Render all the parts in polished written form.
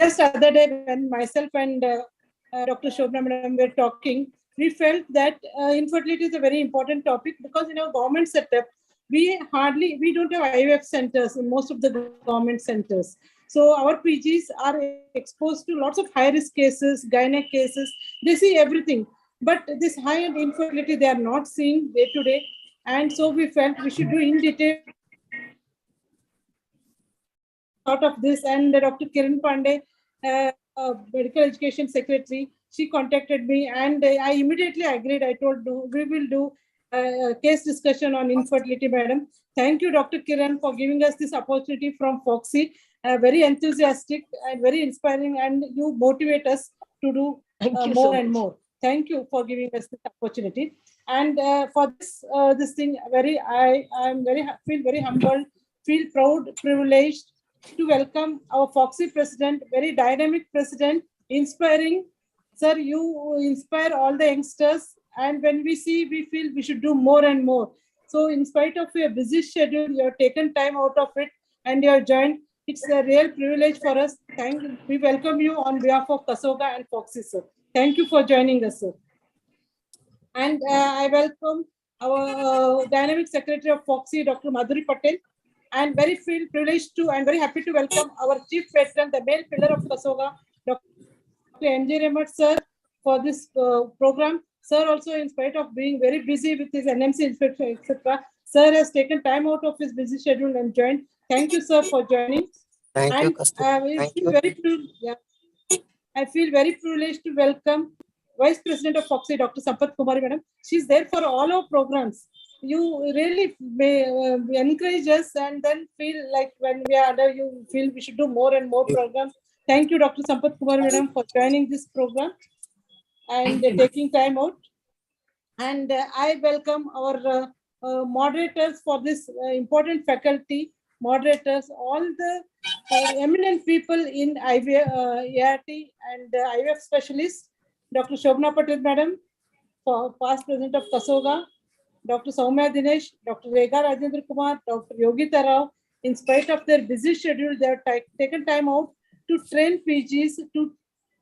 just other day when myself and Dr. Shobna Madam were talking, we felt that infertility is a very important topic because in our government setup, we don't have IVF centers in most of the government centers. So our PGs are exposed to lots of high-risk cases, gynec cases. They see everything. But this high-end infertility, they are not seeing day to day. And so we felt we should do in detail out of this. And Dr. Kiran Pandey, Medical Education Secretary, she contacted me and I immediately agreed. I told we will do a case discussion on infertility, madam. Thank you, Dr. Kiran, for giving us this opportunity from FOGSI. Very enthusiastic and very inspiring, and you motivate us to do more and more. Thank you for giving us this opportunity. And for this thing, feel very humbled, feel proud, privileged to welcome our FOGSI president, very dynamic president, inspiring. Sir, you inspire all the youngsters, and when we see, we feel we should do more and more. So in spite of your busy schedule, you have taken time out of it and you have joined. It's a real privilege for us. We welcome you on behalf of KSOGA and FOGSI, sir. Thank you for joining us, sir. And I welcome our dynamic secretary of FOGSI, Dr. Madhuri Patel, and very privileged to and very happy to welcome our chief veteran, the male pillar of KSOGA, Dr. N.J. Remat, sir, for this program. Sir, also in spite of being very busy with his NMC inspection, etc., sir has taken time out of his busy schedule and joined. Thank you, sir, for joining. Thank you, I feel very privileged to welcome Vice President of FOGSI, Dr. Sampath Kumari, madam. She's there for all our programs. You really may encourage us and then feel like when we are under you, feel we should do more and more programs. Thank you, Dr. Sampath Kumari, madam, for joining this program and taking time out. And I welcome our moderators for this important faculty, moderators, all the eminent people in ART and IVF specialists, Dr. Shobna Patel, madam, for past president of KSOGA, Dr. Soumya Dinesh, Dr. Rega Rajendra Kumar, Dr. Yogita Rao. In spite of their busy schedule, they have taken time out to train PGs, to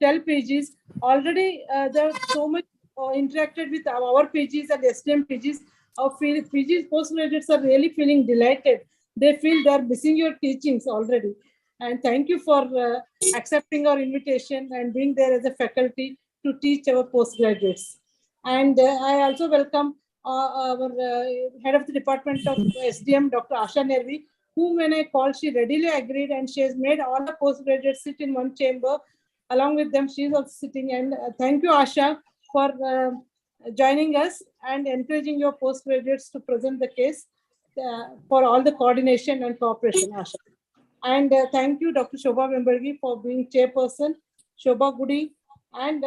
tell PGs. Already, they are so much interacted with our PGs and STM PGs. Our PGs, postgraduates are really feeling delighted. They feel they are missing your teachings already. And thank you for accepting our invitation and being there as a faculty to teach our postgraduates. And I also welcome our head of the department of SDM, Dr. Asha Nervi, whom when I called, she readily agreed, and she has made all the postgraduates sit in one chamber. Along with them, she is also sitting. And thank you, Asha, for joining us and encouraging your postgraduates to present the case for all the coordination and cooperation, Asha. And thank you, Dr. Shobha Vembargi, for being chairperson, Shobha Gudi, and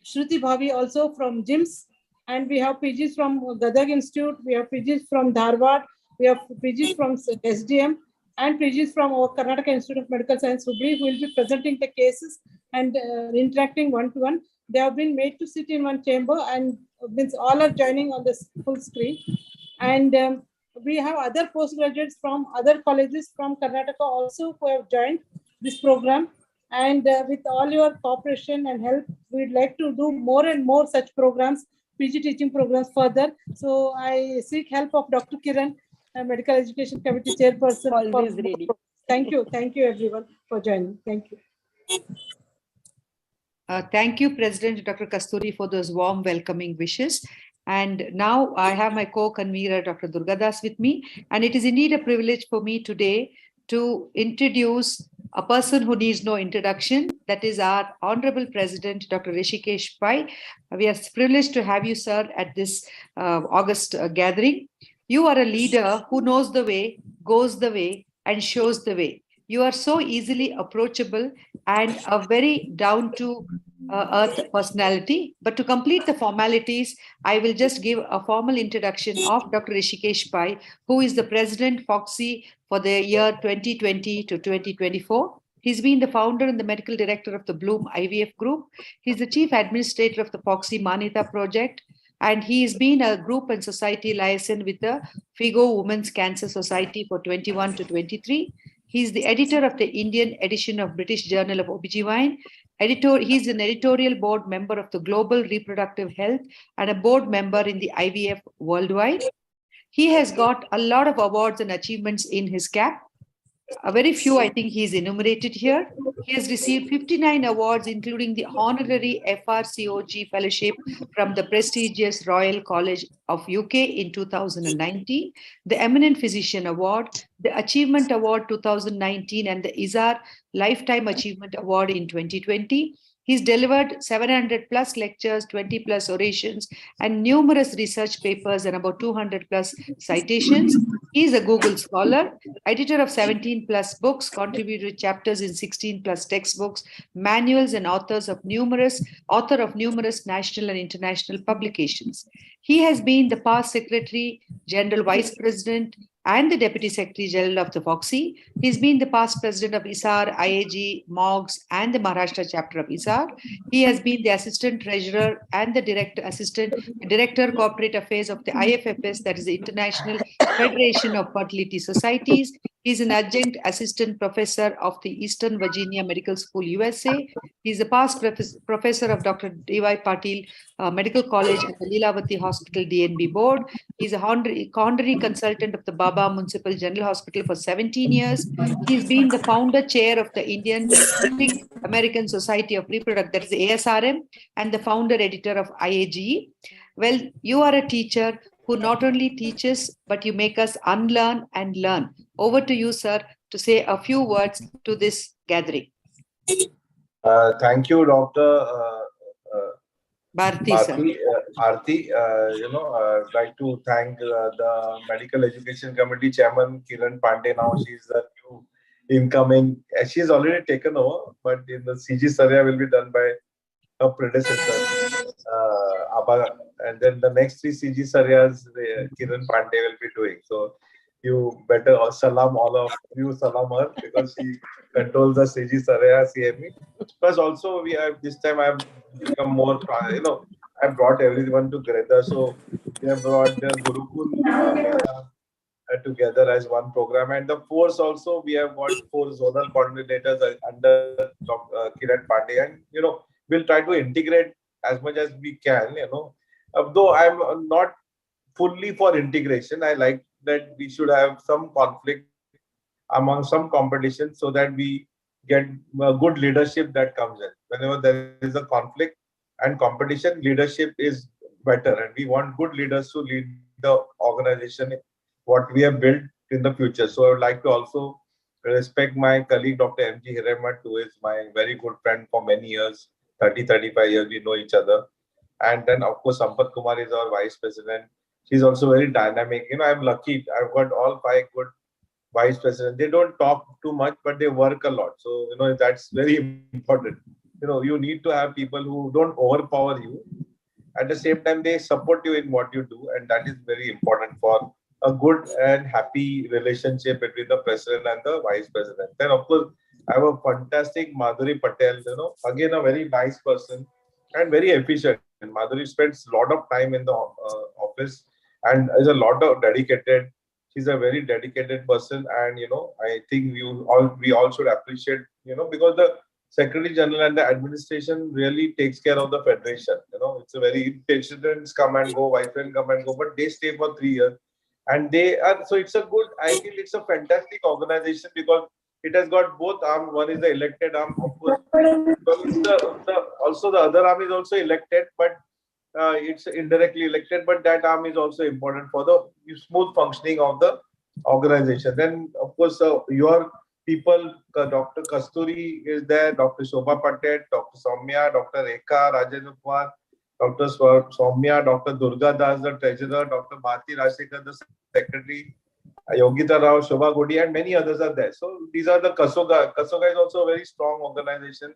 Shruti Bhavi also from GIMS. And we have PGs from Gadag Institute, we have PGs from Dharwad, we have PGs from SDM, and PGs from our Karnataka Institute of Medical Science, Hubli, who will be presenting the cases and interacting one-to-one. They have been made to sit in one chamber, and means all are joining on this full screen. And we have other postgraduates from other colleges from Karnataka also who have joined this program. And with all your cooperation and help, we'd like to do more and more such programs, PG teaching programs further. So I seek help of Dr. Kiran, Medical Education Committee Chairperson. Always ready. Thank you everyone for joining. Thank you. Thank you, President Dr. Kasturi, for those warm welcoming wishes. And now I have my co-convener, Dr. Durgadas, with me. And it is indeed a privilege for me today to introduce a person who needs no introduction. That is our Honorable President, Dr. Rishikesh Pai. We are privileged to have you, sir, at this August gathering. You are a leader who knows the way, goes the way, and shows the way. You are so easily approachable and a very down-to-earth personality. But to complete the formalities, I will just give a formal introduction of Dr. Rishikesh Pai, who is the President FOGSI for the year 2020 to 2024. He's been the founder and the medical director of the Bloom IVF Group. He's the chief administrator of the FOGSI Manita project. And he's been a group and society liaison with the FIGO Women's Cancer Society for 21 to 23. He's the editor of the Indian edition of British Journal of OBGYN. He's an editorial board member of the Global Reproductive Health and a board member in the IVF Worldwide. He has got a lot of awards and achievements in his cap. A very few, I think, he's enumerated here. He has received 59 awards, including the honorary FRCOG fellowship from the prestigious Royal College of UK in 2019, the Eminent Physician Award, the Achievement Award 2019, and the ISAR Lifetime Achievement Award in 2020. He's delivered 700 plus lectures, 20 plus orations, and numerous research papers and about 200 plus citations. He's a Google Scholar, editor of 17 plus books, contributed chapters in 16 plus textbooks, manuals, and author of numerous national and international publications. He has been the past Secretary General, Vice President, and the Deputy Secretary General of the FOGSI. He's been the past President of ISAR, IAG, MOGS, and the Maharashtra chapter of ISAR. He has been the Assistant Treasurer and the Director Corporate Affairs of the IFFS, that is the International Federation of Fertility Societies. He's an adjunct assistant professor of the Eastern Virginia Medical School, USA. He's a past professor of Dr. D.Y. Patil Medical College at the Leelavati Hospital DNB Board. He's a honorary consultant of the Baba Municipal General Hospital for 17 years. He's been the founder chair of the Indian American Society of Reproductive, that is the ASRM, and the founder editor of IAGE. Well, you are a teacher who not only teaches, but you make us unlearn and learn. Over to you, sir, to say a few words to this gathering. Thank you, Dr. Bharti, sir. Aarti, I'd like to thank the Medical Education Committee Chairman, Kiran Pandey. Now she's the new incoming. She's already taken over, but in the CG Sarya will be done by her predecessor, and then the next 3 CG Saryas, Kiran Pandey will be doing. So you better salam all of you, salam her, because she controls the CG Sarya CME. Plus also we have, this time I've become more, I brought everyone together. So we have brought the Gurukul together as one program, and the force also, we have got 4 zonal coordinators under Kiran Pandey, and we'll try to integrate as much as we can, though I'm not fully for integration. I like that we should have some conflict among some competition so that we get good leadership that comes in. Whenever there is a conflict and competition, leadership is better, and we want good leaders to lead the organization, what we have built in the future. So I would like to also respect my colleague, Dr. M.G. Hiremat, who is my very good friend for many years, 30-35 years, we know each other. And then, of course, Sampath Kumar is our vice president. She's also very dynamic. I'm lucky. I've got all 5 good vice presidents. They don't talk too much, but they work a lot. So, that's very important. You need to have people who don't overpower you. At the same time, they support you in what you do. And that is very important for a good and happy relationship between the president and the vice president. Then, of course, I have a fantastic Madhuri Patel, again, a very nice person and very efficient. And Madhuri spends a lot of time in the office and is a lot of dedicated. She's a very dedicated person, and I think we all should appreciate, because the Secretary General and the administration really takes care of the federation. It's a very, presidents come and go, vice president come and go, but they stay for 3 years, and they are, so it's a good, I feel it's a fantastic organization because it has got both arms. One is the elected arm, of course. Also the other arm is also elected, but it's indirectly elected. But that arm is also important for the smooth functioning of the organization. Then, of course, your people, Dr. Kasturi is there, Dr. Shobha Patel, Dr. Soumya, Dr. Rekha, Rajendra Kumar, Dr. Soumya, Dr. Durga Das, the treasurer, Dr. Bharti Rashekar, the secretary, Yogita Rao, Shobha Godi, and many others are there. So these are the KSOGA. KSOGA is also a very strong organization.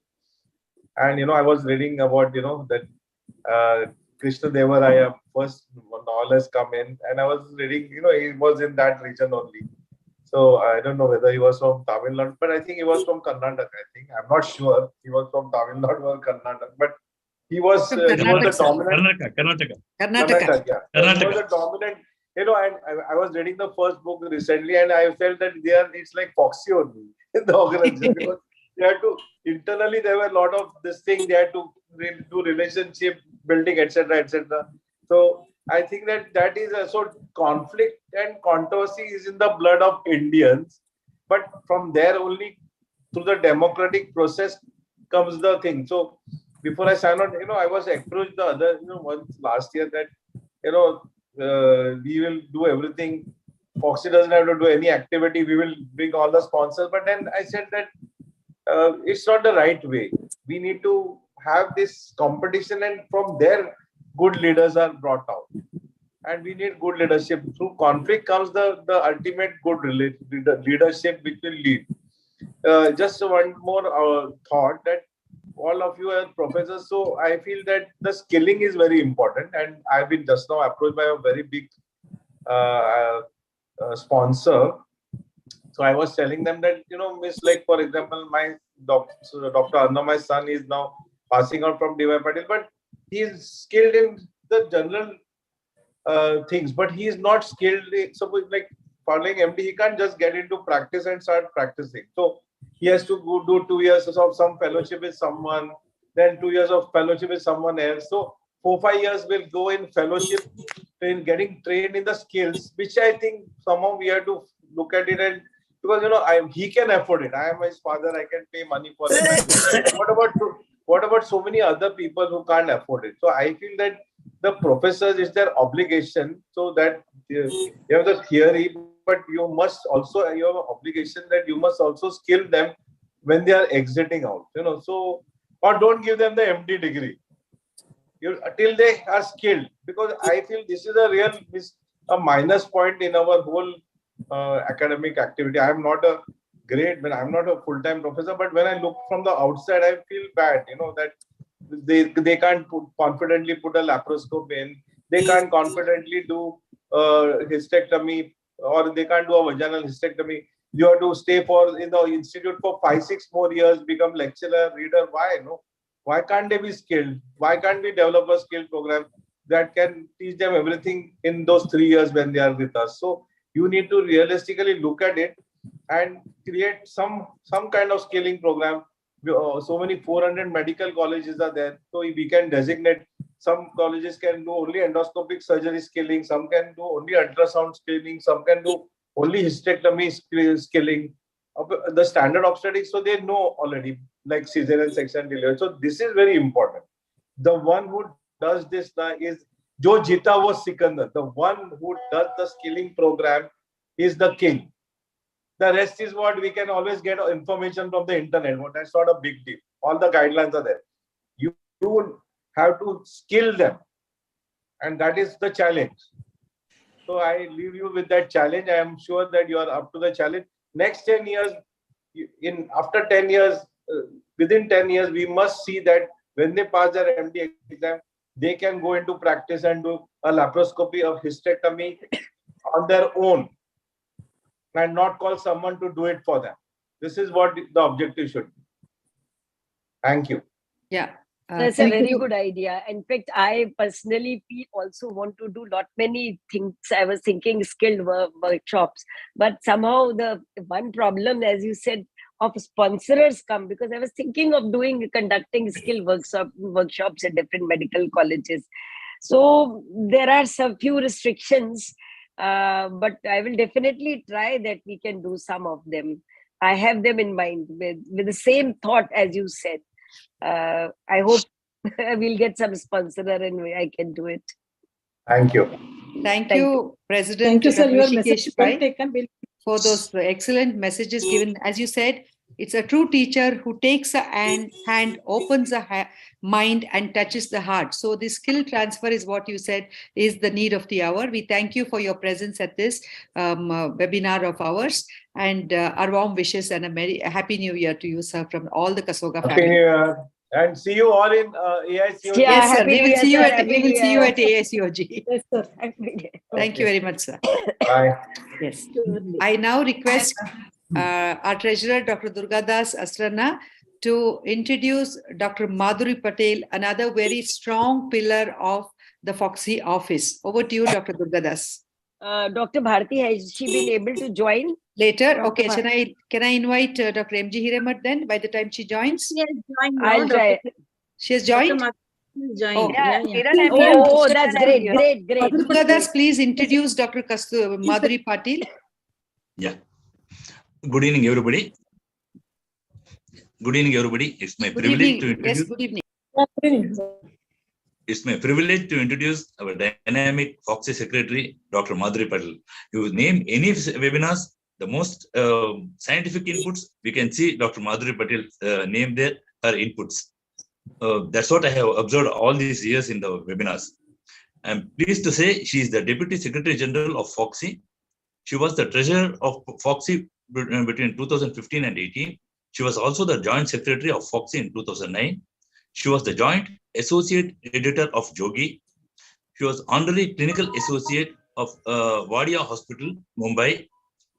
And, I was reading about, that Krishna Deva Raya first novel has come in, and I was reading, he was in that region only. So I don't know whether he was from Tamil Nadu, but I think he was from Karnataka. I'm not sure he was from Tamil Nadu or Karnataka, but he was the dominant. Karnataka. Yeah. He was a dominant and I was reading the first book recently, and I felt that it's like FOGSI only in the organization because they had to internally there were a lot of this thing they had to do relationship building, etc., etc. So I think that is a sort conflict and controversy is in the blood of Indians, but from there only through the democratic process comes the thing. So before I sign on, I was approached the other, once last year that, we will do everything. FOGSI doesn't have to do any activity. We will bring all the sponsors. But then I said that it's not the right way. We need to have this competition, and from there, good leaders are brought out. And we need good leadership. Through conflict comes the ultimate good leadership which will lead. Just one more thought that all of you are professors, so I feel that the skilling is very important. And I've been just now approached by a very big sponsor. So I was telling them that, Miss, like for example, my Dr. Anna, my son is now passing out from DY Patil, but he is skilled in the general things, but he is not skilled. Suppose like following MD, he can't just get into practice and start practicing. So he has to go do 2 years of some fellowship with someone, then 2 years of fellowship with someone else. So 4-5 years will go in fellowship, in getting trained in the skills, which I think somehow we have to look at it. And because he can afford it. I am his father. I can pay money for it. What about so many other people who can't afford it? So I feel that the professors, is their obligation, so that you have the theory, but you have an obligation that you must also skill them when they are exiting out. So or don't give them the MD degree till they are skilled, because I feel this is a minus point in our whole academic activity. I am not I'm not a full-time professor, but when I look from the outside, I feel bad, that they can't confidently put a laparoscope in, they can't confidently do hysterectomy, or they can't do a vaginal hysterectomy. You have to stay in the institute for 5-6 more years, become lecturer, reader. Why? No? Why can't they be skilled? Why can't we develop a skill program that can teach them everything in those 3 years when they are with us? So you need to realistically look at it and create some kind of skilling program. So many 400 medical colleges are there, so we can designate. Some colleges can do only endoscopic surgery skilling, some can do only ultrasound skilling, some can do only hysterectomy skilling. The standard obstetrics, so they know already, like cesarean section delivery. So this is very important. The one who does this is Jo Jita was Sikandar. The one who does the skilling program is the king. The rest is what we can always get information from the internet. That's not a big deal. All the guidelines are there. You have to skill them. And that is the challenge. So I leave you with that challenge. I am sure that you are up to the challenge. Next 10 years, after 10 years, within 10 years, we must see that when they pass their MD exam, they can go into practice and do a laparoscopy of hysterectomy on their own, and not call someone to do it for them. This is what the objective should be. Thank you. Yeah. That's a very good idea. In fact, I personally also want to do many things. I was thinking skilled workshops, but somehow the one problem, as you said, of sponsors come, because I was thinking of conducting skill workshops at different medical colleges. So there are some few restrictions, but I will definitely try that we can do some of them. I have them in mind with the same thought as you said. I hope we'll get some sponsor and I can do it. Thank you. Thank you, President. Thank you, sir. Your Rishikesh message is well Pai, taken. for those excellent messages given. As you said, it's a true teacher who takes a hand, opens a mind, and touches the heart. So the skill transfer is what you said is the need of the hour. We thank you for your presence at this webinar of ours, and our warm wishes and a happy new year to you, sir, from all the KSOGA family. Happy New Year. And see you all in AICOG. Yes, sir. We will see you at AICOG. Yes, sir. Thank you very much, sir. Bye. Yes. I now request our treasurer, Dr. Durgadas Asrana, to introduce Dr. Madhuri Patel, another very strong pillar of the FOGSI office. Over to you, Dr. Durgadas. Dr. Bharti, has she been able to join? Later, Dr. okay. Can I invite Dr. M.G. Hiremat then? By the time she joins, She has joined now, I'll try. she has Dr. joined. Madhuri has joined. Oh. Yeah. Kiran, I'm here. Oh, Kiran, that's I'm great, here. great. Durgadas, please introduce Dr. Madhuri Patil. Yeah. Good evening, everybody. Good evening, everybody. It's my Good privilege evening. to introduce. Yes, good evening. It's my privilege to introduce our dynamic FOGSI secretary, Dr. Madhuri Patil. You name any webinars, the most scientific inputs, we can see Dr. Madhuri Patil name there, her inputs. That's what I have observed all these years in the webinars. I'm pleased to say she is the Deputy Secretary General of FOGSI. She was the treasurer of FOGSI between 2015 and 18. She was also the joint secretary of FOGSI in 2009. She was the joint associate editor of Jogi. She was honorary clinical associate of Wadia Hospital, Mumbai,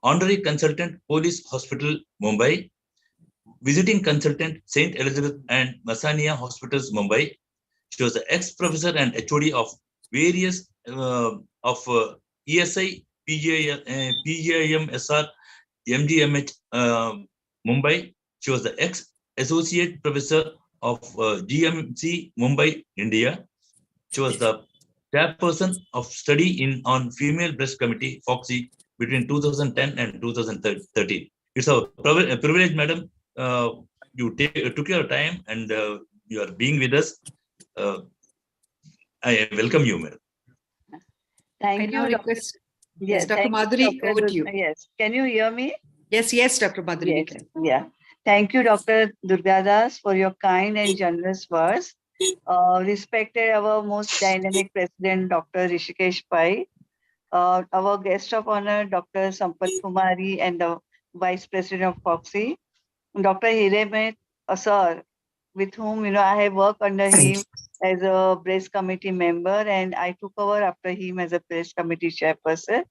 honorary consultant Police Hospital, Mumbai, visiting consultant St. Elizabeth and Masania Hospitals, Mumbai. She was the ex-professor and HOD of various ESI, PGIM, SR, MGMH, Mumbai. She was the ex-associate professor of GMC, Mumbai, India. She was the chairperson of study on female breast committee, FOGSI, between 2010 and 2013. It's a privilege, madam. You took your time and you are being with us. I welcome you, madam. Thank I you, now Dr. request. Yes, Dr. thank you, Madhuri, Dr. over to you. Yes, can you hear me? Yes, Dr. Madhuri, we Yes, can. yeah. Thank you, Dr. Durgadas, for your kind and generous words. Respected our most dynamic president, Dr. Rishikesh Pai, our guest of honor, Dr. Sampath Kumari, and the Vice President of FOGSI, Dr. Hiremet, sir, with whom I have worked under him as a breast committee member, and I took over after him as a breast committee chairperson.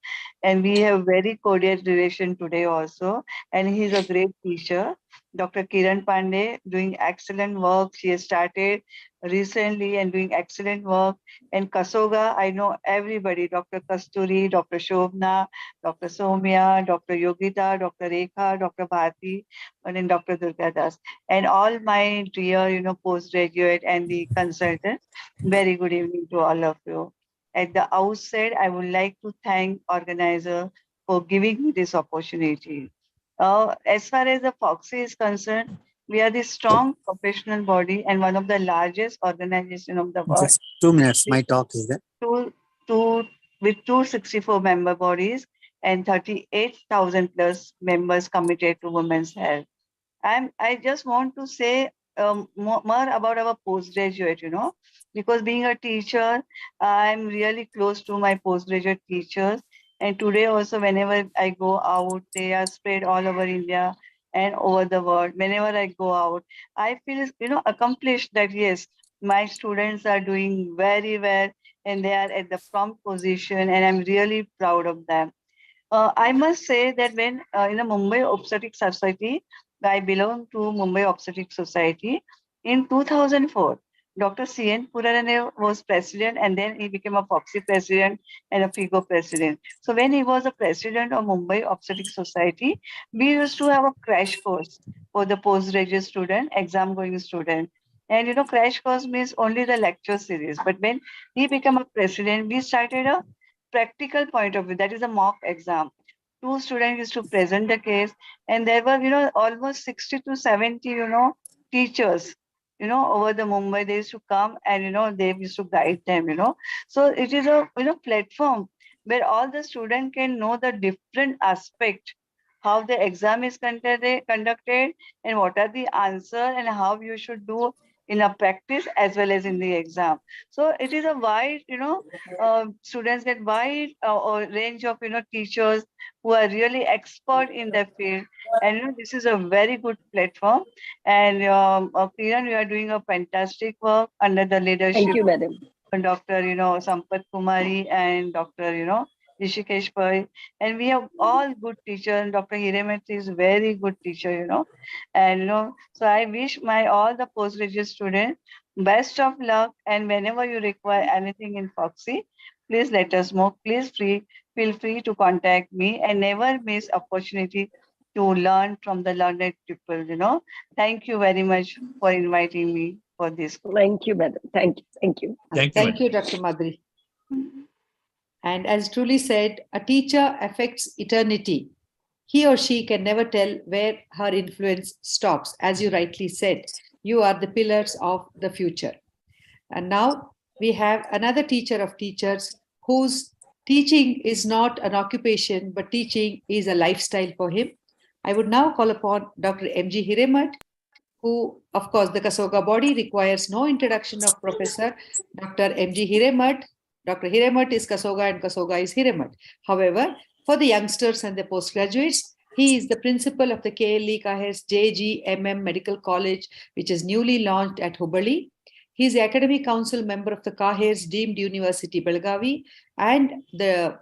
And we have very cordial relation today also. And he's a great teacher. Dr. Kiran Pandey doing excellent work. She has started recently and doing excellent work. And KSOGA, I know everybody, Dr. Kasturi, Dr. Shobna, Dr. Somya, Dr. Yogita, Dr. Rekha, Dr. Bharti, and then Dr. Durgadas. And all my dear, postgraduate and the consultant, very good evening to all of you. At the outset, I would like to thank organizer for giving me this opportunity. As far as the FOGSI is concerned, we are the strong professional body and one of the largest organization of the world. Just 2 minutes, my talk is there. With 264 member bodies and 38,000 plus members committed to women's health. I just want to say more about our postgraduate, because being a teacher, I'm really close to my postgraduate teachers. And today also, whenever I go out, they are spread all over India and over the world. Whenever I go out, I feel, accomplished that yes, my students are doing very well and they are at the prompt position, and I'm really proud of them. I must say that when in the Mumbai Obstetric Society, I belong to Mumbai Obstetric Society. In 2004, Dr. C.N. Purarane was president, and then he became a FOGSI president and a FIGO president. So when he was a president of Mumbai Obstetric Society, we used to have a crash course for the postgraduate student, exam going student. And crash course means only the lecture series. But when he became a president, we started a practical point of view, that is a mock exam. 2 students used to present the case, and there were, almost 60 to 70, teachers, over the Mumbai. They used to come and, they used to guide them. So it is a, platform where all the students can know the different aspect, how the exam is conducted and what are the answer and how you should do in a practice as well as in the exam. So it is a wide, students get wide range of, teachers who are really expert in their field. And this is a very good platform. And Kiran, you are doing a fantastic work under the leadership Thank you, madam. of Dr. Sampath Kumari and Dr. Rishikesh Pai. And we have all good teachers. Dr. Hiremet is very good teacher. And so I wish all the postgraduate students best of luck. And whenever you require anything in FOGSI, please let us know. Please feel free to contact me and never miss opportunity to learn from the learned people, Thank you very much for inviting me for this. Thank you, madam. Thank you. Thank you. Thank you, Dr. Madhuri. And as truly said, a teacher affects eternity. He or she can never tell where her influence stops. As you rightly said, you are the pillars of the future. And now we have another teacher of teachers whose teaching is not an occupation, but teaching is a lifestyle for him. I would now call upon Dr. M.G. Hiremat, who, of course, the KSOGA body requires no introduction of Professor Dr. M.G. Hiremat. Dr. Hiremat is KSOGA and KSOGA is Hiremat. However, for the youngsters and the postgraduates, he is the principal of the KLE Kahers JGMM Medical College, which is newly launched at Hubballi. He is the Academic Council member of the Kahers Deemed University, Belgavi, and the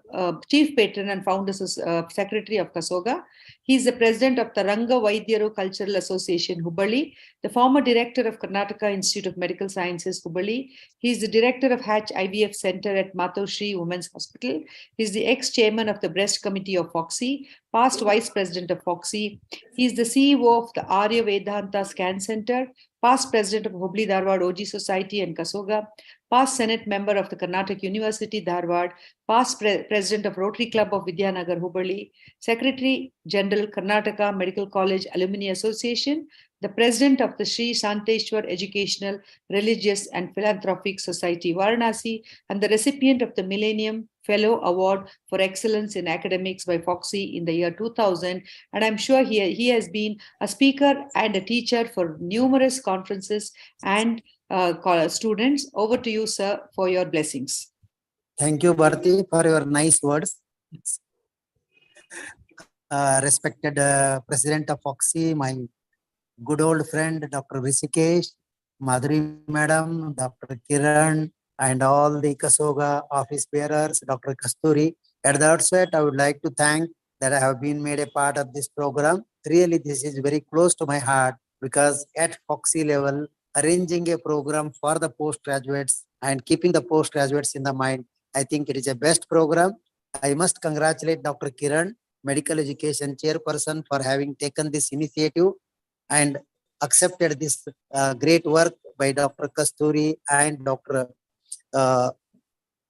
Chief Patron and Founder Secretary of KSOGA. He is the President of the Ranga Vaidyaru Cultural Association, Hubballi, the former Director of Karnataka Institute of Medical Sciences, Hubballi. He is the Director of Hatch IVF Center at Matavshri Women's Hospital. He is the ex-chairman of the Breast Committee of FOGSI, past Vice President of FOGSI. He is the CEO of the Arya Vedanta Scan Center, past President of Hubli Dharwad OG Society and KSOGA, past Senate member of the Karnataka University, Dharwad, past President of Rotary Club of Vidyanagar, Hubballi, Secretary General, Karnataka Medical College Alumni Association, the President of the Sri Santeshwar Educational, Religious and Philanthropic Society, Varanasi, and the recipient of the Millennium Fellow Award for Excellence in Academics by FOGSI in the year 2000. And I'm sure he has been a speaker and a teacher for numerous conferences and students. Over to you, sir, for your blessings. Thank you, Bharti, for your nice words. Respected President of FOGSI, my good old friend, Dr. Rishikesh, Madhuri Madam, Dr. Kiran, and all the KSOGA office bearers, Dr. Kasturi. At the outset, I would like to thank that I have been made a part of this program. Really, this is very close to my heart because at FOGSI level, arranging a program for the postgraduates and keeping the postgraduates in the mind, I think it is a best program. I must congratulate Dr. Kiran, Medical Education Chairperson, for having taken this initiative and accepted this great work by Dr. Kasturi and Dr.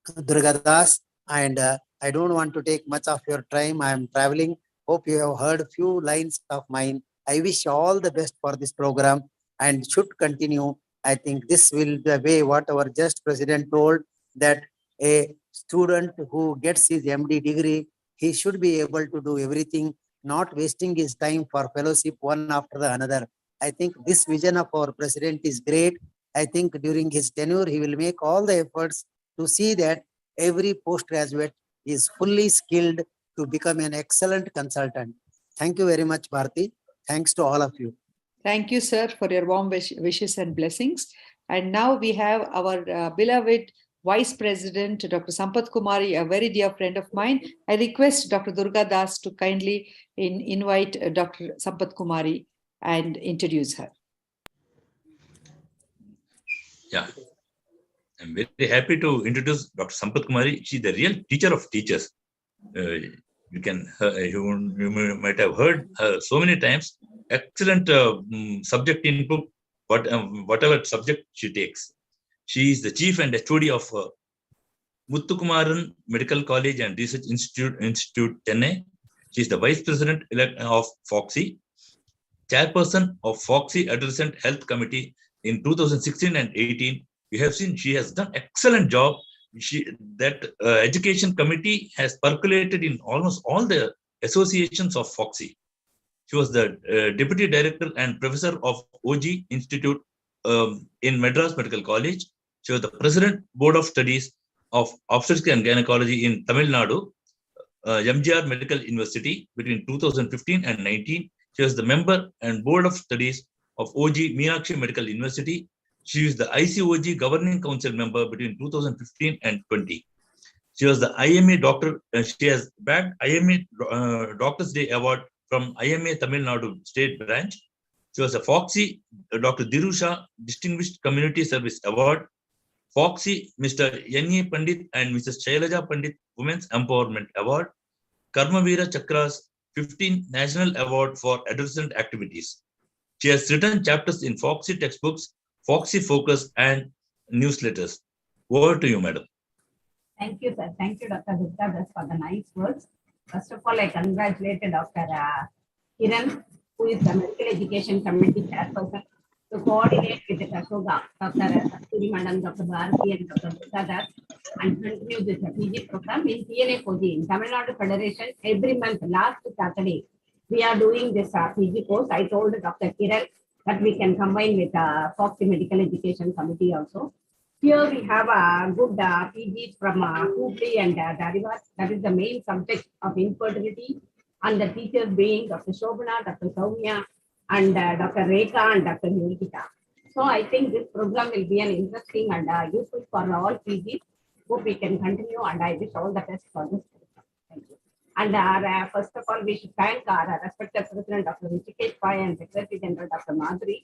Durgadas. And I don't want to take much of your time. I am traveling. Hope you have heard few lines of mine. I wish all the best for this program and should continue. I think this will be the way what our just president told, that a student who gets his MD degree, he should be able to do everything, not wasting his time for fellowship one after the another. I think this vision of our president is great. I think during his tenure, he will make all the efforts to see that every postgraduate is fully skilled to become an excellent consultant. Thank you very much, Bharti. Thanks to all of you. Thank you, sir, for your warm wishes and blessings. And now we have our beloved Vice President, Dr. Sampath Kumari, a very dear friend of mine. I request Dr. Durga Das to kindly invite Dr. Sampath Kumari and introduce her. Yeah, I'm very happy to introduce Dr. Sampath Kumari. She's the real teacher of teachers. You might have heard her so many times. Excellent subject input, whatever subject she takes. She is the chief and HOD of Muthukumaran Medical College and Research Institute, Chennai. She is the vice president of FOGSI, chairperson of FOGSI Adolescent Health Committee in 2016 and 18. We have seen she has done excellent job. That education committee has percolated in almost all the associations of FOGSI. She was the deputy director and professor of OG Institute in Madras Medical College. She was the president board of studies of obstetrics and gynecology in Tamil Nadu, MGR Medical University between 2015 and 19. She was the member and board of studies of OG Meenakshi Medical University. She is the ICOG governing council member between 2015 and 20. She was the IMA doctor. She has bagged IMA Doctor's Day Award from IMA Tamil Nadu State Branch. She was a FOGSI Dr. Dirusha Distinguished Community Service Award, FOGSI Mr. N.A. Pandit and Mrs. Shailaja Pandit Women's Empowerment Award, Karmavira Chakra's 15th National Award for Adolescent Activities. She has written chapters in FOGSI textbooks, FOGSI Focus, and newsletters. Over to you, madam. Thank you, sir. Thank you, Dr. Gupta, for the nice words. First of all, I congratulate Dr. Kiran, who is the Medical Education Committee Chairperson, to coordinate with the KSOGA, Dr. Kasturi Madam, Dr. Bharati, and Dr. Gupta, and continue this PG program in TNA FOGSI in Tamil Nadu Federation. Every month, last Saturday, we are doing this PG course. I told Dr. Kiran that we can combine with FOGSI Medical Education Committee also. Here we have a good PGs from Hubli and Darivat. That is the main subject of infertility. And the teachers being Dr. Shobana, Dr. Soumya, and Dr. Rekha and Dr. Yurikita. So I think this program will be an interesting and useful for all PGs. Hope we can continue, and I wish all the best for this program. Thank you. And first of all, we should thank our respected President Dr. Rishikesh Pai and Secretary General Dr. Madhuri,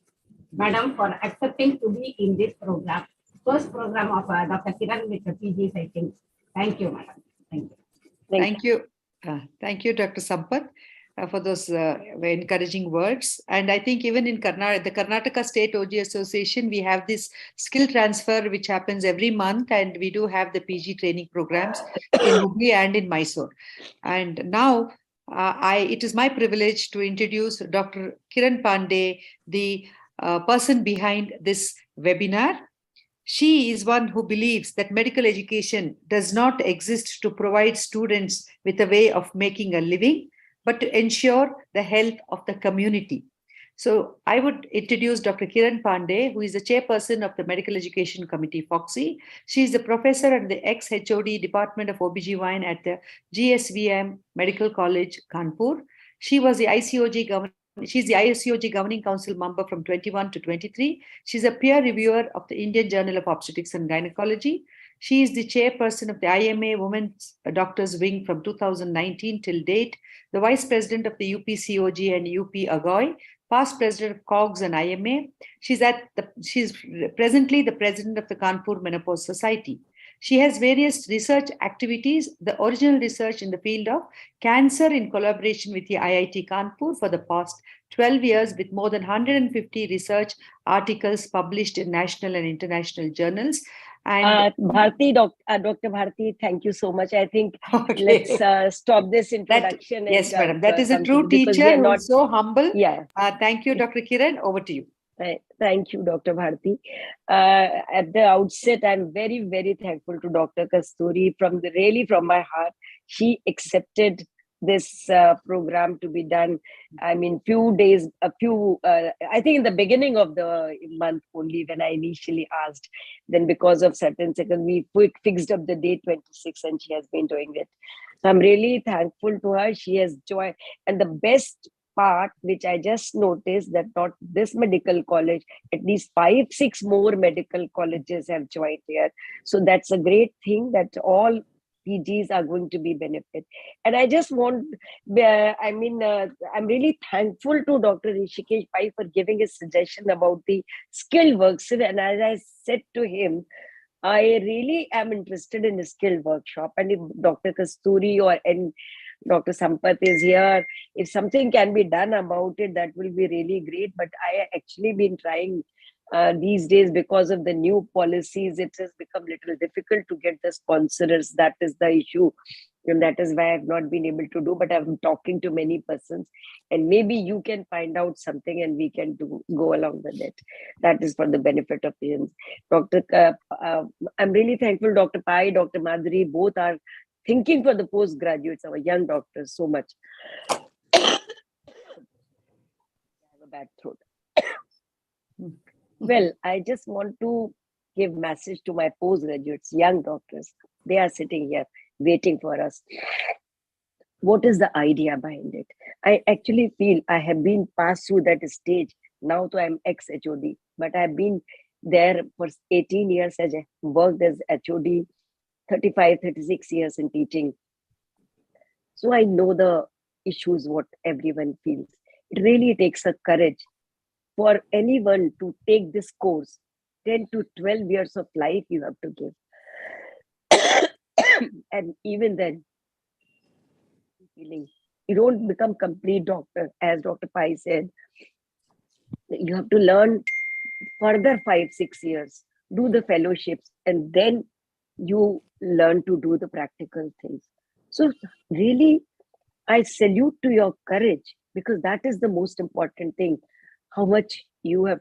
Madam, for accepting to be in this program. First program of Dr. Kiran with the PGs, I think. Thank you, madam. Thank you. Thank you. Thank you, Dr. Sampath, for those very encouraging words. And I think even in the Karnataka State OG Association, we have this skill transfer, which happens every month. And we do have the PG training programs in Hubli and in Mysore. And now it is my privilege to introduce Dr. Kiran Pandey, the person behind this webinar. She is one who believes that medical education does not exist to provide students with a way of making a living, but to ensure the health of the community. So I would introduce Dr. Kiran Pandey, who is the chairperson of the Medical Education Committee, FOGSI. She is the professor and the ex-HOD Department of OBGYN at the GSVM Medical College, Kanpur. She was the She's the ICOG Governing Council member from 21 to 23. She's a peer reviewer of the Indian Journal of Obstetrics and Gynecology. She is the chairperson of the IMA Women's Doctors Wing from 2019 till date, the vice president of the UPCOG and UP Agoy, past president of COGS and IMA. She's presently the president of the Kanpur Menopause Society. She has various research activities, the original research in the field of cancer in collaboration with the IIT Kanpur for the past 12 years, with more than 150 research articles published in national and international journals. And Dr. Bharati, thank you so much. I think let's stop this introduction. Yes, madam. That is a true teacher who is so humble. Yeah. Thank you, Dr. Kiran. Over to you. Thank you, Dr. Bharati. At the outset, I'm very, very thankful to Dr. Kasturi from my heart. She accepted this program to be done. I mean, I think in the beginning of the month only when I initially asked, then because of certain we fixed up the date 26 and she has been doing it. So I'm really thankful to her. She has joined, and the best part which I just noticed that not this medical college, at least 5-6 more medical colleges have joined here. So that's a great thing that all PGs are going to be benefit. And I just want, I'm really thankful to Dr. Rishikesh Pai for giving a suggestion about the skilled workshop. And as I said to him, I really am interested in a skilled workshop. And if Dr. Kasturi and Dr. Sampath is here, if something can be done about it, that will be really great. But I actually been trying these days because of the new policies. It has become a little difficult to get the sponsors. That is the issue. And that is why I've not been able to do, but I'm talking to many persons, and maybe you can find out something and we can go along with it. That is for the benefit of patients. I'm really thankful, Dr. Pai, Dr. Madhuri, both are thinking for the postgraduates, our young doctors, so much. I have a bad throat. Well, I just want to give message to my postgraduates, young doctors. They are sitting here waiting for us. What is the idea behind it? I actually feel I have been passed through that stage. Now I'm ex-HOD, but I've been there for 18 years. I worked as HOD, 35, 36 years in teaching. So I know the issues, what everyone feels. It really takes a courage for anyone to take this course 10 to 12 years of life you have to give. And even then, feeling you don't become complete doctor, as Dr. Pai said. You have to learn further 5-6 years, do the fellowships, and then you learn to do the practical things. So really, I salute to your courage, because that is the most important thing. How much you have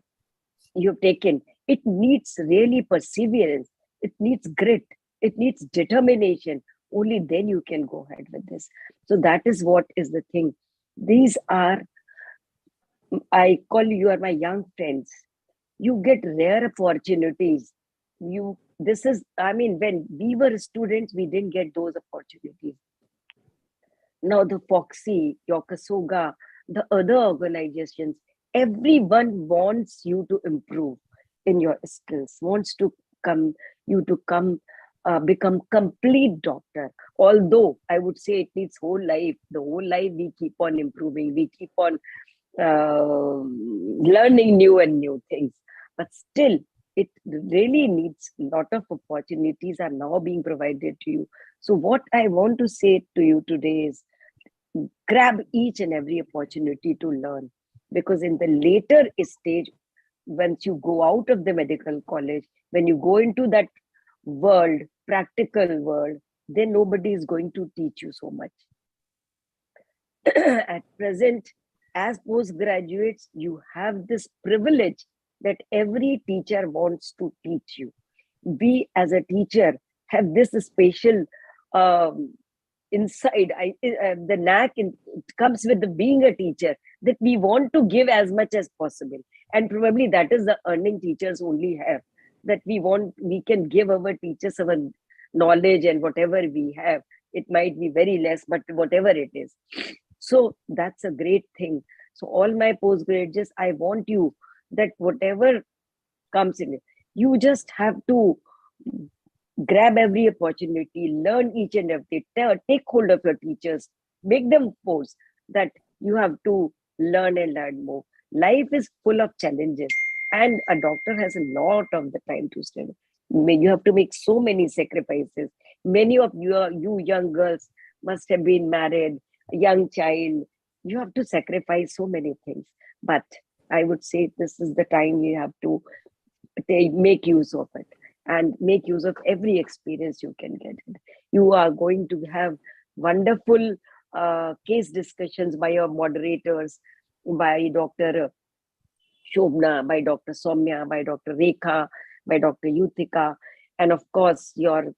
taken. It needs really perseverance. It needs grit. It needs determination. Only then you can go ahead with this. So that is what is the thing. These are, I call you are my young friends. You get rare opportunities. This is, I mean, when we were students, we didn't get those opportunities. Now the FOGSI, your KSOGA, the other organizations, everyone wants you to improve in your skills, wants to become complete doctor. Although I would say it needs the whole life we keep on improving, we keep on learning new and new things. But still, it really needs a lot of opportunities are now being provided to you. So what I want to say to you today is, grab each and every opportunity to learn, because in the later stage, once you go out of the medical college, when you go into that world, practical world, then nobody is going to teach you so much. At present, as postgraduates, you have this privilege that every teacher wants to teach you. We as a teacher have this special inside, the knack it comes with being a teacher, that we want to give as much as possible. And probably that is the earning teachers only have, that we can give our teachers our knowledge, and whatever we have, it might be very less, but whatever it is. So that's a great thing. So all my postgraduates, I want you that whatever comes in it, you just have to grab every opportunity, learn each and every, take hold of your teachers, make them force that you have to learn and learn more. Life is full of challenges, and a doctor has a lot of the time to study. You have to make so many sacrifices. Many of you young girls must have been married, a young child. You have to sacrifice so many things. But I would say this is the time you have to make use of it, and make use of every experience you can get. You are going to have wonderful case discussions by your moderators, by Dr. Shobna, by Dr. Soumya, by Dr. Rekha, by Dr. Yuthika, and of course your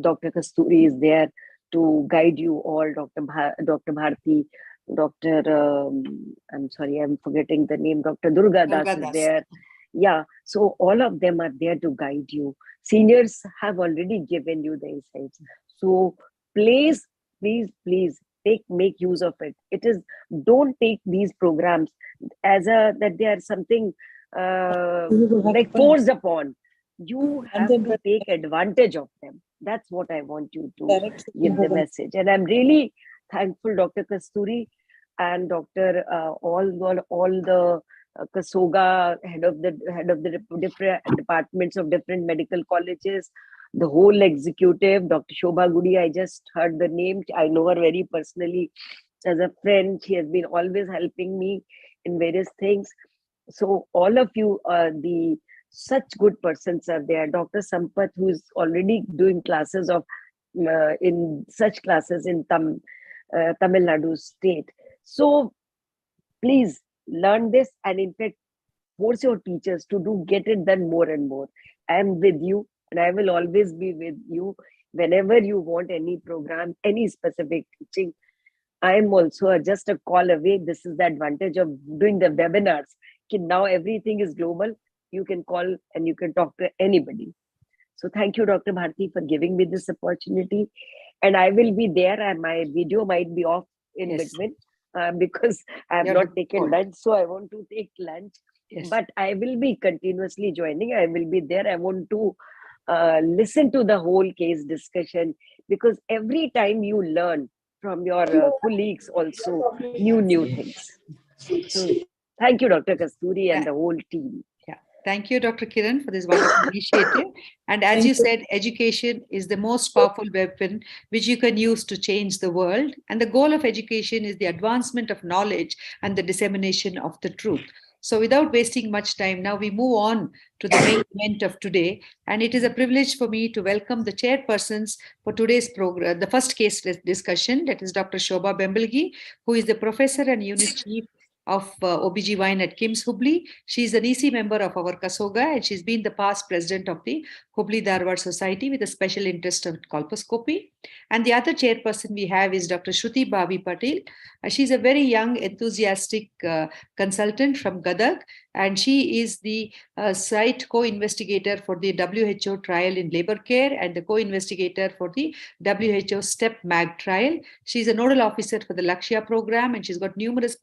Dr. Kasturi is there to guide you all, Dr. Bharti, Dr. I'm sorry, I'm forgetting the name, Dr. Durga Das is there. Yeah, so all of them are there to guide you. Seniors have already given you the insights. So please make use of it. Don't take these programs as that they are something like forced upon. You have to take advantage of them. That's what I want you to give the message. And I'm really thankful, Dr. Kasturi and Dr. all the KSOGA, head of the different departments of different medical colleges, the whole executive, Dr. Shobha Gudi, I just heard the name. I know her very personally as a friend. She has been always helping me in various things. So all of you, such good persons are there. Dr. Sampath, who is already doing classes in such classes in Tamil Nadu state. So please learn this, and in fact, force your teachers to get it done more and more. I am with you, and I will always be with you whenever you want any program, any specific teaching. I am also just a call away. This is the advantage of doing the webinars. Now everything is global. You can call and you can talk to anybody. So thank you, Dr. Bharti, for giving me this opportunity. And I will be there, and my video might be off in between because I have not taken lunch. So I want to take lunch. Yes. But I will be continuously joining. I will be there. I want to listen to the whole case discussion, because every time you learn from your colleagues also new things. So thank you, Dr. Kasturi and the whole team. Yeah, Thank you, Dr. Kiran, for this wonderful initiative. And as you said, education is the most powerful weapon which you can use to change the world. And the goal of education is the advancement of knowledge and the dissemination of the truth. So without wasting much time, now we move on to the main event of today. And it is a privilege for me to welcome the chairpersons for today's program, the first case discussion, that is Dr. Shobha Bembelgi, who is the professor and unit chief of OBGYN at KIMS Hubli. She is an EC member of our KSOGA, and she's been the past president of the Hubli Dharwad Society with a special interest in colposcopy. And the other chairperson we have is Dr. Shruti Bhavi Patil. She's a very young, enthusiastic consultant from Gadag, and she is the site co-investigator for the WHO trial in labor care and the co-investigator for the WHO STEP MAG trial. She's a nodal officer for the Lakshya program, and she's got numerous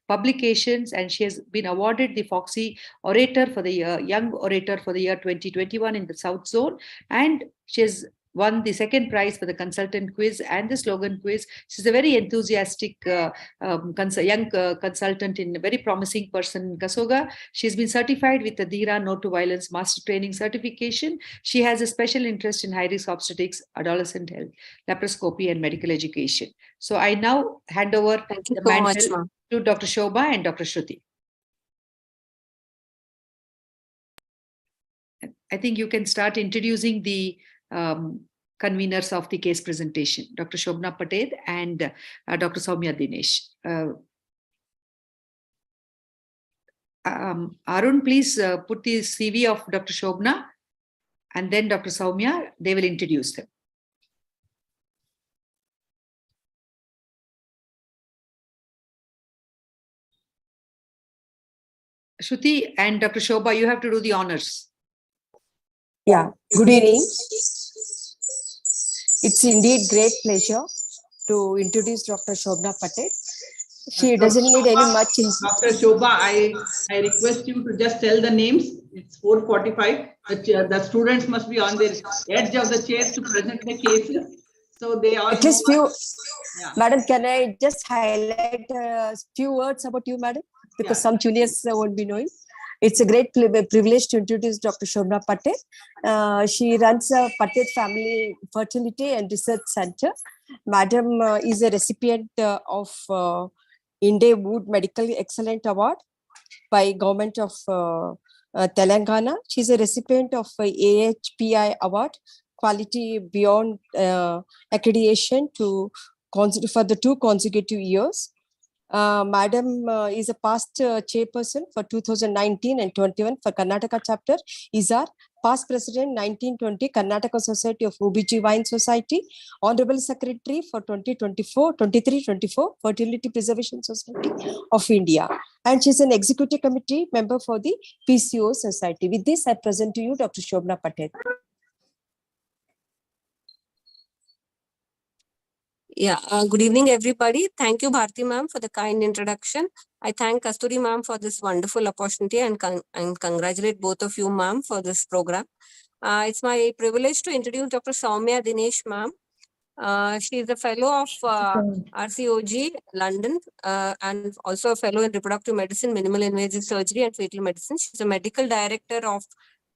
publications, and she has been awarded the FOGSI Orator for the year, Young Orator for the year 2021 in the South Zone, and she has won the second prize for the consultant quiz and the slogan quiz. She's a very enthusiastic young consultant in a very promising person in KSOGA. She's been certified with the DIRA No to Violence Master Training Certification. She has a special interest in high-risk obstetrics, adolescent health, laparoscopy, and medical education. So I now hand over the mantle to Dr. Shobha and Dr. Shruti. I think you can start introducing the conveners of the case presentation, Dr. Shobna Patel and Dr. Soumya Dinesh. Arun, please put the CV of Dr. Shobna and then Dr. Soumya. They will introduce them. Shruti and Dr. Shobha, you have to do the honors. Yeah, good evening. It's indeed great pleasure to introduce Dr. Shobna Patel. She doesn't need any much. Dr. Shobha, I request you to just tell the names. It's 4:45. The students must be on their edge of the chair to present the cases. So they all. At least few. Yeah. Madam, can I just highlight a few words about you, madam? Because some juniors won't be knowing. It's a great privilege to introduce Dr. Shobna Patel. She runs a Patel Family Fertility and Research Center. Madam is a recipient of India Wood Medical Excellent Award by Government of Telangana. She's a recipient of AHPI Award, Quality Beyond Accreditation for the 2 consecutive years. Madam is a past chairperson for 2019 and 21 for Karnataka chapter, ISAR, past president 1920 Karnataka Society of OBGYN Society, honorable secretary for 23-24 Fertility Preservation Society of India, and she's an executive committee member for the PCO Society. With this, I present to you Dr. Shobna Patel. Yeah, good evening, everybody. Thank you, Bharti ma'am, for the kind introduction. I thank Kasturi ma'am for this wonderful opportunity and congratulate both of you, ma'am, for this program. It's my privilege to introduce Dr. Soumya Dinesh ma'am. She is a fellow of RCOG, London, and also a fellow in reproductive medicine, minimal invasive surgery, and fetal medicine. She's a medical director of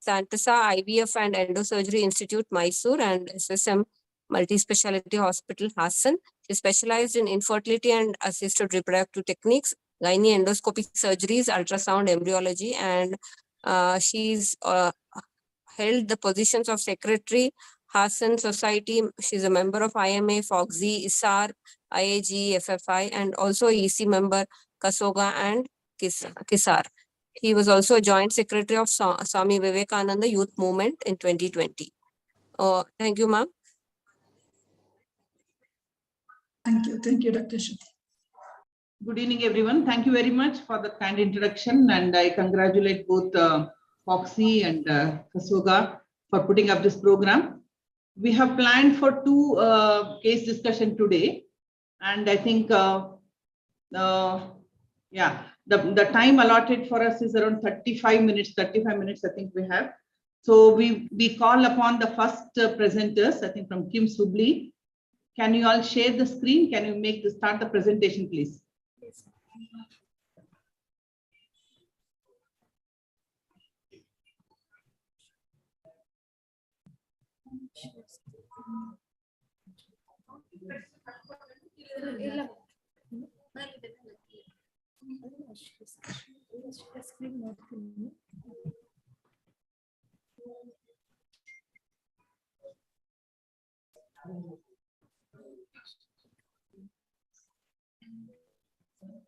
Santasa IVF and Endosurgery Institute, Mysore, and SSM Multi-Speciality Hospital, Hassan. She specialized in infertility and assisted reproductive techniques, gynae endoscopic surgeries, ultrasound, embryology, and she's held the positions of secretary, Hassan Society. She's a member of IMA, FOGSI, ISAR, IAG, FFI, and also EC member, KSOGA and KISAR. He was also a joint secretary of Swami Vivekananda Youth Movement in 2020. Thank you, ma'am. Thank you, Dr. Shruti. Good evening, everyone. Thank you very much for the kind introduction, and I congratulate both FOGSI and KSOGA for putting up this program. We have planned for 2 case discussion today, and I think the time allotted for us is around 35 minutes. 35 minutes, I think we have. So we call upon the first presenters, I think from KIMS Hubli. Can you all share the screen? Can you start the presentation, please?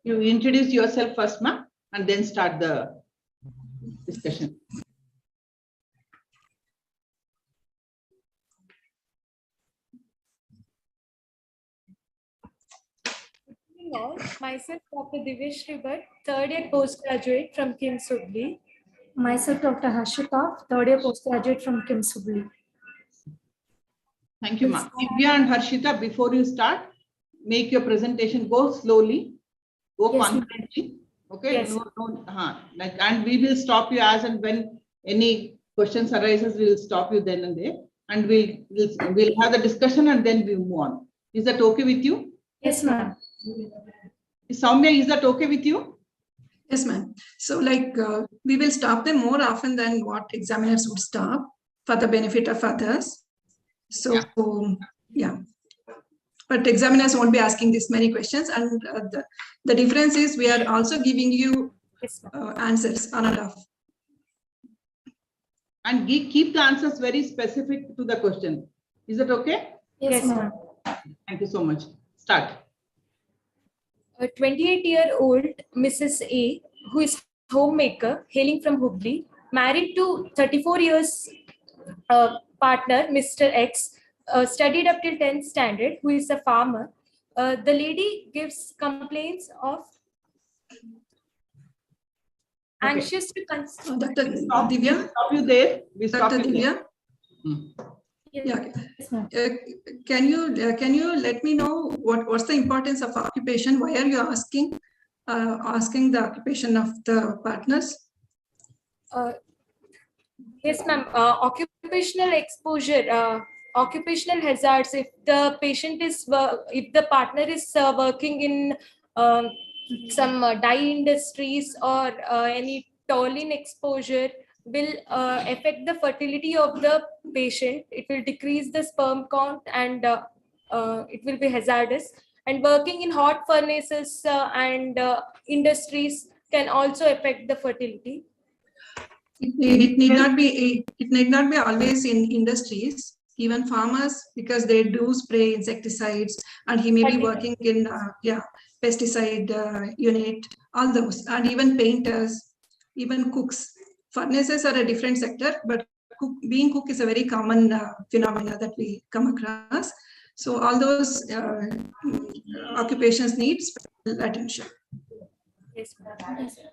You introduce yourself first, ma'am, and then start the discussion. Myself, Dr. Divyesh Bhatt, third year postgraduate from KIMS Hubli. Myself, Dr. Harshita, third year postgraduate from KIMS Hubli. Thank you, ma'am. Divya and Harshita, before you start, make your presentation, go slowly, go confidently. Okay. Yes. And we will stop you as and when any questions arises, we will stop you then and there, and we'll have the discussion and then we move on. Is that okay with you? Yes, ma'am. Soumya, is that okay with you? Yes, ma'am. So we will stop them more often than what examiners would stop for the benefit of others. So yeah. But examiners won't be asking this many questions, and the difference is we are also giving you answers on and off. And keep the answers very specific to the question. Is that okay? Yes, ma'am. Thank you so much. Start. A 28-year-old Mrs. A, who is homemaker, hailing from Hubli, married to 34 years partner, Mr. X, studied up till 10th standard, who is a farmer. The lady gives complaints of anxious to concern. Dr. Divya? Stop you there. We stop Dr. you Divya? there. Yeah. Can you let me know what's the importance of occupation? Why are you asking the occupation of the partners? Yes, ma'am. Occupational exposure, occupational hazards. If the patient is, if the partner is working in some dye industries or any toluene exposure, will affect the fertility of the patient. It will decrease the sperm count and it will be hazardous. And working in hot furnaces and industries can also affect the fertility. It need not be always in industries. Even farmers, because they do spray insecticides, and he may be working in pesticide unit, all those, and even painters, even cooks. Furnaces are a different sector, but being cook is a very common phenomena that we come across. So all those occupations need special attention.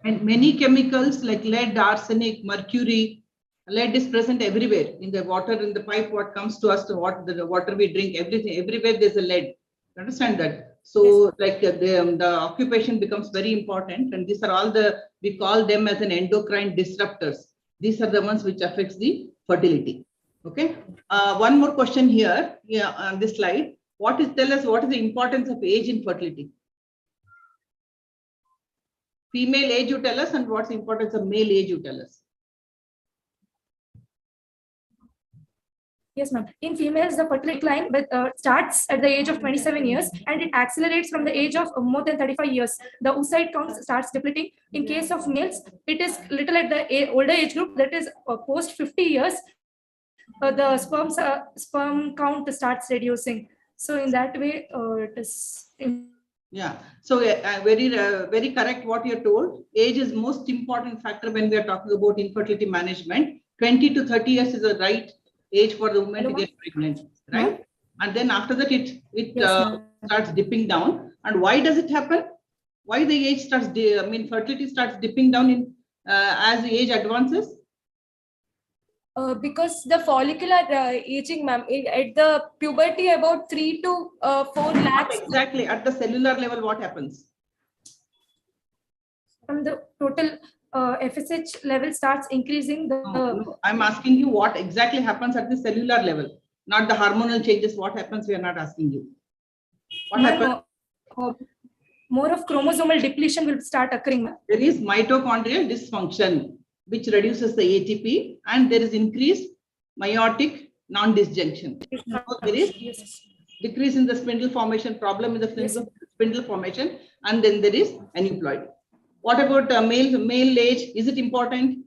And many chemicals like lead, arsenic, mercury, lead is present everywhere in the water, in the pipe, what comes to us, the water we drink, everything, everywhere there's a lead. Understand that? So like the occupation becomes very important, and these are all we call them as an endocrine disruptors. These are the ones which affects the fertility. Okay. One more question here, on this slide. Tell us what is the importance of age in fertility? Female age you tell us, and what's the importance of male age you tell us? Yes, ma'am. In females, the fertility decline starts at the age of 27 years and it accelerates from the age of more than 35 years. The oocyte count starts depleting. In case of males, it is little at the older age group, that is post 50 years, the sperm count starts reducing. So in that way, it is. Yeah. So very correct what you're told. Age is most important factor when we are talking about infertility management. 20 to 30 years is the right age for the woman to get pregnant, right? And then after that, it starts dipping down. And why does it happen? Why the age starts? Fertility starts dipping down in as the age advances. Because the follicular aging, ma'am, at the puberty about 3 to 4 lakhs. Exactly. At the cellular level, what happens? From the total FSH level starts increasing. No, I'm asking you what exactly happens at the cellular level, not the hormonal changes. What happens? We are not asking you. What happens? More of chromosomal depletion will start occurring, ma'am. There is mitochondrial dysfunction, which reduces the ATP, and there is increased meiotic non-disjunction. So there is decrease in the spindle formation, problem in the spindle formation, and then there is aneuploidy. What about male age? Is it important?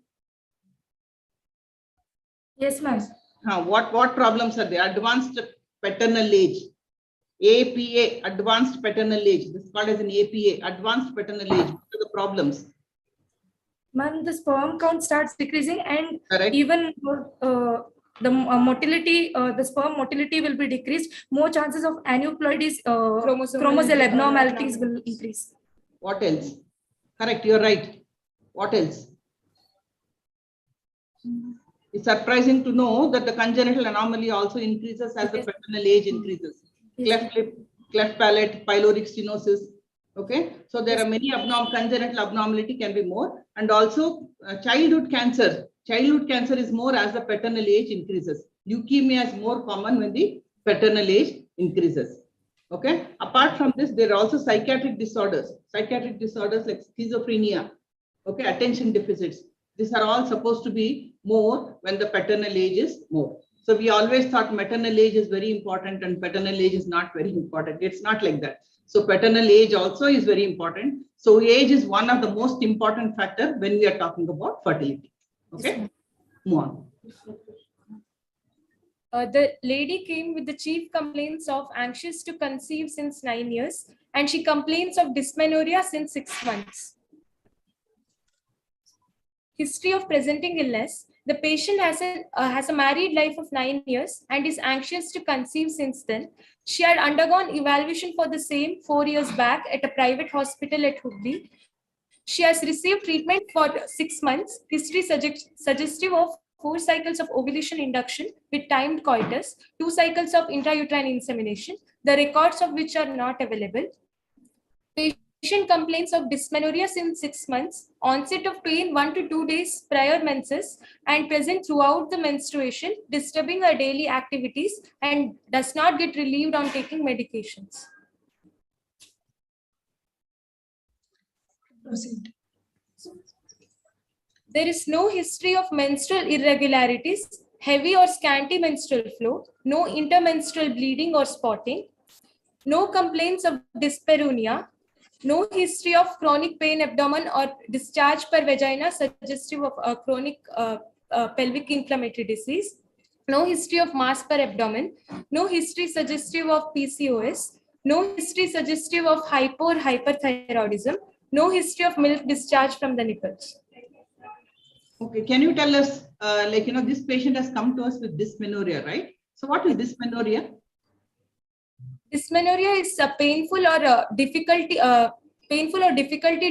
Yes, ma'am. What problems are there? Advanced paternal age. APA, advanced paternal age. This is called as an APA, advanced paternal age. What are the problems? Ma'am, the sperm count starts decreasing, and Correct. even the motility, the sperm motility will be decreased. More chances of aneuploidy, chromosomal abnormalities will increase. What else? Correct, you're right. What else? It's surprising to know that the congenital anomaly also increases as the paternal age increases. Cleft lip, cleft palate, pyloric stenosis. Okay, so there are many congenital abnormality can be more, and also childhood cancer. Childhood cancer is more as the paternal age increases. Leukemia is more common when the paternal age increases. Okay, apart from this, there are also psychiatric disorders. Psychiatric disorders like schizophrenia, okay, attention deficits. These are all supposed to be more when the paternal age is more. So we always thought maternal age is very important and paternal age is not very important. It's not like that. So paternal age also is very important. So age is one of the most important factor when we are talking about fertility. Okay, move on. The lady came with the chief complaints of anxious to conceive since 9 years, and she complains of dysmenorrhea since 6 months. History of presenting illness. The patient has a married life of 9 years and is anxious to conceive since then. She had undergone evaluation for the same 4 years back at a private hospital at Hubli. She has received treatment for 6 months. History suggestive of 4 cycles of ovulation induction with timed coitus, 2 cycles of intrauterine insemination, the records of which are not available. Patient complains of dysmenorrhea since 6 months, onset of pain 1 to 2 days prior menses, and present throughout the menstruation, disturbing her daily activities, and does not get relieved on taking medications. Proceed. There is no history of menstrual irregularities, heavy or scanty menstrual flow, no intermenstrual bleeding or spotting, no complaints of dyspareunia, no history of chronic pain abdomen or discharge per vagina suggestive of chronic pelvic inflammatory disease, no history of mass per abdomen, no history suggestive of PCOS, no history suggestive of hypo or hyperthyroidism, no history of milk discharge from the nipples. Okay, can you tell us, this patient has come to us with dysmenorrhea, right? So what is dysmenorrhea? Dysmenorrhea is a painful or difficulty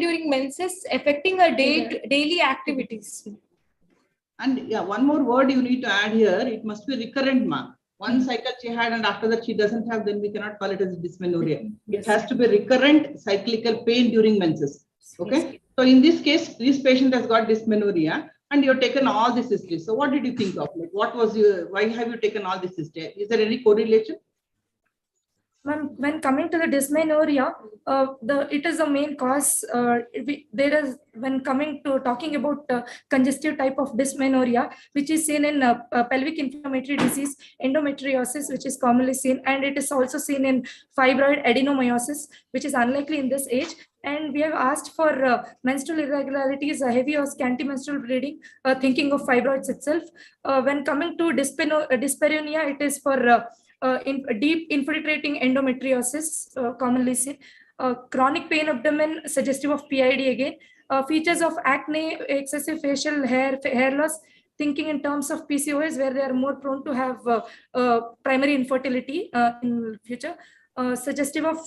during menses affecting her daily activities. And yeah, one more word you need to add here. It must be recurrent, ma. One cycle she had and after that she doesn't have, then we cannot call it as dysmenorrhea. It has to be recurrent cyclical pain during menses. Okay. So in this case, this patient has got dysmenorrhea and you've taken all this history. So what did you think of? Like, why have you taken all this history? Is there any correlation? When coming to the dysmenorrhea, it is the main cause. When coming to talking about congestive type of dysmenorrhea, which is seen in pelvic inflammatory disease, endometriosis, which is commonly seen, and it is also seen in fibroid adenomyosis, which is unlikely in this age. And we have asked for menstrual irregularities, heavy or scanty menstrual bleeding, thinking of fibroids itself. When coming to dyspareunia, it is for deep infiltrating endometriosis, commonly seen. Chronic pain abdomen suggestive of PID again. Features of acne, excessive facial hair loss, thinking in terms of PCOS, where they are more prone to have primary infertility in future. Suggestive of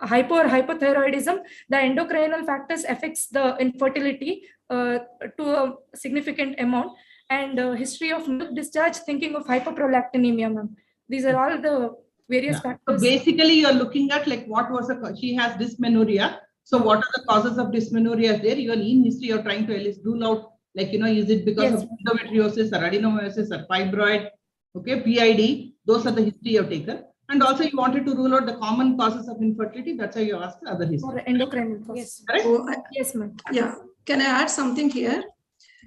hypo or hypothyroidism. The endocrinal factors affects the infertility to a significant amount. And history of milk discharge, thinking of hypoprolactinemia, ma'am. These are all the various factors. So basically, you're looking at like what was she has dysmenorrhea. So what are the causes of dysmenorrhea there? Even in history, you're trying to at least rule out, like, is it because of endometriosis or adenomyosis or fibroid? Okay, PID, those are the history you've taken. And also you wanted to rule out the common causes of infertility. That's why you asked the other history. Or endocrine causes. Yes. Yes, ma'am. Yeah. Can I add something here?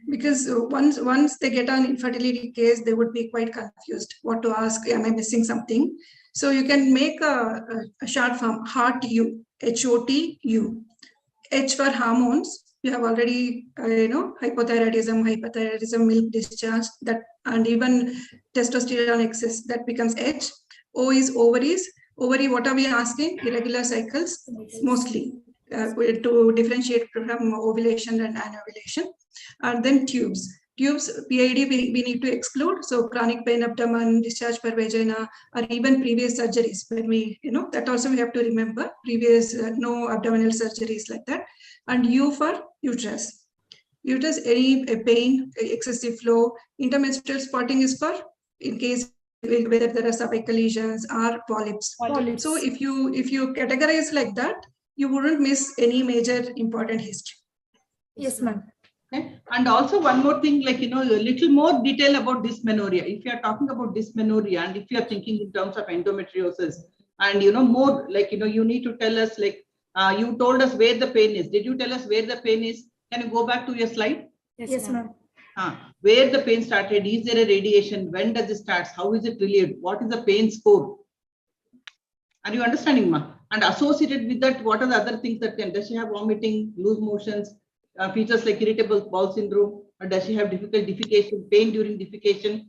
because once they get an infertility case, they would be quite confused what to ask. Am I missing something? So you can make a short form, HOTU, HOTU. H for hormones. You have already, hypothyroidism, milk discharge, that, and even testosterone excess, that becomes H. O is ovaries. Ovary, what are we asking? Irregular cycles, mostly, to differentiate from ovulation and anovulation. And then tubes. Tubes, PID, we need to exclude. So chronic pain, abdomen, discharge per vagina, or even previous surgeries. When we, that also we have to remember, previous no abdominal surgeries like that. And U for uterus. Uterus, any pain, excessive flow. Intermenstrual spotting is for, in case whether there are cervical lesions or polyps. So if you categorize like that, you wouldn't miss any major important history. Yes, ma'am. Okay. And also one more thing, like, a little more detail about dysmenorrhea. If you are talking about dysmenorrhea, and if you are thinking in terms of endometriosis, and, more, like, you need to tell us, like, you told us where the pain is. Did you tell us where the pain is? Can you go back to your slide? Yes, ma'am. Where the pain started? Is there a radiation? When does it start? How is it relieved? What is the pain score? Are you understanding, ma? And associated with that, what are the other things that can? Does she have vomiting, loose motions, features like irritable bowel syndrome, or does she have difficult defecation, pain during defecation?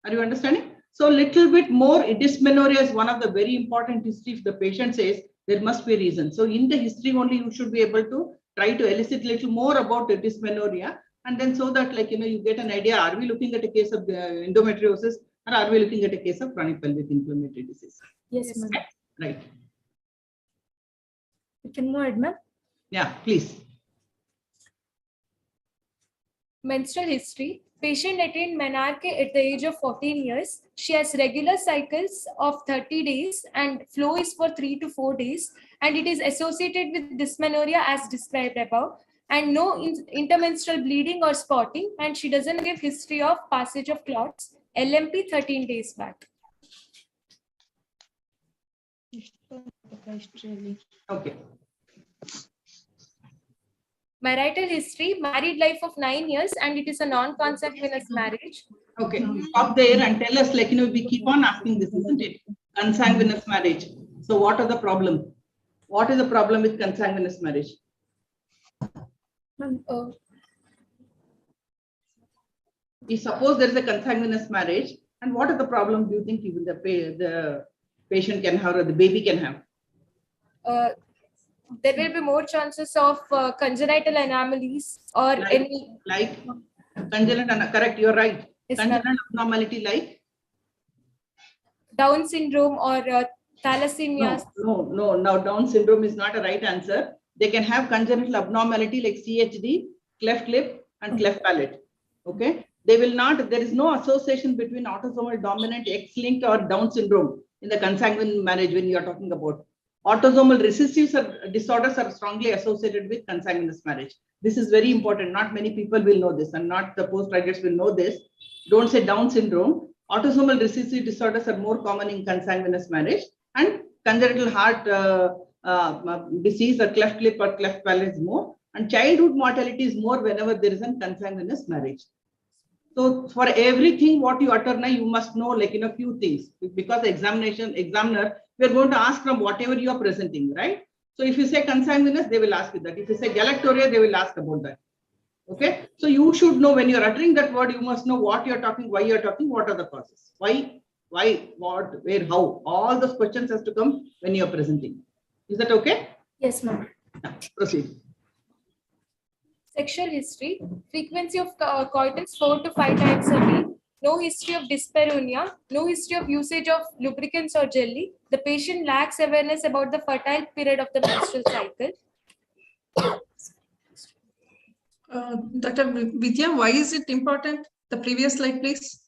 Are you understanding? So little bit more, dysmenorrhea is one of the very important history. If the patient says, there must be a reason. So in the history only, you should be able to try to elicit a little more about the dysmenorrhea, and then so that, like, you get an idea, are we looking at a case of endometriosis, or are we looking at a case of chronic pelvic inflammatory disease? Yes, ma'am. Right. You can move ahead, ma'am. Yeah, please. Menstrual history. Patient attained menarche at the age of 14 years. She has regular cycles of 30 days and flow is for 3 to 4 days. And it is associated with dysmenorrhea as described above, and no intermenstrual bleeding or spotting. And she doesn't give history of passage of clots. LMP 13 days back. Okay. Marital history, married life of 9 years, and it is a non-consanguineous marriage. Okay, stop there and tell us, like, we keep on asking this, isn't it? Consanguineous marriage. So what are the problem? What is the problem with consanguineous marriage? If suppose there is a consanguineous marriage, and what are the problem do you think even the patient can have or the baby can have? There will be more chances of congenital anomalies or like congenital, correct, you're right. Yes, congenital abnormality like Down syndrome or thalassemia. No, now Down syndrome is not a right answer. They can have congenital abnormality like CHD, cleft lip and cleft palate. Okay, they will not, there is no association between autosomal dominant X-linked or Down syndrome in the consanguine marriage when you are talking about. Autosomal recessive disorders are strongly associated with consanguineous marriage. This is very important. Not many people will know this, and not the postgraduates will know this. Don't say Down syndrome. Autosomal recessive disorders are more common in consanguineous marriage, and congenital heart disease or cleft lip or cleft palate is more, and childhood mortality is more whenever there is a consanguineous marriage. So for everything what you utter now, you must know, like, few things, because the examiner, we are going to ask from whatever you are presenting, right? So if you say consanguineous, they will ask you that. If you say galactoria, they will ask about that. Okay, so you should know when you are uttering that word, you must know what you are talking, why you are talking, what are the causes, why, what, where, how. All those questions has to come when you are presenting. Is that okay? Yes, ma'am. Proceed. Sexual history, frequency of coitus 4 to 5 times a week, no history of dyspareunia, no history of usage of lubricants or jelly. The patient lacks awareness about the fertile period of the menstrual cycle. Dr. Vidya, why is it important? The previous slide, please.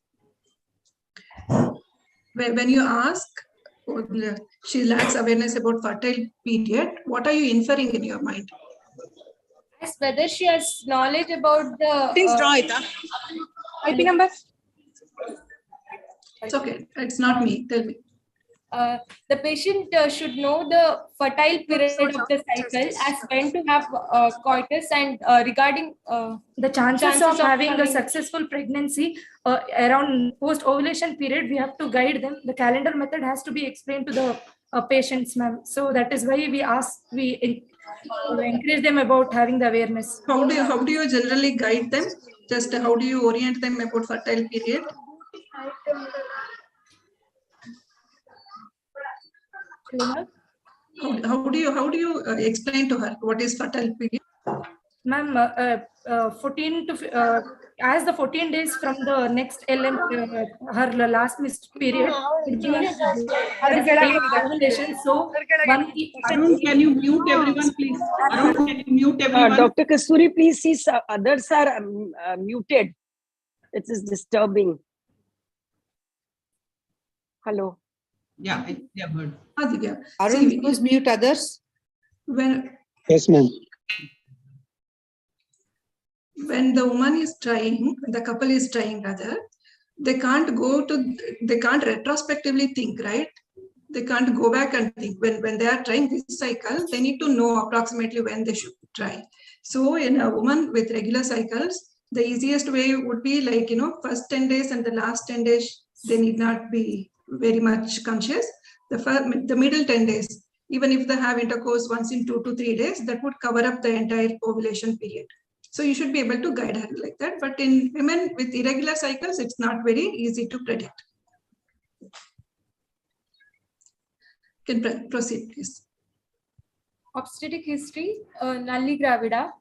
When you ask, she lacks awareness about fertile period, what are you inferring in your mind? As whether she has knowledge about the... Please draw it. IP number? It's okay. It's not me. Tell me. The patient should know the fertile period of the cycle as when to have coitus and regarding the chances of having a successful pregnancy around post-ovulation period, we have to guide them. The calendar method has to be explained to the patients, ma'am. So that is why we encourage them about having the awareness. How do you generally guide them? Just how do you orient them about fertile period? How do you explain to her what is fertile period? Ma'am, 14 to as the 14 days from the next LM, her last missed period. So Arun, can you mute everyone, please? Arun, can you mute everyone? Dr. Kasturi, please see others are muted. It is disturbing. Hello. Yeah, I've heard. Arun, please mute others. Yes, ma'am. When the woman is trying, the couple is trying rather, they can't retrospectively think, right? They can't go back and think. When they are trying this cycle, they need to know approximately when they should try. So in a woman with regular cycles, the easiest way would be like, first 10 days and the last 10 days, they need not be very much conscious. The middle 10 days, even if they have intercourse once in 2 to 3 days, that would cover up the entire ovulation period. So you should be able to guide her like that. But in women with irregular cycles, it's not very easy to predict. Can proceed, please. Obstetric history, nulli gravida.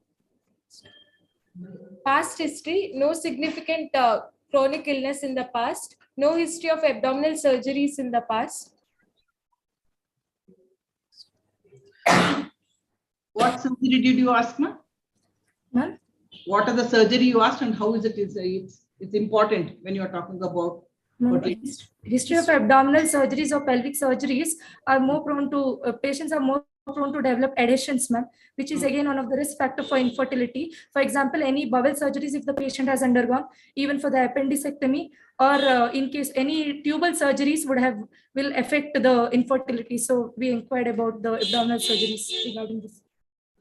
Past history, no significant chronic illness in the past. No history of abdominal surgeries in the past. What surgery did you ask, ma'am? Ma'am? What are the surgery you asked and how is it? It's important when you are talking about history of abdominal surgeries or pelvic surgeries are more prone to patients are more prone to develop adhesions, ma'am, which is again one of the risk factor for infertility. For example, any bowel surgeries if the patient has undergone, even for the appendicectomy, or in case any tubal surgeries will affect the infertility. So we inquired about the abdominal surgeries regarding this.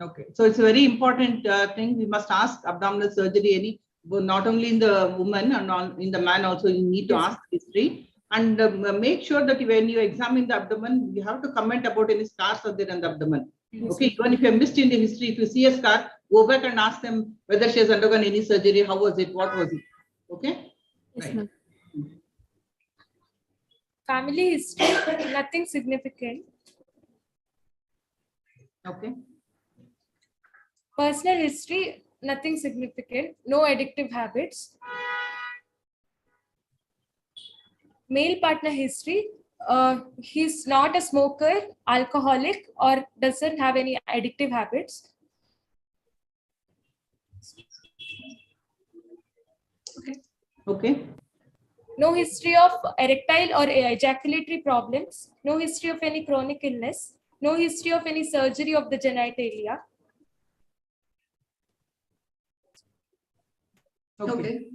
Okay, so it's a very important thing. We must ask abdominal surgery not only in the woman and in the man also. You need to ask history and make sure that when you examine the abdomen, you have to comment about any scars are there in the abdomen. Yes. Okay, even if you have missed in the history, if you see a scar, go back and ask them whether she has undergone any surgery, how was it, what was it. Okay. Yes, right. Family history, nothing significant. Okay. Personal history, nothing significant. No addictive habits. Male partner history, he's not a smoker, alcoholic, or doesn't have any addictive habits. Okay. No history of erectile or ejaculatory problems. No history of any chronic illness. No history of any surgery of the genitalia. Okay.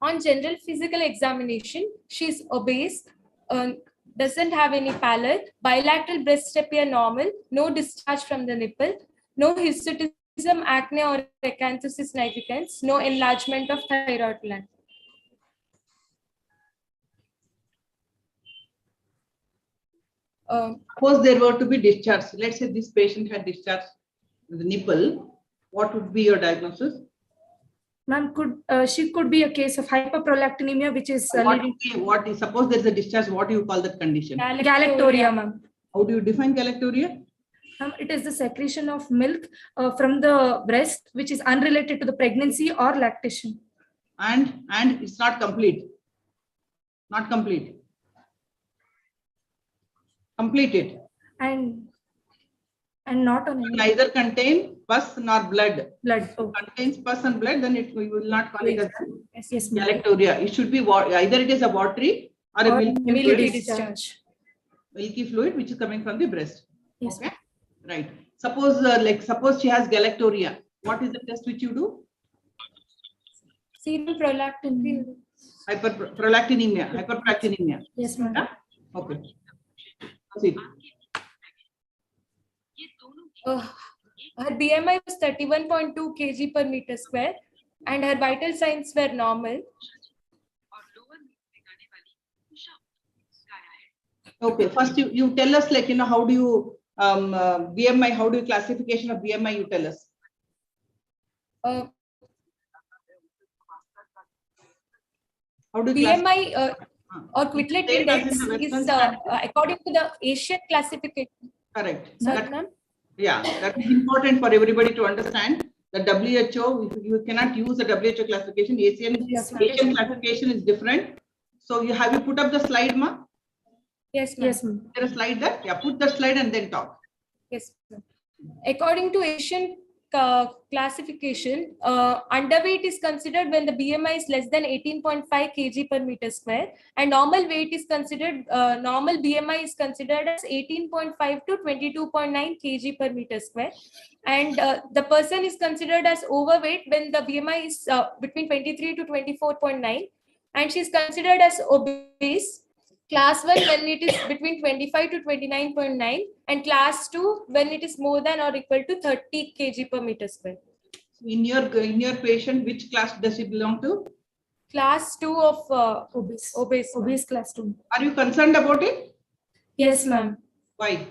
On general physical examination, she's obese, doesn't have any pallor, bilateral breasts appear normal, no discharge from the nipple, no hirsutism, acne or acanthosis nigricans, no enlargement of thyroid gland. Suppose there were to be discharge. Let's say this patient had discharged the nipple. What would be your diagnosis? Ma'am, she could be a case of hyperprolactinemia, which is suppose there is a discharge. What do you call that condition? Galactoria, ma'am. How do you define galactoria? It is the secretion of milk from the breast, which is unrelated to the pregnancy or lactation. And it's not complete. Not complete. Completed. And not on any. Neither contain pus nor blood. Blood. If it contains pus and blood, then we will not call it as yes, galactoria. It should be either it is a watery or a milky discharge. Milky fluid which is coming from the breast. Yes. Okay. Right. Suppose suppose she has galactoria. What is the test which you do? Serum prolactin. Hyperprolactinemia. Yes, ma'am. Yeah? Okay. Proceed. Her BMI was 31.2 kg per meter square and her vital signs were normal. Okay, first you tell us, like, how do you BMI, how do you classification of BMI, you tell us. How do you BMI or Quitlet index is according to the Asian classification. Correct. Ma'am? Yeah, that is important for everybody to understand. The WHO, you cannot use the WHO classification. Asian classification is different. So you put up the slide, ma? Yes, ma'am. Yes, ma'am. Is there a slide there? Yeah, put the slide and then talk. Yes, ma'am. According to Asian classification, underweight is considered when the BMI is less than 18.5 kg per meter square, and normal weight is considered, normal BMI is considered as 18.5 to 22.9 kg per meter square, and the person is considered as overweight when the BMI is between 23 to 24.9, and she is considered as obese. Class 1 when it is between 25 to 29.9, and class 2 when it is more than or equal to 30 kg per meter square. In your patient, which class does she belong to? Class 2 of obese class 2. Are you concerned about it? Yes, ma'am. Why?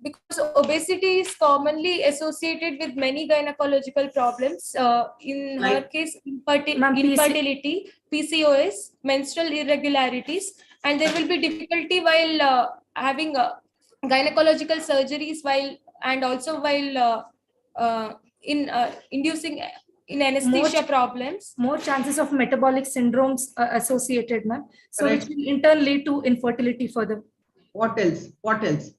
Because obesity is commonly associated with many gynecological problems. In her case, infertility, PCOS, menstrual irregularities, and there will be difficulty while having gynecological surgeries and also while inducing in anesthesia problems. More chances of metabolic syndromes associated, ma'am. So Correct. which will in turn lead to infertility further. What else? What else?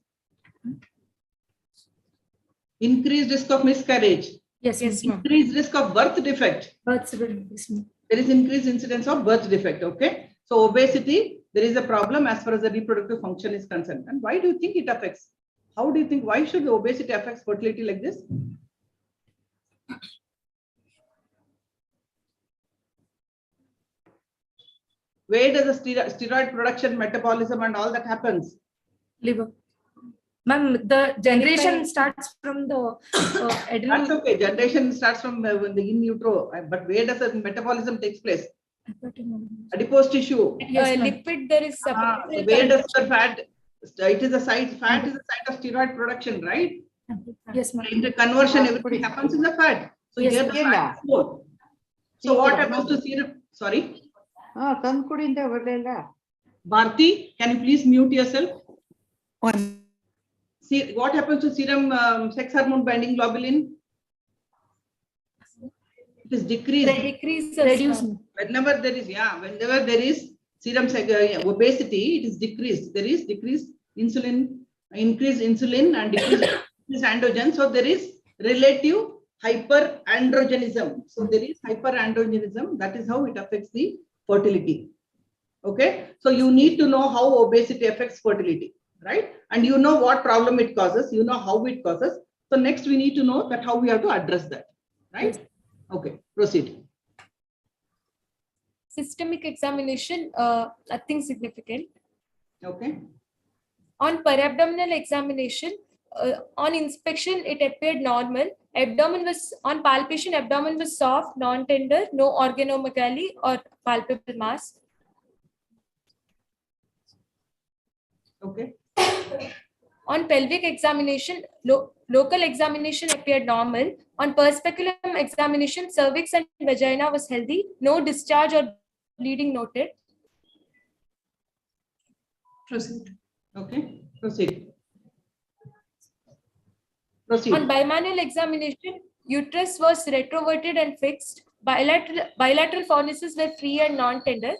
Increased risk of miscarriage. Yes, ma'am. Increased risk of birth defect. Birth defect. Yes, ma'am. There is increased incidence of birth defect. Okay. So obesity, there is a problem as far as the reproductive function is concerned. And why do you think it affects? How do you think? Why should the obesity affect fertility like this? Where does the steroid production, metabolism, and all that happens? Liver. Ma'am, the generation starts from the That's okay. Generation starts from the in utero, but where does the metabolism takes place? Adipose tissue. Yes, lipid, there is so where does the fat? It is a site. Fat is a site of steroid production, right? Yes, ma'am. In the conversion, everything happens in the fat. So Yes, here the fat is more. So what happens to serum? Sorry. Bharti, can you please mute yourself? See what happens to serum sex hormone binding globulin? It is decreased. Reduced. Whenever there is serum obesity, it is decreased. There is decreased insulin, increased insulin, and decreased androgen. So there is relative hyperandrogenism. So there is hyperandrogenism. That is how it affects the fertility. Okay. So you need to know how obesity affects fertility, right? And you know what problem it causes. You know how it causes. So next we need to know that how we have to address that, right? Okay. Proceed. Systemic examination, nothing significant. Okay. On perabdominal examination, on inspection, it appeared normal. Abdomen was, on palpation, abdomen was soft, non-tender, no organomegaly or palpable mass. Okay. On pelvic examination, local examination appeared normal. On perspeculum examination, cervix and vagina was healthy. No discharge or bleeding noted. Proceed. Okay. Proceed. Proceed. On bimanual examination, uterus was retroverted and fixed. Bilateral fornices were free and non-tender.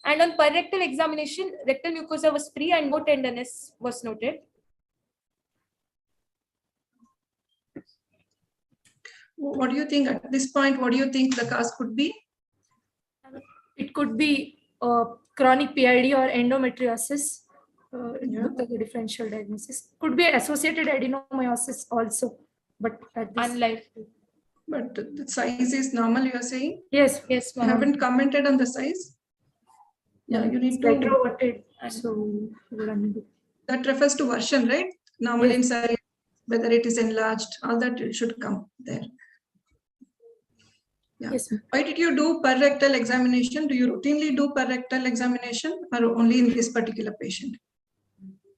And on perirectal examination, rectal mucosa was free and no tenderness was noted. What do you think at this point? What do you think the cause could be? It could be chronic PID or endometriosis. The differential diagnosis could be associated adenomyosis also, but unlikely. But the size is normal, you are saying? Yes, Yes, You ma'am. haven't commented on the size? Yeah, you need to. Retroverted. So That refers to version, right? Normal Yes. in size, whether it is enlarged, all that should come there. Yeah. Yes, ma'am. Why did you do per rectal examination? Do you routinely do per rectal examination or only in this particular patient?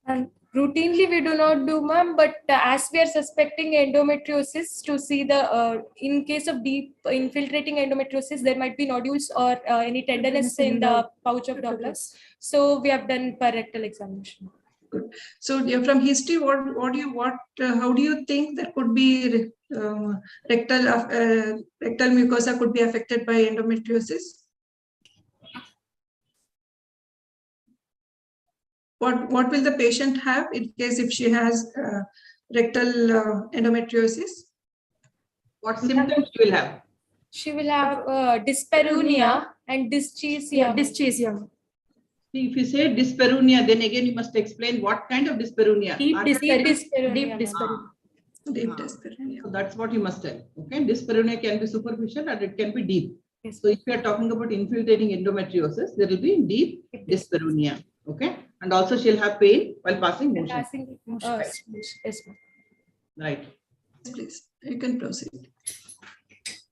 And routinely we do not do, ma'am, but as we are suspecting endometriosis, to see the in case of deep infiltrating endometriosis, there might be nodules or any tenderness in the pouch of Douglas. So we have done per rectal examination. Good. So yeah, from history, how do you think that could be rectal mucosa could be affected by endometriosis? What will the patient have in case if she has rectal endometriosis? What symptoms she will have? She will have dyspareunia and dysgeusia. Yeah, dysgeusia. See, if you say dyspareunia, then again you must explain what kind of dyspareunia. Deep dyspareunia. Deep Deep dyspareunia. So that's what you must tell. Okay, dyspareunia can be superficial and it can be deep. Yes. So if you are talking about infiltrating endometriosis, there will be deep dyspareunia. Okay, and also she'll have pain while passing motion. Yes, right. Please, you can proceed.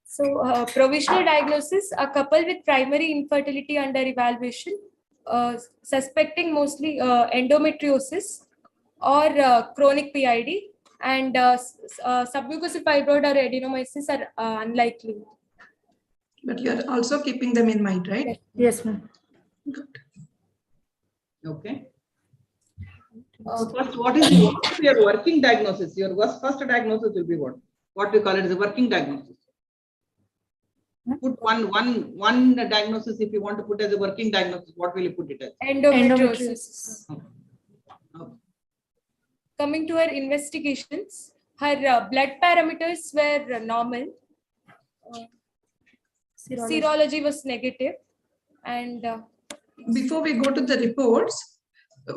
So provisional diagnosis: a couple with primary infertility under evaluation, suspecting mostly endometriosis or chronic PID, and submucosal fibroid or adenomyosis are unlikely. But you are also keeping them in mind, right? Yes, ma'am. Good. Okay. First, what is your working diagnosis? Your first diagnosis will be what? What we call it is a working diagnosis. Put one diagnosis if you want to put as a working diagnosis. What will you put it as? Endometriosis. Okay. Coming to her investigations, her blood parameters were normal. Serology was negative, and before we go to the reports,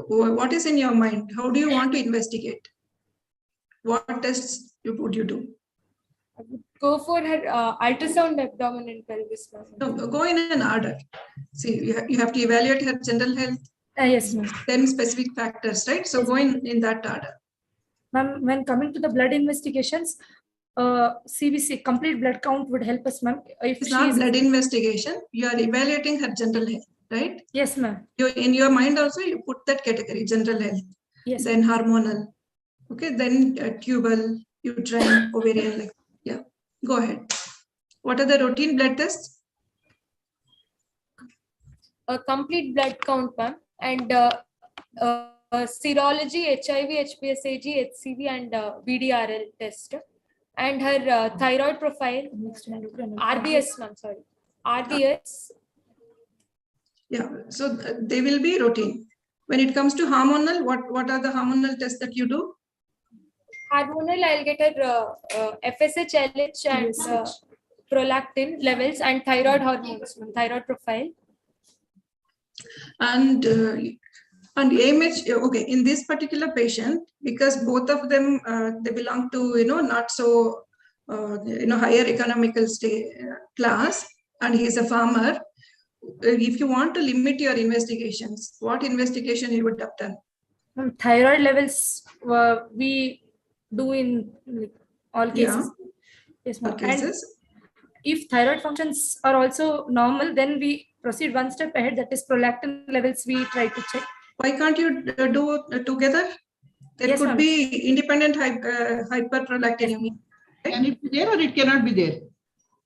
what is in your mind? How do you want to investigate? What tests would you do? I would go for her ultrasound abdomen and pelvis. No, go in an order. See, you have to evaluate her general health. Yes, ma'am. Then specific factors, right? So go in that order. Ma'am, when coming to the blood investigations, CBC, complete blood count would help us, ma'am. If it's not blood investigation, you are evaluating her general health, right? Yes, ma'am. In your mind also, you put that category, general health. Yes. Then hormonal. Okay, then tubal, uterine, ovarian, like, yeah. Go ahead. What are the routine blood tests? A complete blood count, ma'am, and serology, HIV, HPSAG, HCV, and VDRL test, and her thyroid profile, RBS, ma'am, sorry, RBS. Yeah, so they will be routine. When it comes to hormonal, what are the hormonal tests that you do? Hormonal, I'll get her FSH, LH, and prolactin levels, and thyroid hormones, thyroid profile. And AMH, okay, in this particular patient, because both of them they belong to not so higher economical class, and he's a farmer. If you want to limit your investigations, what investigation you would have done? Thyroid levels we do in all cases. Yeah. Yes, all cases. And if thyroid functions are also normal, then we proceed one step ahead. That is prolactin levels. We try to check. Why can't you do together? There could be independent hyperprolactinemia. Can it be there or it cannot be there?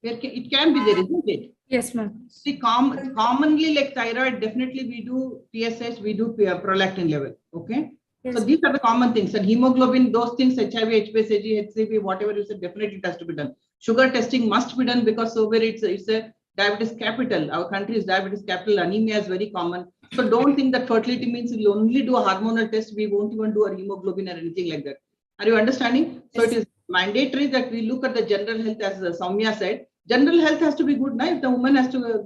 It can be there, isn't it? Yes, ma'am. See, commonly like thyroid, definitely we do TSH, we do prolactin level. Okay. Yes. So these are the common things. And hemoglobin, those things, HIV, HPSAG, HCV, whatever you said, definitely it has to be done. Sugar testing must be done because so where it's a diabetes capital. Our country is diabetes capital. Anemia is very common. So don't think that fertility means we'll only do a hormonal test. We won't even do a hemoglobin or anything like that. Are you understanding? So it is mandatory that we look at the general health, as Soumya said. General health has to be good. Now, if the woman has to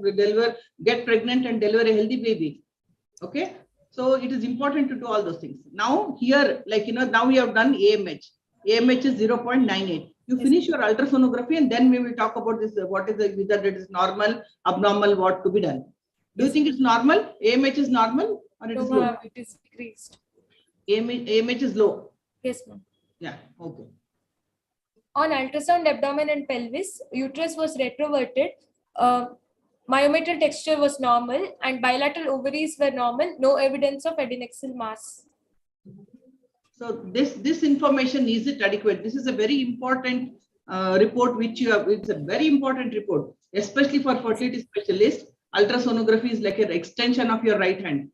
get pregnant and deliver a healthy baby. Okay. So it is important to do all those things. Now here, like, now we have done AMH. AMH is 0.98. You finish your ultrasonography and then we will talk about this, what is the, whether it is normal, abnormal, what to be done. Do you think it's normal? AMH is normal or it is low? It is decreased. AMH is low. Yes, ma'am. Yeah, okay. On ultrasound abdomen and pelvis, uterus was retroverted. Myometrial texture was normal and bilateral ovaries were normal. No evidence of adnexal mass. So this information, is it adequate? This is a very important report which you have. It's a very important report, especially for fertility specialists. Ultrasonography is like an extension of your right hand.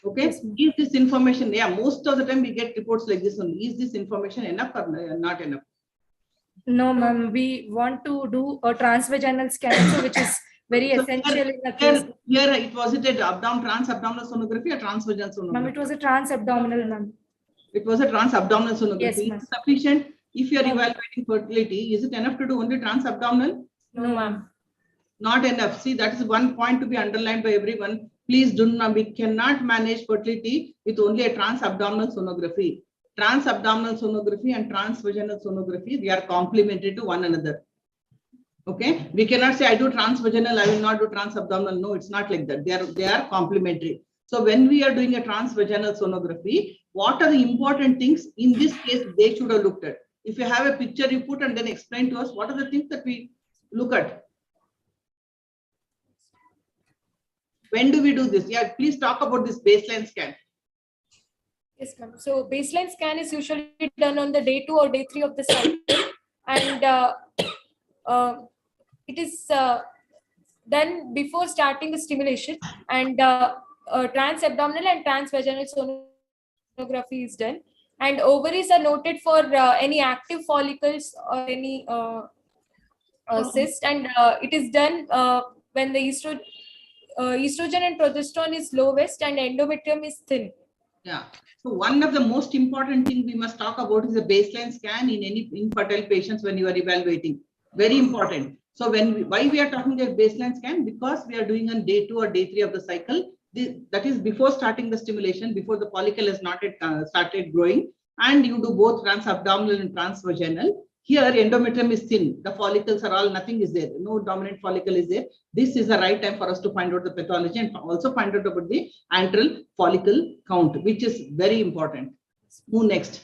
Okay, is this information? Yeah, most of the time we get reports like this only. Is this information enough or not enough? No, ma'am. We want to do a transvaginal scan, which is very essential in the case. Here it was it a trans-abdominal sonography or transvaginal sonography? Ma'am, it was a trans-abdominal, ma'am. It was a trans-abdominal sonography. Yes, is it sufficient if you are evaluating fertility? Is it enough to do only trans-abdominal? No, ma'am. Not enough. See, that is one point to be underlined by everyone. Please do not, we cannot manage fertility with only a trans-abdominal sonography. Trans-abdominal sonography and transvaginal sonography, they are complementary to one another. Okay, we cannot say I do transvaginal, I will not do trans-abdominal. No, it's not like that. They are complementary. So when we are doing a transvaginal sonography, what are the important things in this case they should have looked at? If you have a picture you put and then explain to us what are the things that we look at. When do we do this? Yeah, please talk about this baseline scan. Yes, ma'am. So baseline scan is usually done on the day 2 or day 3 of the cycle, and it is done before starting the stimulation, and trans-abdominal and trans-vaginal sonography is done, and ovaries are noted for any active follicles or any cyst, and it is done when the estrogen and progesterone is lowest and endometrium is thin. Yeah. So one of the most important thing we must talk about is a baseline scan in any infertile patients when you are evaluating. Very important. So why we are talking about baseline scan? Because we are doing on day 2 or day 3 of the cycle. That is before starting the stimulation, before the follicle has not yet started growing, and you do both trans-abdominal and trans-vaginal. Here endometrium is thin. The follicles are all, nothing is there. No dominant follicle is there. This is the right time for us to find out the pathology and also find out about the antral follicle count, which is very important. Move next.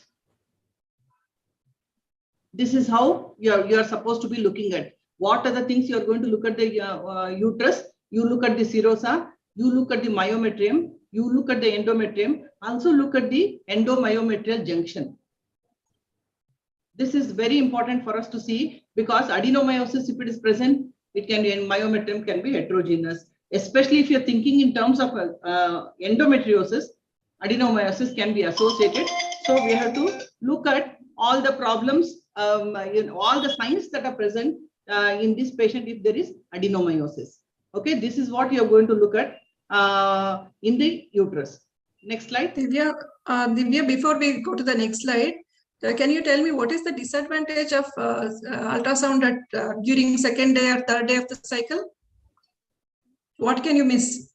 This is how you are supposed to be looking at. What are the things you are going to look at? The uterus, you look at the serosa, you look at the myometrium, you look at the endometrium, also look at the endomyometrial junction. This is very important for us to see, because adenomyosis, if it is present, it can be, and myometrium can be heterogeneous. Especially if you're thinking in terms of endometriosis, adenomyosis can be associated. So we have to look at all the problems, all the signs that are present in this patient if there is adenomyosis. Okay, this is what you are going to look at in the uterus. Next slide. Divya, before we go to the next slide, can you tell me what is the disadvantage of ultrasound at, during second day or third day of the cycle? What can you miss?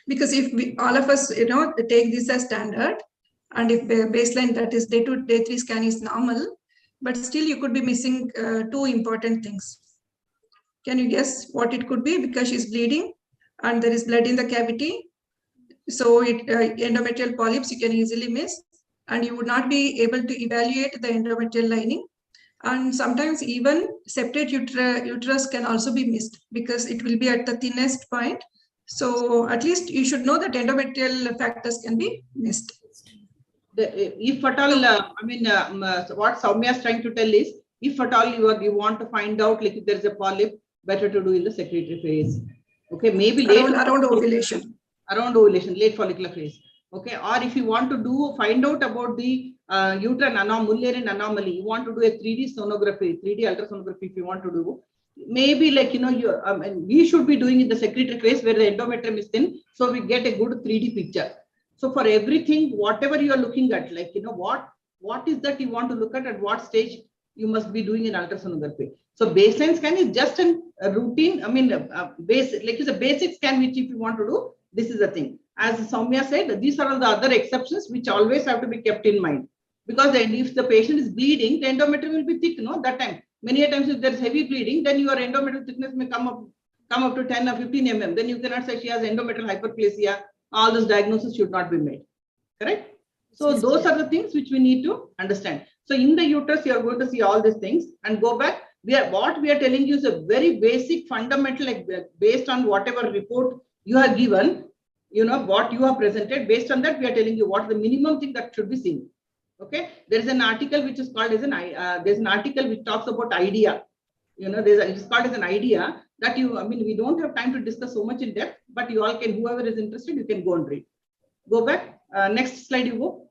Because if all of us, take this as standard, and if the baseline, that is day 2, day 3 scan is normal, but still you could be missing 2 important things. Can you guess what it could be? Because she's bleeding and there is blood in the cavity. So endometrial polyps you can easily miss, and you would not be able to evaluate the endometrial lining. And sometimes even septate uterus can also be missed because it will be at the thinnest point. So at least you should know that endometrial factors can be missed. If at all, what Soumya is trying to tell is, if at all you want to find out, like if there is a polyp, better to do in the secretory phase. Okay, maybe around ovulation. Around ovulation, late follicular phase. Okay, or if you want to find out about the uterine Mullerian anomaly, you want to do a 3D sonography, 3D ultrasonography if you want to do, maybe like, we should be doing in the secretory phase where the endometrium is thin, so we get a good 3D picture. So for everything, whatever you are looking at, like, what is that you want to look at what stage you must be doing an ultrasonography. So baseline scan is just a routine, it's a basic scan which if you want to do, this is the thing. As Soumya said, these are all the other exceptions which always have to be kept in mind. Because then if the patient is bleeding, the endometrium will be thick, no? That time, many a times if there is heavy bleeding, then your endometrial thickness may come up to 10 or 15 mm. Then you cannot say she has endometrial hyperplasia. All this diagnosis should not be made. Correct? So those are the things which we need to understand. So in the uterus, you are going to see all these things and go back. What we are telling you is a very basic fundamental, like based on whatever report you have given, what you have presented. Based on that, we are telling you what the minimum thing that should be seen. Okay, there is an article which is called as there's an article which talks about idea. It's called as an idea that we don't have time to discuss so much in depth, but you all can, whoever is interested, you can go and read. Go back. Next slide, you go.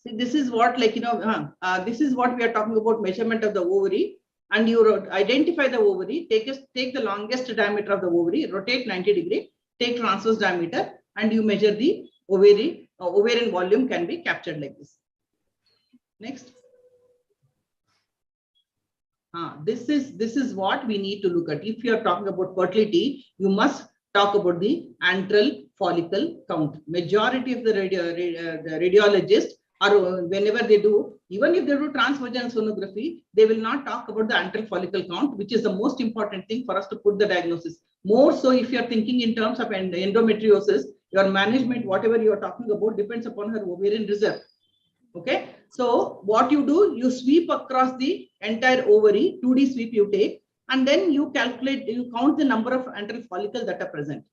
See, this is what this is what we are talking about, measurement of the ovary. And you identify the ovary, take the longest diameter of the ovary, rotate 90 degrees, take transverse diameter, and you measure the ovary. Ovarian volume can be captured like this. Next. This is what we need to look at. If you are talking about fertility, you must talk about the antral follicle count. Majority of the radiologists, or whenever they do, even if they do transvaginal sonography, they will not talk about the antral follicle count, which is the most important thing for us to put the diagnosis. More so if you are thinking in terms of endometriosis, your management, whatever you are talking about, depends upon her ovarian reserve. Okay. So what you do, you sweep across the entire ovary, 2D sweep you take, and then you calculate, you count the number of antral follicles that are present.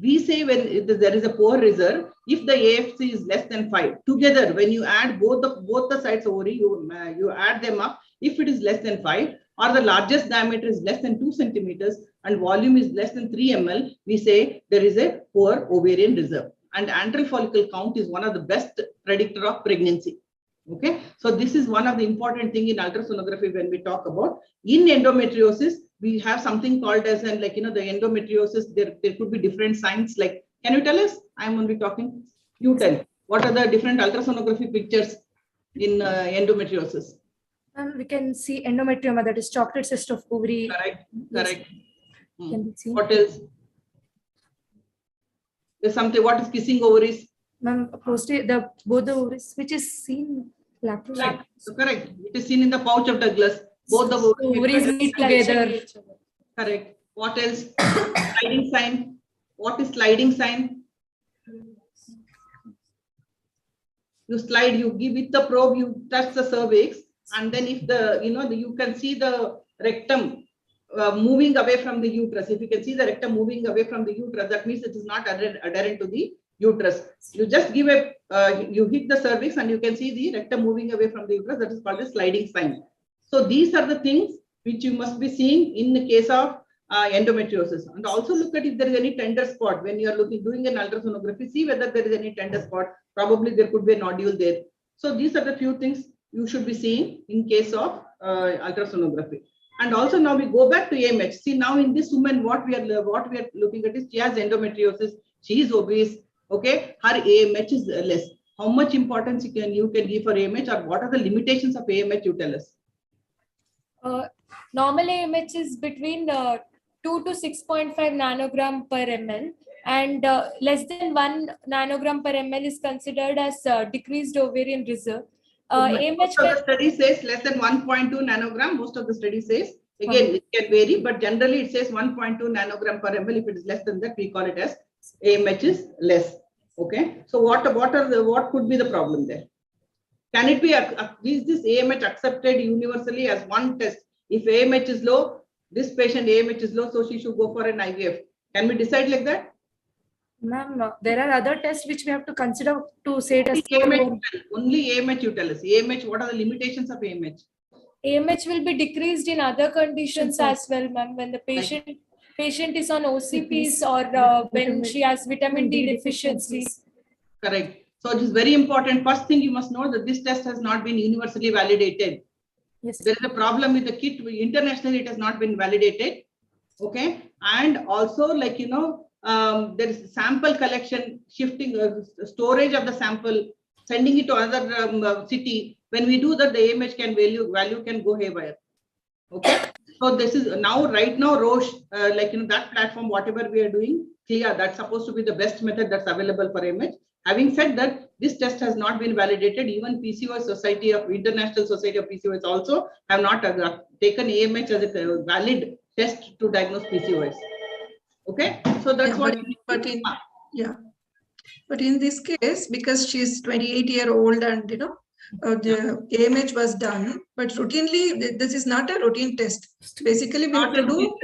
We say when there is a poor reserve, if the AFC is less than 5, together when you add both the sides ovary, you add them up. If it is less than 5, or the largest diameter is less than 2 centimeters and volume is less than 3 ml, we say there is a poor ovarian reserve. And antral follicle count is one of the best predictor of pregnancy. Okay, so this is one of the important thing in ultrasonography when we talk about. In endometriosis, we have something called as the endometriosis. There could be different signs. Like, can you tell us? I'm only talking. You tell. What are the different ultrasonography pictures in endometriosis? We can see endometrioma, that is chocolate cyst of ovary. Correct. Can be seen. What else? There's something. What is kissing ovaries? Both the ovaries, which is seen laterally. Right. So correct. It is seen in the pouch of Douglas. Both the ovaries meet together. Correct. What else? Sliding sign. What is sliding sign? You slide. You give it the probe. You touch the cervix, and then if you can see the rectum moving away from the uterus. If you can see the rectum moving away from the uterus, that means it is not adherent to the uterus. You just give you hit the cervix and you can see the rectum moving away from the uterus. That is called a sliding sign. So these are the things which you must be seeing in the case of endometriosis. And also look at if there is any tender spot when you are doing an ultrasonography. See whether there is any tender spot. Probably there could be a nodule there. So these are the few things you should be seeing in case of ultrasonography. And also now we go back to AMH. See now in this woman, what we are looking at is she has endometriosis. She is obese. Okay, her AMH is less. How much importance you can give for AMH, or what are the limitations of AMH? You tell us. Normal AMH is between 2 to 6.5 nanogram per ml, and less than 1 nanogram per ml is considered as decreased ovarian reserve. AMH most of the study says less than 1.2 nanogram. Most of the study says, again, it can vary, but generally it says 1.2 nanogram per ml. If it is less than that, we call it as AMH is less. Okay. So what could be the problem there? Can it be, is this AMH accepted universally as one test? If AMH is low, this patient AMH is low, so she should go for an IVF. Can we decide like that? Ma'am, there are other tests which we have to consider to say it as only AMH you tell us. AMH, what are the limitations of AMH? AMH will be decreased in other conditions as well, ma'am. When the patient is on OCPs or when she has vitamin D deficiencies. Correct. So it is very important. First thing you must know that this test has not been universally validated. Yes. There is a problem with the kit. Internationally, it has not been validated. Okay. And also, there is sample collection, shifting, storage of the sample, sending it to another city. When we do that, the AMH value can go haywire. Okay. So this is right now, Roche, that platform, whatever we are doing, clear, that's supposed to be the best method that's available for AMH. Having said that, this test has not been validated. Even PCOS Society of International Society of PCOS also have not taken AMH as a valid test to diagnose PCOS. Okay, so that's but in this case, because she's 28-year-old and the AMH was done, but routinely this is not a routine test. Basically, we have to do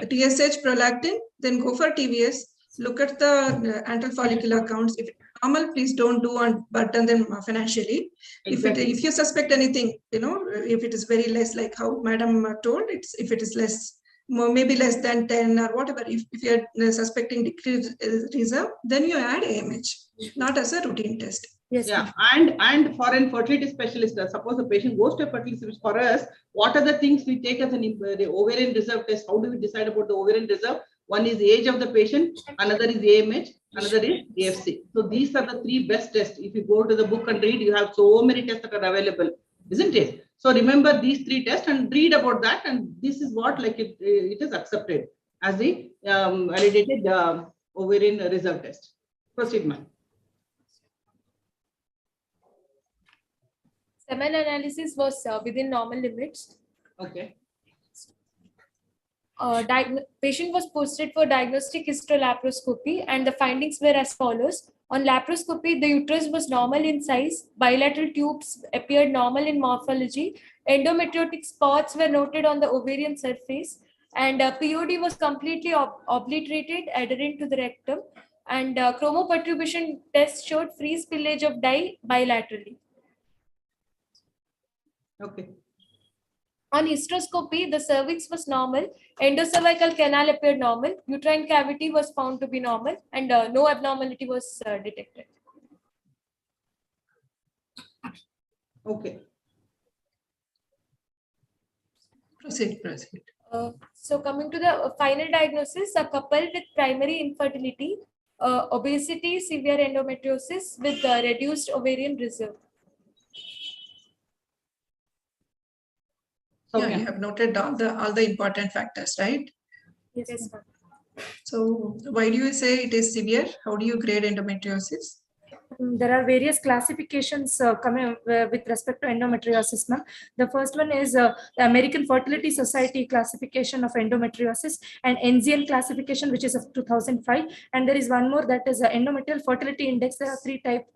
TSH, prolactin, then go for TVS, look at the antral follicular counts. If it's normal, please don't do and burden them financially. Exactly. If you suspect anything, if it is very less, like how Madam told, if it is less, maybe less than 10 or whatever, if you're suspecting decreased reserve, then you add AMH, not as a routine test. Yes. Yeah, and for a fertility specialist, suppose the patient goes to a fertility specialist, for us, what are the things we take as the ovarian reserve test? How do we decide about the ovarian reserve? One is age of the patient, another is AMH, another is AFC. So these are the three best tests. If you go to the book and read, you have so many tests that are available, isn't it? So remember these three tests and read about that, and this is what it is accepted as the validated ovarian reserve test. Proceed, ma'am. Semen analysis was within normal limits. Okay. Patient was posted for diagnostic histolaparoscopy, and the findings were as follows. On laparoscopy, the uterus was normal in size, bilateral tubes appeared normal in morphology, endometriotic spots were noted on the ovarian surface, and POD was completely obliterated, adherent to the rectum, and chromoperturbation test showed free spillage of dye bilaterally. Okay. On hysteroscopy, the cervix was normal, endocervical canal appeared normal, uterine cavity was found to be normal, and no abnormality was detected. Okay. Proceed. So coming to the final diagnosis, a couple with primary infertility, obesity, severe endometriosis with reduced ovarian reserve. Yeah, you have noted all the important factors, right? Yes, ma'am. So why do you say it is severe? How do you grade endometriosis? There are various classifications coming with respect to endometriosis, ma'am. The first one is the American Fertility Society classification of endometriosis and NZN classification, which is of 2005. And there is one more, that is endometrial fertility index. There are three types,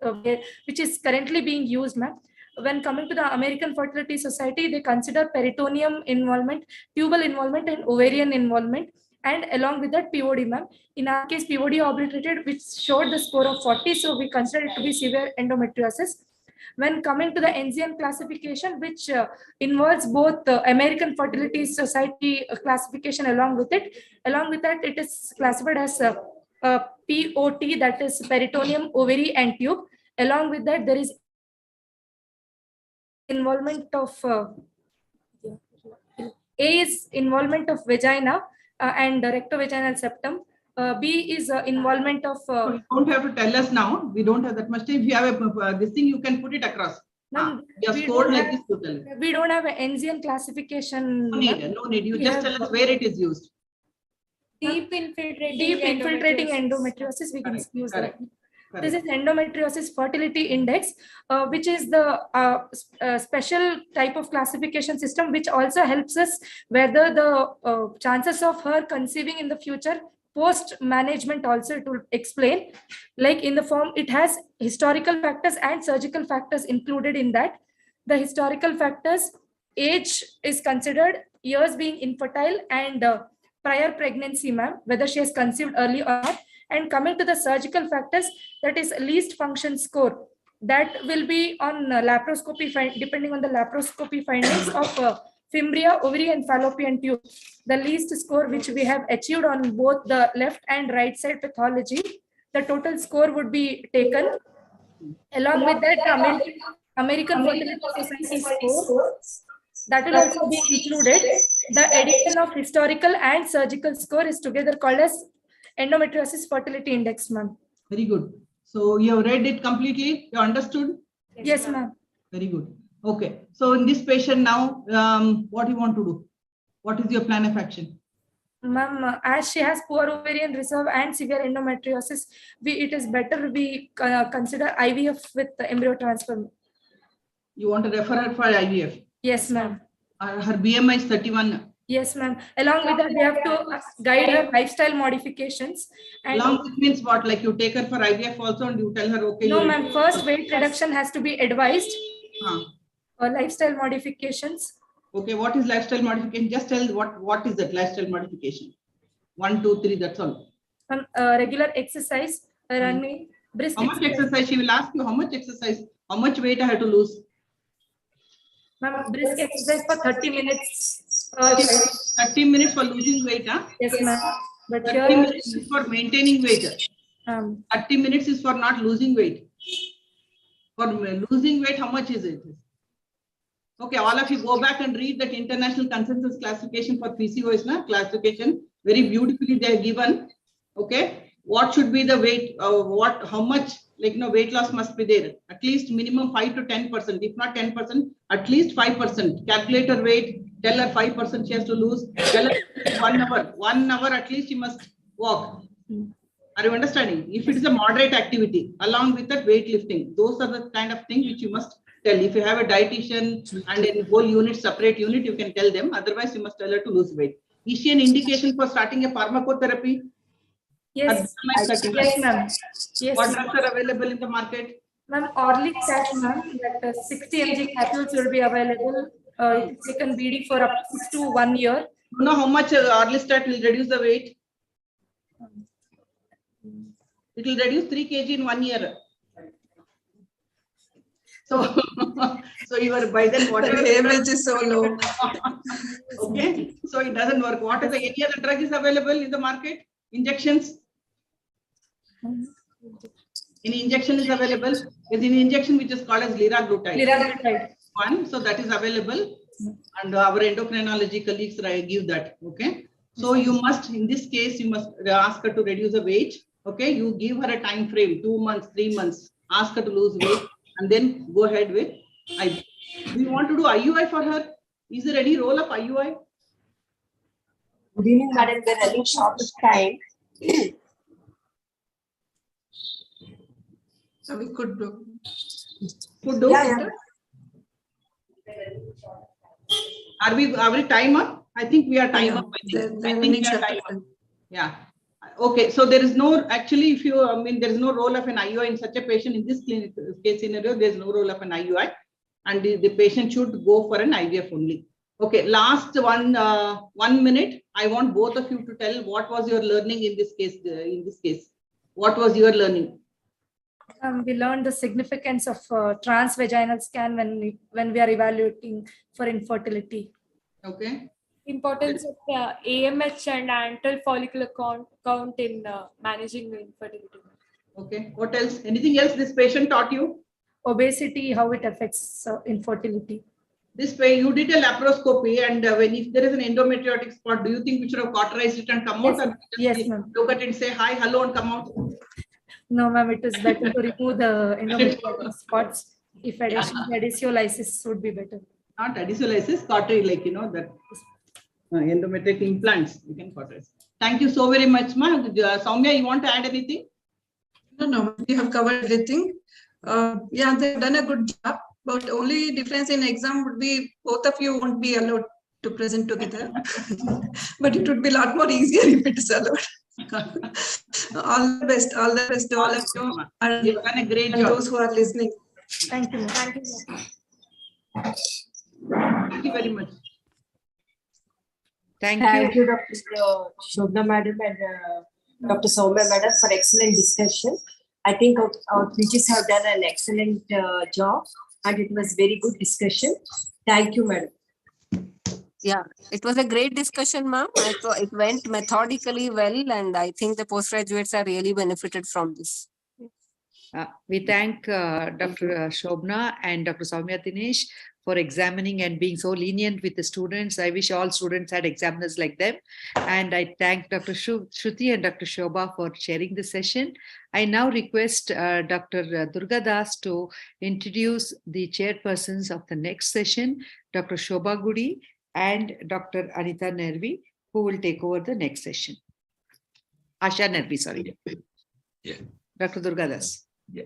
which is currently being used, ma'am. When coming to the American Fertility Society, they consider peritoneum involvement, tubal involvement, and ovarian involvement, and along with that POD, ma'am. In our case, POD obliterated, which showed the score of 40, so we consider it to be severe endometriosis. When coming to the NZN classification, which involves both the American Fertility Society classification along with that, it is classified as POT, that is peritoneum, ovary, and tube. Along with that, there is involvement of A is involvement of vagina and rectovaginal septum. B is involvement of. You don't have to tell us now. We don't have that much time. If you have this thing, you can put it across. You have scored like this totally. We don't have an NZN classification. No need. You just tell us where it is used. Deep infiltrating endometriosis. We can use that. This is endometriosis fertility index, which is the special type of classification system, which also helps us whether the chances of her conceiving in the future post management also to explain. Like in the form, it has historical factors and surgical factors included in that. The historical factors, age is considered, years being infertile, and prior pregnancy, ma'am, whether she has conceived early or not. And coming to the surgical factors, that is least function score. That will be on laparoscopy, depending on the laparoscopy findings of fimbria, ovary, and fallopian tube. The least score which we have achieved on both the left and right side pathology, the total score would be taken. Along with that, American Fertility Society score, that will also be included. The addition of historical and surgical score is together called as endometriosis fertility index, ma'am. Very good. So you have read it completely? You understood? Yes, ma'am. Very good. Okay. So in this patient now, what do you want to do? What is your plan of action? Ma'am, as she has poor ovarian reserve and severe endometriosis, it is better we consider IVF with the embryo transfer. You want to refer her for IVF? Yes, ma'am. Her BMI is 31. Yes, ma'am. Along with that, we have to guide her lifestyle modifications. And along with means what? Like you take her for IVF also and you tell her, okay. No, ma'am. First, weight reduction has to be advised. Lifestyle modifications. Okay, what is lifestyle modification? Just tell what is that lifestyle modification? 1, 2, 3, that's all. Regular exercise, running, brisk. How much exercise? She will ask you how much exercise, how much weight I have to lose. Ma'am, brisk exercise for 30 minutes. 30 minutes for losing weight, huh? Yes, ma'am. But 30 minutes is for maintaining weight. 30 minutes is for not losing weight. For losing weight, how much is it? Okay, all of you go back and read that international consensus classification for PCOS classification. Very beautifully they are given. Okay, what should be the weight? How much weight loss must be there? At least minimum 5 to 10%. If not 10%, at least 5%. Calculate her weight. Tell her 5% she has to lose. Tell her 1 hour. 1 hour at least she must walk. Are you understanding? If it is a moderate activity, along with that weightlifting, those are the kind of things which you must tell. If you have a dietitian and a whole unit, separate unit, you can tell them. Otherwise, you must tell her to lose weight. Is she an indication for starting a pharmacotherapy? Yes, yes, ma'am. Yes. What drugs are available in the market? Ma'am, Orlistat, ma'am, that 60 mg capsules will be available. Taken BD for up to 1 year. You know how much Orlistat will reduce the weight? It will reduce 3 kg in 1 year. So, you are by then whatever the average is so low. Okay, so it doesn't work. What is any other drug is available in the market? Injections. Any injection is available. There's an injection which is called as liraglutide. Liraglutide. One, so that is available, and our endocrinology colleagues give that. Okay, so you must, in this case, you must ask her to reduce the weight. Okay, you give her a time frame, 2 months, 3 months. Ask her to lose weight, and then go ahead with IUI. Do you want to do IUI for her? Is there any role of IUI? Good evening, madam. We're running short of time. So we could do. Could do. Yeah. Are we time up? I think we are time up. I think we are time up. Yeah. Okay, so there is no, actually, if you, there is no role of an IUI in such a patient. In this clinical case scenario, there is no role of an IUI, and the patient should go for an IVF only. Okay, last 1 minute. I want both of you to tell what was your learning in this case. What was your learning? We learned the significance of transvaginal scan when we are evaluating for infertility. Okay. Importance of AMH and antral follicular count in managing infertility. Okay. What else? Anything else this patient taught you? Obesity, how it affects infertility. This way, you did a laparoscopy, and if there is an endometriotic spot, do you think we should have cauterized it and come out? Or yes, ma'am. Look at it and say hi, hello, and come out. No, ma'am. It is better to remove the endometriotic spots. If adhesiolysis would be better. Not adhesiolysis, cautery, that endometric implants. You can cauterize. Thank you so very much, ma. Soumya, you want to add anything? No, we have covered everything. Yeah, they've done a good job. But only difference in exam would be both of you won't be allowed to present together. But it would be a lot more easier if it is allowed. All the best to all of you. And you've done a great job. Those who are listening. Thank you. Thank you very much. Thank you, Dr. KSOGA madam and Dr. Soumya madam for excellent discussion. I think our teachers have done an excellent job, and it was very good discussion. Thank you, madam. Yeah, it was a great discussion, ma'am. It went methodically well, and I think the postgraduates are really benefited from this. We thank Dr. Shobna and Dr. Soumya Dinesh for examining and being so lenient with the students. I wish all students had examiners like them. And I thank Dr. Shruti and Dr. Shobha for sharing the session. I now request Dr. Durga Das to introduce the chairpersons of the next session, Dr. Shobha Gudi and Dr. Anita Nervi. who will take over the next session. Asha Narvi, sorry. Yeah. Dr. Durgadas. Yeah.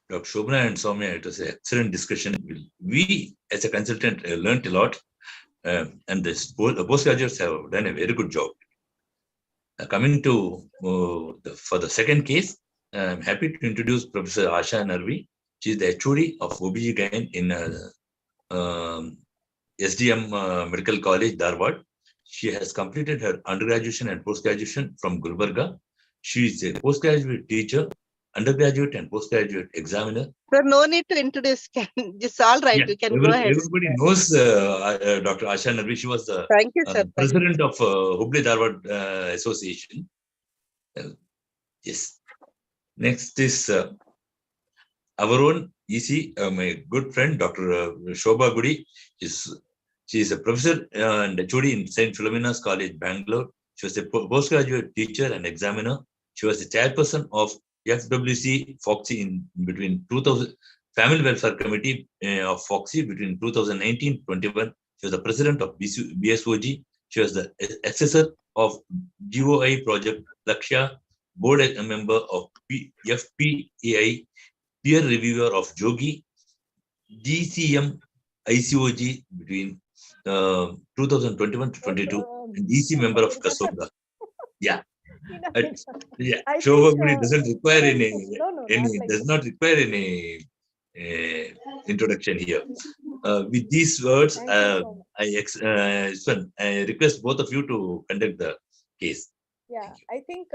Dr. Shobna and Soumya, it was an excellent discussion. We, as a consultant, learned a lot, and the postgraduates have done a very good job. Coming to for the second case, I'm happy to introduce Professor Asha Narvi. She is the HOD of OBGYN in SDM Medical College, Dharwad. She has completed her undergraduate and post-graduation from Gulbarga. She is a postgraduate teacher, undergraduate and postgraduate examiner. Sir, no need to introduce. It's all right. Yeah, You can go ahead. Everybody knows Dr. Asha Narvi. She was the Thank you, sir. president of Hubli Dharwad Association. Yes. Next is our own EC, my good friend, Dr. Shobha Gudi. She is a professor and HOD in St. Philomena's College, Bangalore. She was a postgraduate teacher and examiner. She was the chairperson of FWC FOGSI in between 2000 Family Welfare Committee of FOGSI between 2019-21. She was the president of BSOG. She was the assessor of GOI project Lakshya, board member of FPAI, peer reviewer of Jogi, GCM ICOG between 2021-22, and EC member of KSOGA. Yeah. Yeah, Shobha Gudi doesn't require does not require any introduction here. With these words, I request both of you to conduct the case. Yeah, I think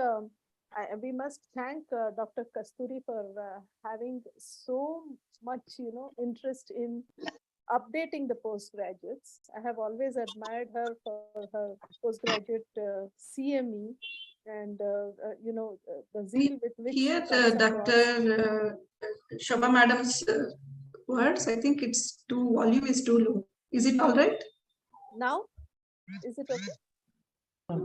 we must thank Dr. Kasturi for having so much, interest in updating the postgraduates. I have always admired her for her postgraduate CME and, the zeal with which here, Dr. Shobha Madam's words, I think volume is too low. Is it all right? Now, is it okay?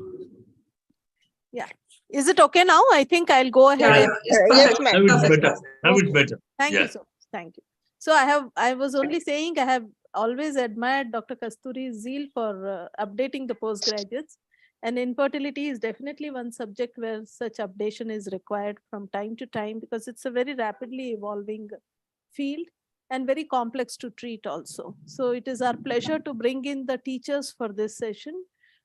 Yeah. Is it okay now? I think I'll go ahead. Yes, ma'am. Now it's better. Now it's better. Thank you so much. Thank you. So I was only saying I have always admired Dr. Kasturi's zeal for updating the postgraduates, and infertility is definitely one subject where such updation is required from time to time because it's a very rapidly evolving field and very complex to treat also. So it is our pleasure to bring in the teachers for this session.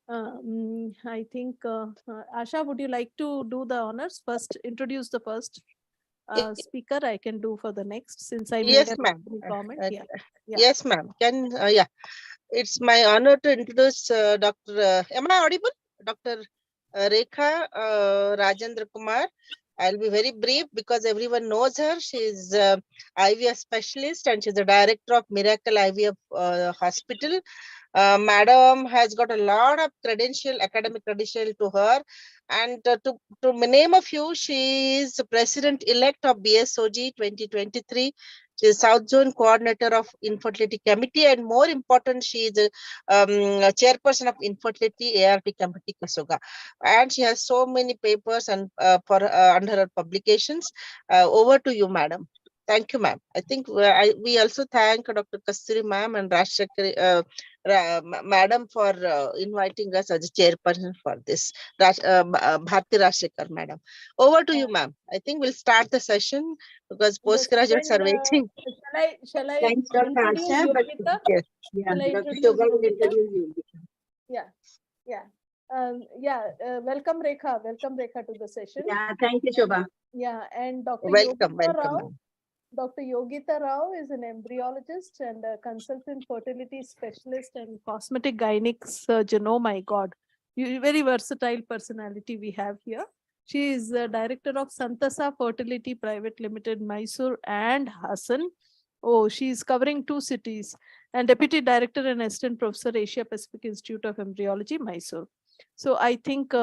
I think, Asha, would you like to do the honors? First, introduce the first speaker. I can do for the next since I made a comment. Yes, ma'am. It's my honor to introduce Dr. Am I audible? Dr. Rekha Rajendra Kumar. I'll be very brief because everyone knows her. She's IVF specialist and she's the director of Miracle IVF Hospital. Madam has got a lot of academic credential to her. And to name a few, she is president-elect of BSOG 2023. She is South Zone Coordinator of Infertility Committee, and more important, she is a chairperson of Infertility ART Committee KSOGA. And she has so many papers and under her publications. Over to you, madam. Thank you, ma'am. I think we also thank Dr. Kasturi ma'am and madam for inviting us as a chairperson for this. Bharti Rashekar madam. Over to you, ma'am. I think we'll start the session because postgraduates are waiting. Shall I Thanks, Dr. introduce Asha, but Yogita? yes. Shall I Dr. introduce Shobha will Yogita? introduce you. Welcome Rekha. Welcome Rekha to the session. Yeah, thank you, Shobha. Yeah, and Dr. Welcome. Dr. Yogita Rao is an embryologist and a consultant fertility specialist and cosmetic gynec surgeon. Oh my God, very versatile personality we have here. She is the director of Santasa Fertility Private Limited, Mysore and Hassan. Oh, she is covering 2 cities and deputy director and assistant professor, Asia Pacific Institute of Embryology, Mysore. So I think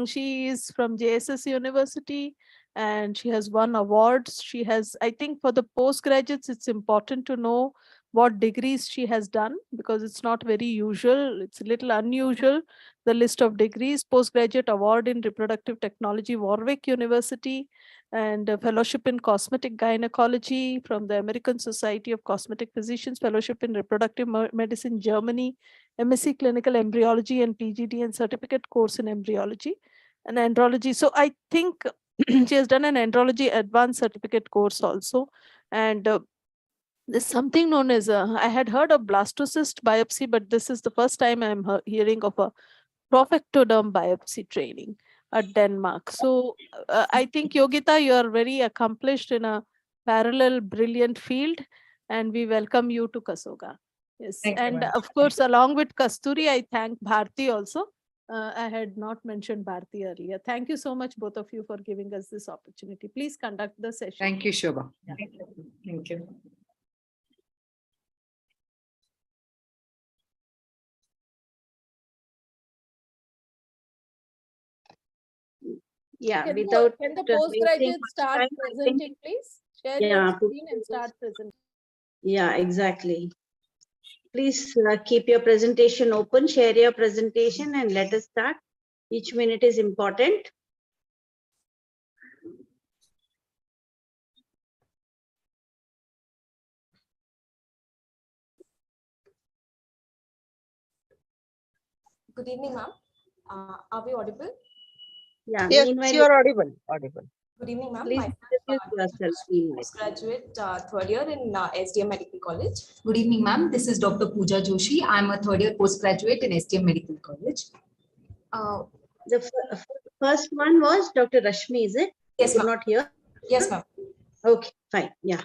she is from JSS University and she has won awards. She has, I think for the postgraduates, it's important to know what degrees she has done because it's not very usual. It's a little unusual, the list of degrees. Postgraduate award in reproductive technology, Warwick University, and a fellowship in cosmetic gynecology from the American Society of Cosmetic Physicians, fellowship in reproductive medicine, Germany, MSc clinical embryology and PGD and certificate course in embryology and andrology. So I think she has done an andrology advanced certificate course also. And there's something known as I had heard of blastocyst biopsy, but this is the first time I'm hearing of a profectoderm biopsy training at Denmark. So I think, Yogita, you are very accomplished in a parallel brilliant field, and we welcome you to KSOGA. Yes, and of course, along with Kasturi, I thank Bharti also. I had not mentioned Bharti earlier. Thank you so much, both of you, for giving us this opportunity. Please conduct the session. Thank you, Shobha. Yeah. Thank you. Yeah, Can the postgraduates start presenting, please? Share your screen and start presenting. Yeah, exactly. Please keep your presentation open, share your presentation, and let us start. Each minute is important. Good evening, ma'am. Are we audible? Yeah, Yes, meanwhile, you are audible. Good evening, ma'am. please introduce yourself. Postgraduate third year in SDM Medical College. Good evening, ma'am. This is Dr. Pooja Joshi. I'm a third year postgraduate in SDM Medical College. The first one was Dr. Rashmi, is it? Yes, ma'am. Not here? Yes, ma'am. Okay, fine. Yeah.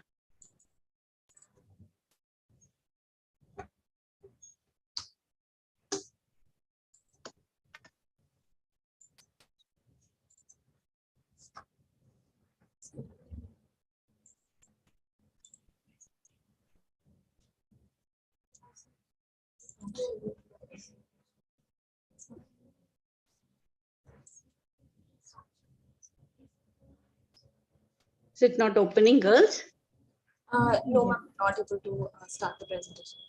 Is it not opening, girls? No, ma'am, not able to start the presentation.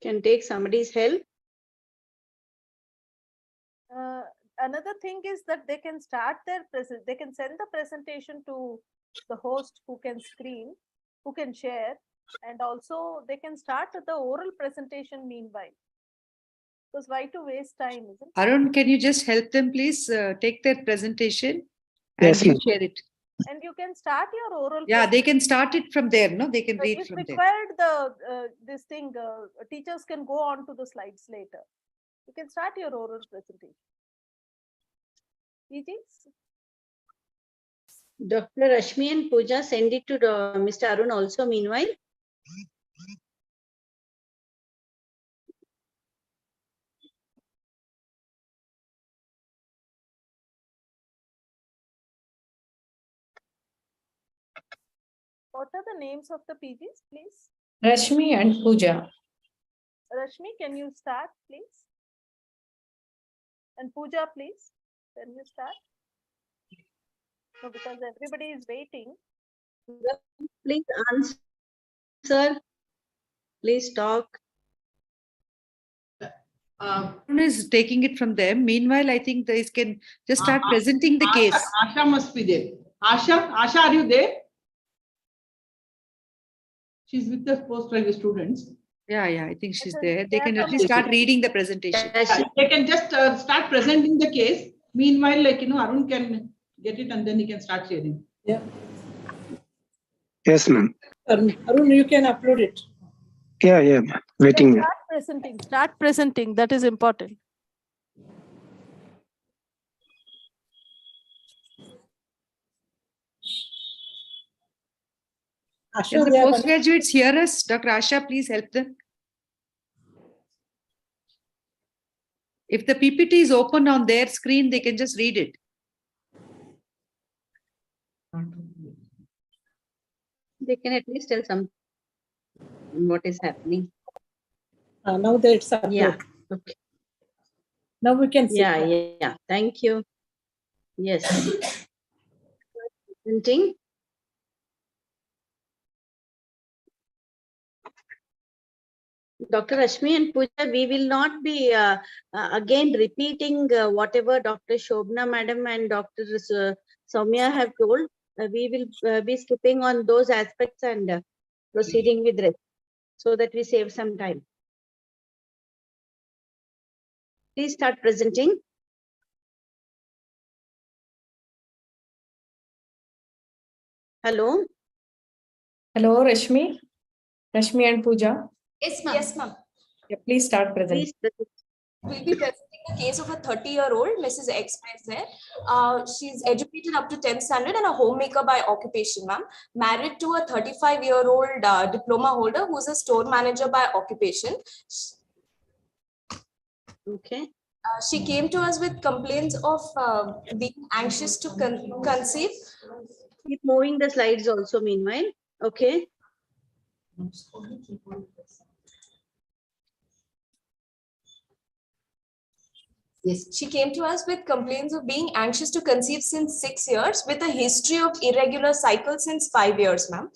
Can take somebody's help. Another thing is that they can start their they can send the presentation to the host who can screen, who can share, and also they can start the oral presentation meanwhile. Because why to waste time, isn't it? Arun, can you just help them, please take their presentation and Yes, you ma'am. share it? And you can start your oral. Yeah, they can start it from there, no? They can read If from there. required, this thing, teachers can go on to the slides later. You can start your oral presentation. PGs? Dr. Rashmi and Pooja, send it to Mr. Arun also meanwhile. What are the names of the PGs, please? Rashmi and Pooja. Rashmi, can you start, please? And Pooja, please, can you start? No, because everybody is waiting. Please answer. Please talk. Arun is taking it from them. Meanwhile, I think they can just start presenting the case. Asha must be there. Asha, are you there? She's with the postgraduate students. Yeah, I think she's there. They can at least start reading the presentation. They can just start presenting the case. Meanwhile, Arun can get it and then he can start sharing. Yeah. Yes, ma'am. Arun, you can upload it. Yeah, ma'am. Waiting. Start presenting. Start presenting. That is important. Can the postgraduates hear us? Dr. Asha, please help them. If the PPT is open on their screen, they can just read it. They can at least tell some what is happening. Now that's upload. Yeah. Okay. Now we can see. Yeah. Thank you. Yes. Presenting. Dr. Rashmi and Pooja, we will not be again repeating whatever Dr. Shobna Madam and Dr. Soumya have told. We will be skipping on those aspects and proceeding with rest so that we save some time. Please start presenting. Hello. Hello, Rashmi and Pooja. Yes, ma'am. Yes, ma'am. Yeah, please start presenting. We'll be presenting the case of a 30-year-old, Mrs. X there. She's educated up to 10th standard and a homemaker by occupation, ma'am. Married to a 35-year-old diploma holder who's a store manager by occupation. Okay. She came to us with complaints of being anxious to conceive. Keep moving the slides also meanwhile. Okay. Yes, she came to us with complaints of being anxious to conceive since 6 years with a history of irregular cycles since 5 years, ma'am.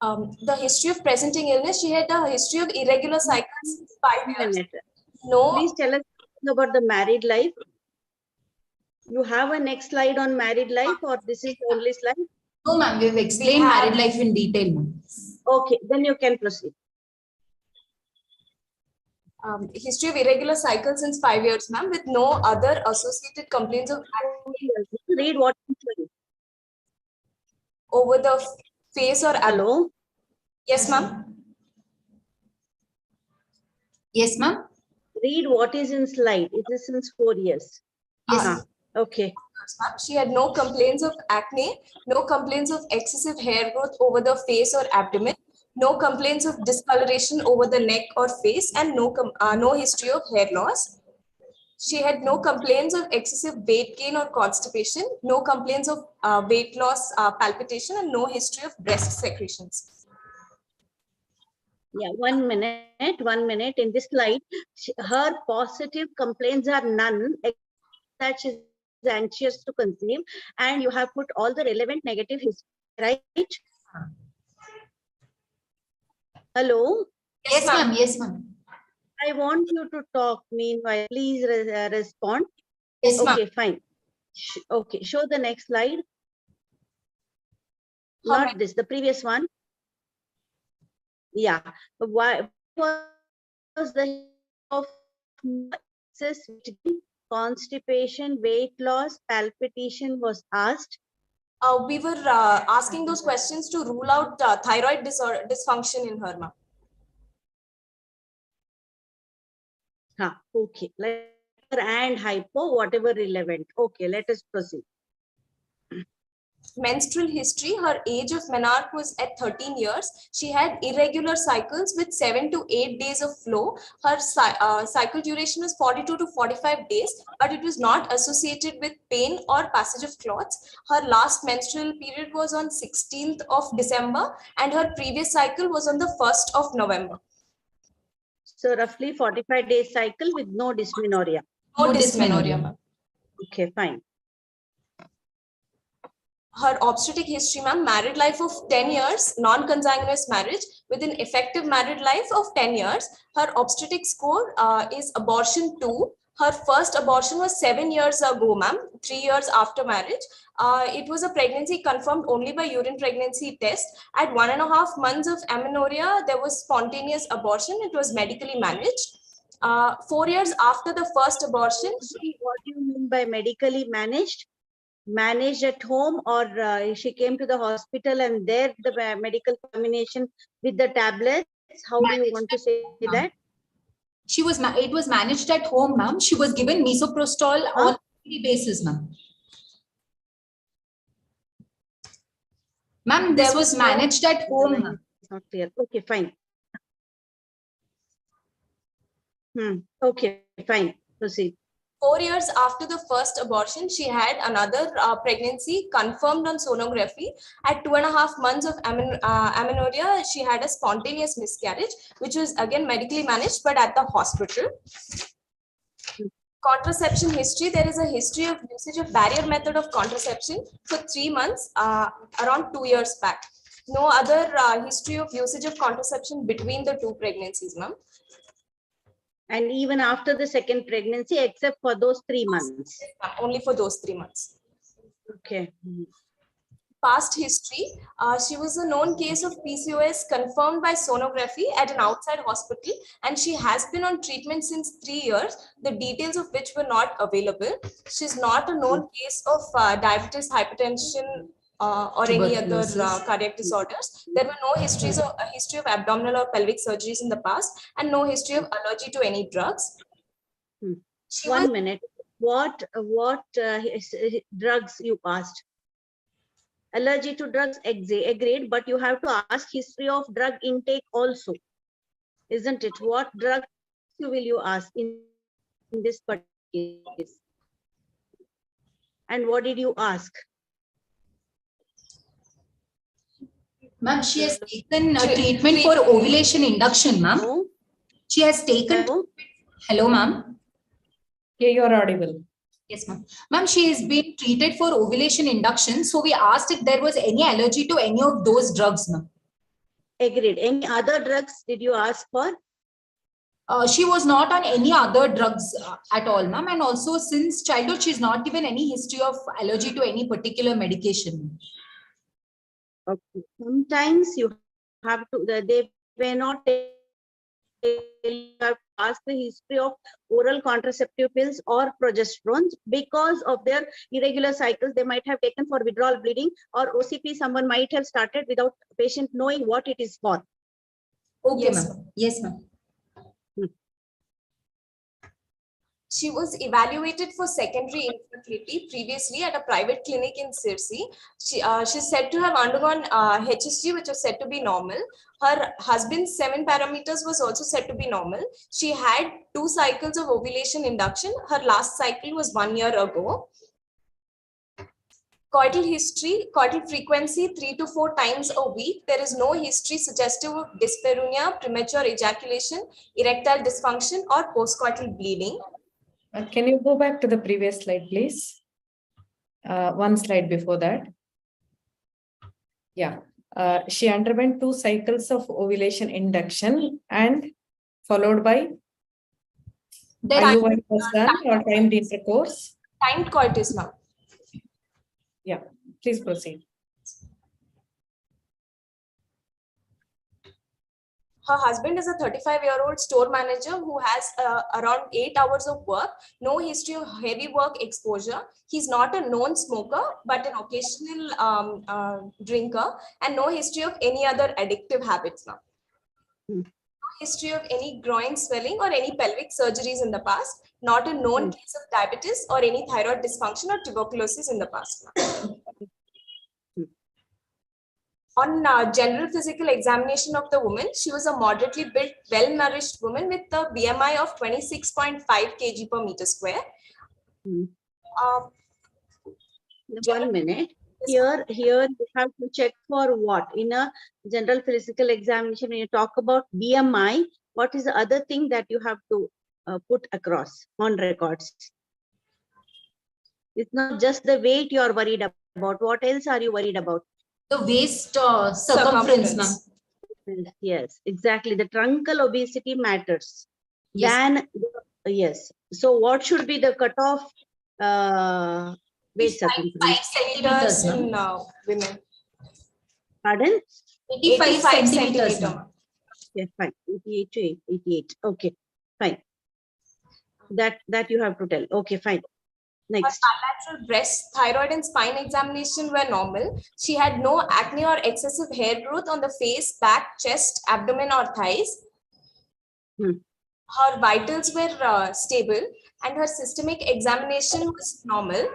The history of presenting illness, she had a history of irregular cycles since 5 years. No. Please tell us about the married life. You have a next slide on married life, or this is the only slide? No, ma'am, we've explained married life in detail, ma'am. Okay, then you can proceed. History of irregular cycles since 5 years, ma'am, with no other associated complaints of read what over the face or hello. Yes, ma'am. Yes, ma'am. Read what is in slide. It is since 4 years. Yes. Okay. She had no complaints of acne, no complaints of excessive hair growth over the face or abdomen, no complaints of discoloration over the neck or face, and no history of hair loss. She had no complaints of excessive weight gain or constipation, no complaints of weight loss, palpitation, and no history of breast secretions. Yeah, 1 minute, 1 minute. In this slide, her positive complaints are none, that she's anxious to conceive, and you have put all the relevant negative history, right? Hello? Yes, ma'am. Yes, ma'am. I want you to talk. Meanwhile, please respond. Yes, ma'am. Okay, fine. Okay, show the next slide. Not this, the previous one. Yeah. Why was the of excess constipation, weight loss, palpitation was asked? We were asking those questions to rule out thyroid dysfunction in her, ma'am. Okay. And hypo, whatever relevant. Okay, let us proceed. Menstrual history, her age of menarche was at 13 years. She had irregular cycles with 7 to 8 days of flow. Her cycle duration was 42 to 45 days, but it was not associated with pain or passage of clots. Her last menstrual period was on 16th of December, and her previous cycle was on the 1st of November. So roughly 45 days cycle with no dysmenorrhea. No dysmenorrhea, ma'am. Okay, fine. Her obstetric history, ma'am, married life of 10 years, non-consanguineous marriage with an effective married life of 10 years. Her obstetric score is abortion 2. Her first abortion was 7 years ago, ma'am, 3 years after marriage. It was a pregnancy confirmed only by urine pregnancy test. At 1.5 months of amenorrhea, there was spontaneous abortion. It was medically managed. 4 years after the first abortion. What do you mean by medically managed? Managed at home, or she came to the hospital and there the medical combination with the tablets? How do you want to say that? She was it was managed at home, ma'am. She was given misoprostol on a daily basis, ma'am. Ma'am, this was managed at home. It's not clear. Okay, fine. Okay, fine. Proceed. 4 years after the first abortion, she had another pregnancy confirmed on sonography. At 2.5 months of amenorrhea, she had a spontaneous miscarriage, which was again medically managed, but at the hospital. Contraception history, there is a history of usage of barrier method of contraception for 3 months, around 2 years back. No other history of usage of contraception between the two pregnancies, ma'am. And even after the second pregnancy, except for those 3 months. Only for those 3 months. Okay. Past history, she was a known case of PCOS confirmed by sonography at an outside hospital, and she has been on treatment since 3 years, the details of which were not available. She's not a known case of diabetes, hypertension, or any other cardiac disorders. There were no histories of a history of abdominal or pelvic surgeries in the past, and no history of allergy to any drugs. One minute. What drugs you asked? Allergy to drugs, agreed, but you have to ask history of drug intake also, isn't it? What drugs will you ask in this particular case? And what did you ask? Ma'am, she has taken a treatment for ovulation induction, ma'am. She has taken. Hello, ma'am. Yeah, you're audible. Yes, ma'am. Ma'am, she has been treated for ovulation induction. So we asked if there was any allergy to any of those drugs, ma'am. Agreed. Any other drugs did you ask for? She was not on any other drugs at all, ma'am. And also since childhood, she's not given any history of allergy to any particular medication. Okay. Sometimes you have to, they may not have asked the history of oral contraceptive pills or progesterones because of their irregular cycles. They might have taken for withdrawal bleeding, or OCP someone might have started without patient knowing what it is for. Okay, yes, ma'am. Yes, ma'am. She was evaluated for secondary infertility previously at a private clinic in Sirsi. She's said to have undergone HSG, which was said to be normal. Her husband's semen parameters was also said to be normal. She had 2 cycles of ovulation induction. Her last cycle was 1 year ago. Coital history, coital frequency 3 to 4 times a week. There is no history suggestive of dyspareunia, premature ejaculation, erectile dysfunction, or postcoital bleeding. Can you go back to the previous slide, please? One slide before that. Yeah. She underwent 2 cycles of ovulation induction and followed by IUI was done or timed intercourse. Timed coitus now. Yeah, please proceed. Her husband is a 35-year-old store manager who has around 8 hours of work, no history of heavy work exposure. He's not a known smoker, but an occasional drinker, and no history of any other addictive habits now. No history of any groin swelling or any pelvic surgeries in the past, not a known case of diabetes or any thyroid dysfunction or tuberculosis in the past now. On general physical examination of the woman, she was a moderately built, well-nourished woman with a BMI of 26.5 kg per meter square. 1 minute. Here you have to check for what? In a general physical examination, when you talk about BMI, what is the other thing that you have to put across on records? It's not just the weight you are worried about. What else are you worried about? The waist circumference, ma'am. Yes, exactly. The truncal obesity matters. Yes. Yes. So what should be the cutoff waist circumference? 5 centimeters in women. Pardon? 85 centimeters. Yeah, fine. 88 to 88. Okay, fine. That you have to tell. Okay, fine. Next. Her bilateral breast, thyroid, and spine examination were normal. She had no acne or excessive hair growth on the face, back, chest, abdomen, or thighs. Her vitals were stable, and her systemic examination was normal.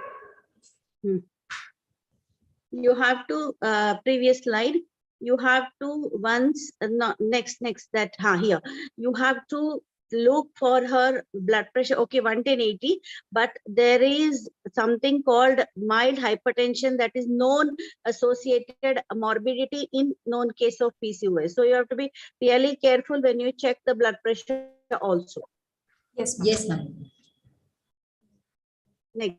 You have to, previous slide, you have to once, next that, here. You have to look for her blood pressure. Okay, 110/80, but there is something called mild hypertension that is known associated morbidity in known case of PCOS. So you have to be really careful when you check the blood pressure also. Yes, ma'am. Yes, ma'am. Next.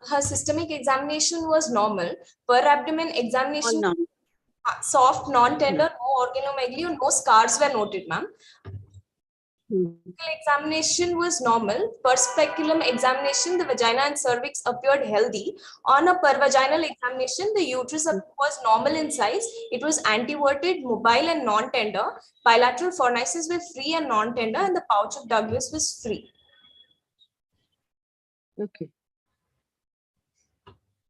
Her systemic examination was normal. Per abdomen examination, soft, non-tender, no organomegaly, no scars were noted, ma'am. Examination was normal. Per speculum examination, the vagina and cervix appeared healthy. On a per vaginal examination, the uterus was normal in size. It was anteverted, mobile and non-tender. Bilateral fornices were free and non-tender, and the pouch of Douglas was free. Okay.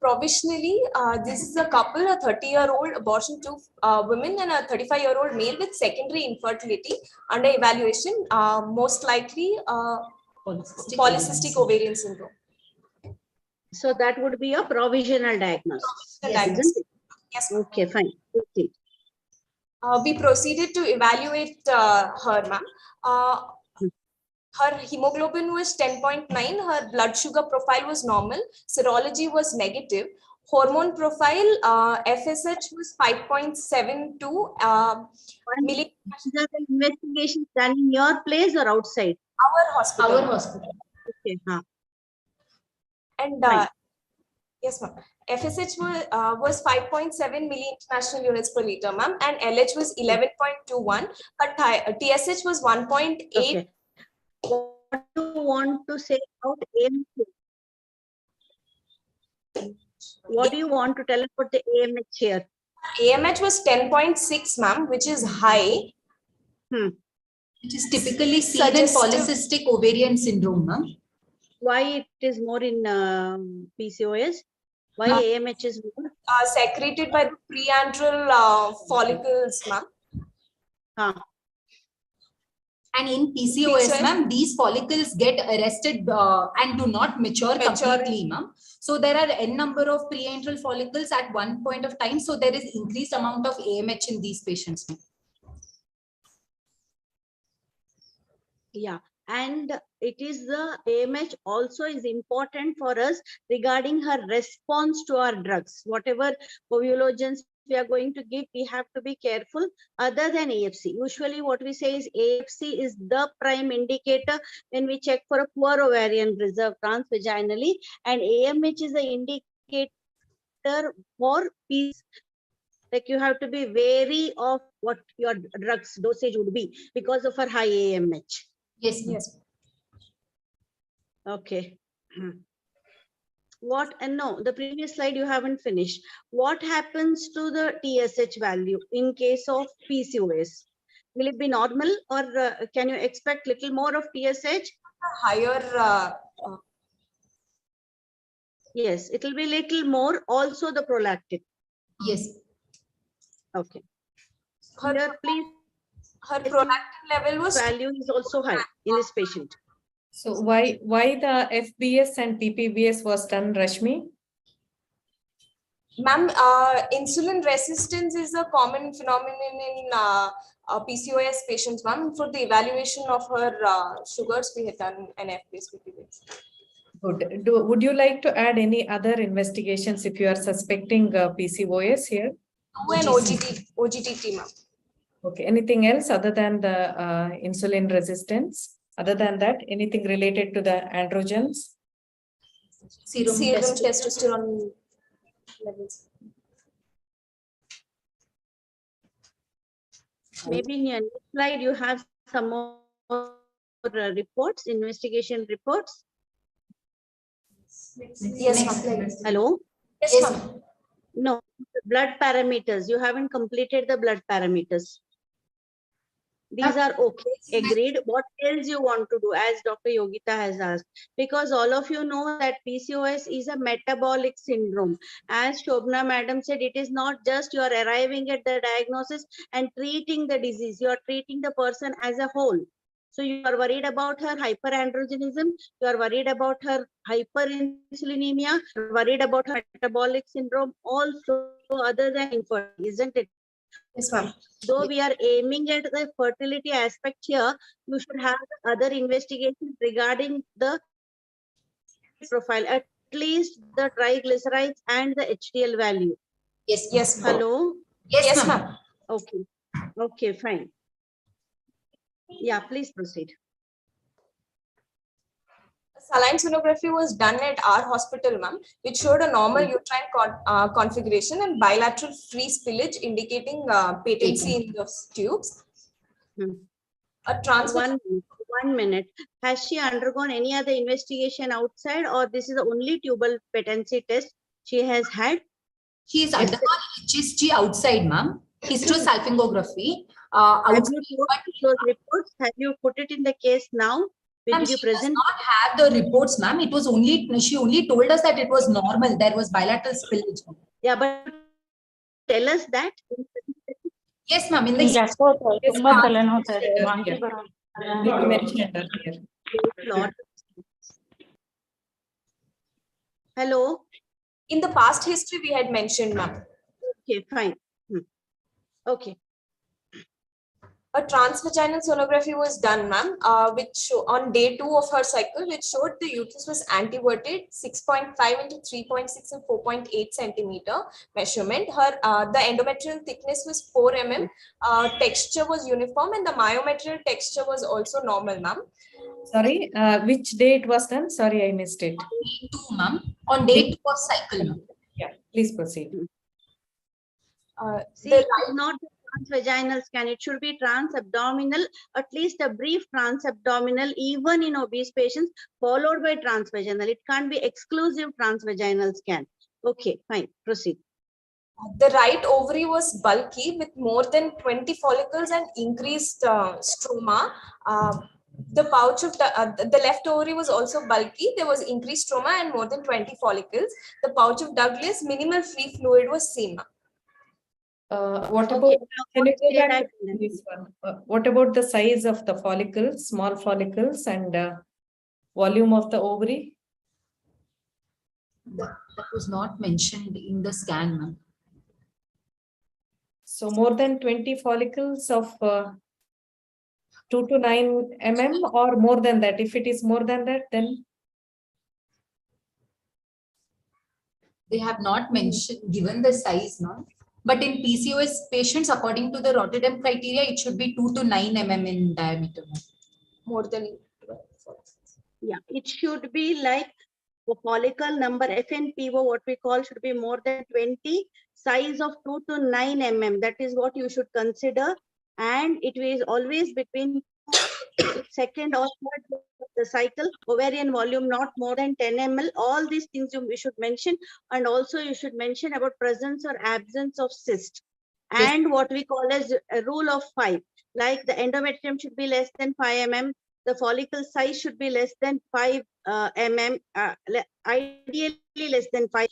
Provisionally, this is a couple, a 30-year-old abortion, 2 women and a 35-year-old male with secondary infertility under evaluation, most likely polycystic ovarian syndrome. So that would be a provisional diagnosis. Yes. Yes. Okay, fine. Okay. We proceeded to evaluate her, ma'am. Her hemoglobin was 10.9. Her blood sugar profile was normal. Serology was negative. Hormone profile, FSH was 5.72. These are the investigations done in your place or outside? Our hospital. Our hospital. Okay. And yes, ma'am. FSH was 5.7 milli-international units per liter, ma'am, and LH was 11.21. Her TSH was 1.8. Okay. What do you want to say about AMH? What do you want to tell about the AMH here? AMH was 10.6, ma'am, which is high. It is typically seen in polycystic ovarian syndrome, ma'am. Why it is more in PCOS? Why AMH is more? Secreted by the preantral follicles, ma'am. And in PCOS, ma'am, these follicles get arrested and do not mature completely, ma'am. So there are n number of preantral follicles at one point of time. So there is increased amount of AMH in these patients, ma'am. Yeah, and it is the AMH also is important for us regarding her response to our drugs. Whatever ovulogens we are going to give, we have to be careful other than AFC. Usually what we say is AFC is the prime indicator when we check for a poor ovarian reserve transvaginally, and AMH is the indicator for peace. Like you have to be wary of what your drugs dosage would be because of her high AMH. Yes, yes. Okay. What, and no, the previous slide you haven't finished. What happens to the TSH value in case of PCOS? Will it be normal, or can you expect little more of TSH? Higher. Yes, it will be little more. Also the prolactin. Yes. Okay. Her, please. Her prolactin level was value is also high in this patient. So why the FBS and PPBS was done, Rashmi? Ma'am, insulin resistance is a common phenomenon in PCOS patients, ma'am. For the evaluation of her sugars, we had done an FBS, PPBS. Good. Would you like to add any other investigations if you are suspecting PCOS here? No, and OGTT, ma'am. Okay. Anything else other than the insulin resistance? Other than that, anything related to the androgens? Serum testosterone levels. Maybe in your next slide you have some more reports, investigation reports. Yes, ma'am. Hello? Yes, ma'am. No, blood parameters. You haven't completed the blood parameters. These are okay, agreed. What else you want to do, as Dr. Yogita has asked? Because all of you know that PCOS is a metabolic syndrome. As Shobna madam said, it is not just you are arriving at the diagnosis and treating the disease. You are treating the person as a whole. So you are worried about her hyperandrogenism, you are worried about her hyperinsulinemia, you are worried about her metabolic syndrome also, other than infertility, isn't it? Yes, ma'am. Though we are aiming at the fertility aspect here, you should have other investigations regarding the profile, at least the triglycerides and the HDL value. Yes. Yes, ma'am. Hello? Yes, ma'am. Okay. Okay, fine. Yeah, please proceed. Saline sonography was done at our hospital, ma'am, which showed a normal uterine configuration and bilateral free spillage indicating patency in the tubes. A transfer. One minute. Has she undergone any other investigation outside, or this is the only tubal patency test she has had? She is undergone HSG outside, ma'am. Hysterosalpingography. Have you put those reports? Have you put it in the case now? Ma'am, Did you she does present? not have the reports, ma'am. It was only, she only told us that it was normal. There was bilateral spillage. Yeah, but tell us that. Yes, ma'am. In the Hello. In the past history, we had mentioned, ma'am. Okay, fine. Okay. A transvaginal sonography was done, ma'am, which on day 2 of her cycle, which showed the uterus was anteverted 6.5 into 3.6 and 4.8 centimeter measurement. Her the endometrial thickness was 4 mm. Texture was uniform, and the myometrial texture was also normal, ma'am. Sorry, which day it was done? Sorry, I missed it. Day 2, ma'am. On day 2 of cycle, ma'am. Yeah, please proceed. See, it is not the transvaginal scan. It should be transabdominal, at least a brief transabdominal, even in obese patients, followed by transvaginal. It can't be exclusive transvaginal scan. Okay, fine. Proceed. The right ovary was bulky with more than 20 follicles and increased stroma. The pouch of the left ovary was also bulky. There was increased stroma and more than 20 follicles. The pouch of Douglas, minimal free fluid was seen. What about, can you go back to this one? What about the size of the follicles, small follicles, and volume of the ovary? That was not mentioned in the scan, ma'am. So more than 20 follicles of 2 to 9 mm or more than that? If it is more than that, then? They have not mentioned, given the size, no? But in PCOS patients, according to the Rotterdam criteria, it should be 2 to 9 mm in diameter. More than 12. Yeah, it should be like the follicle number, FNPO, what we call, should be more than 20, size of 2 to 9 mm. That is what you should consider. And it is always between second or third of the cycle, ovarian volume not more than 10 ml. All these things you should mention. And also you should mention about presence or absence of cyst. And what we call as a rule of 5, like the endometrium should be less than 5 mm. The follicle size should be less than 5 mm, ideally less than 5,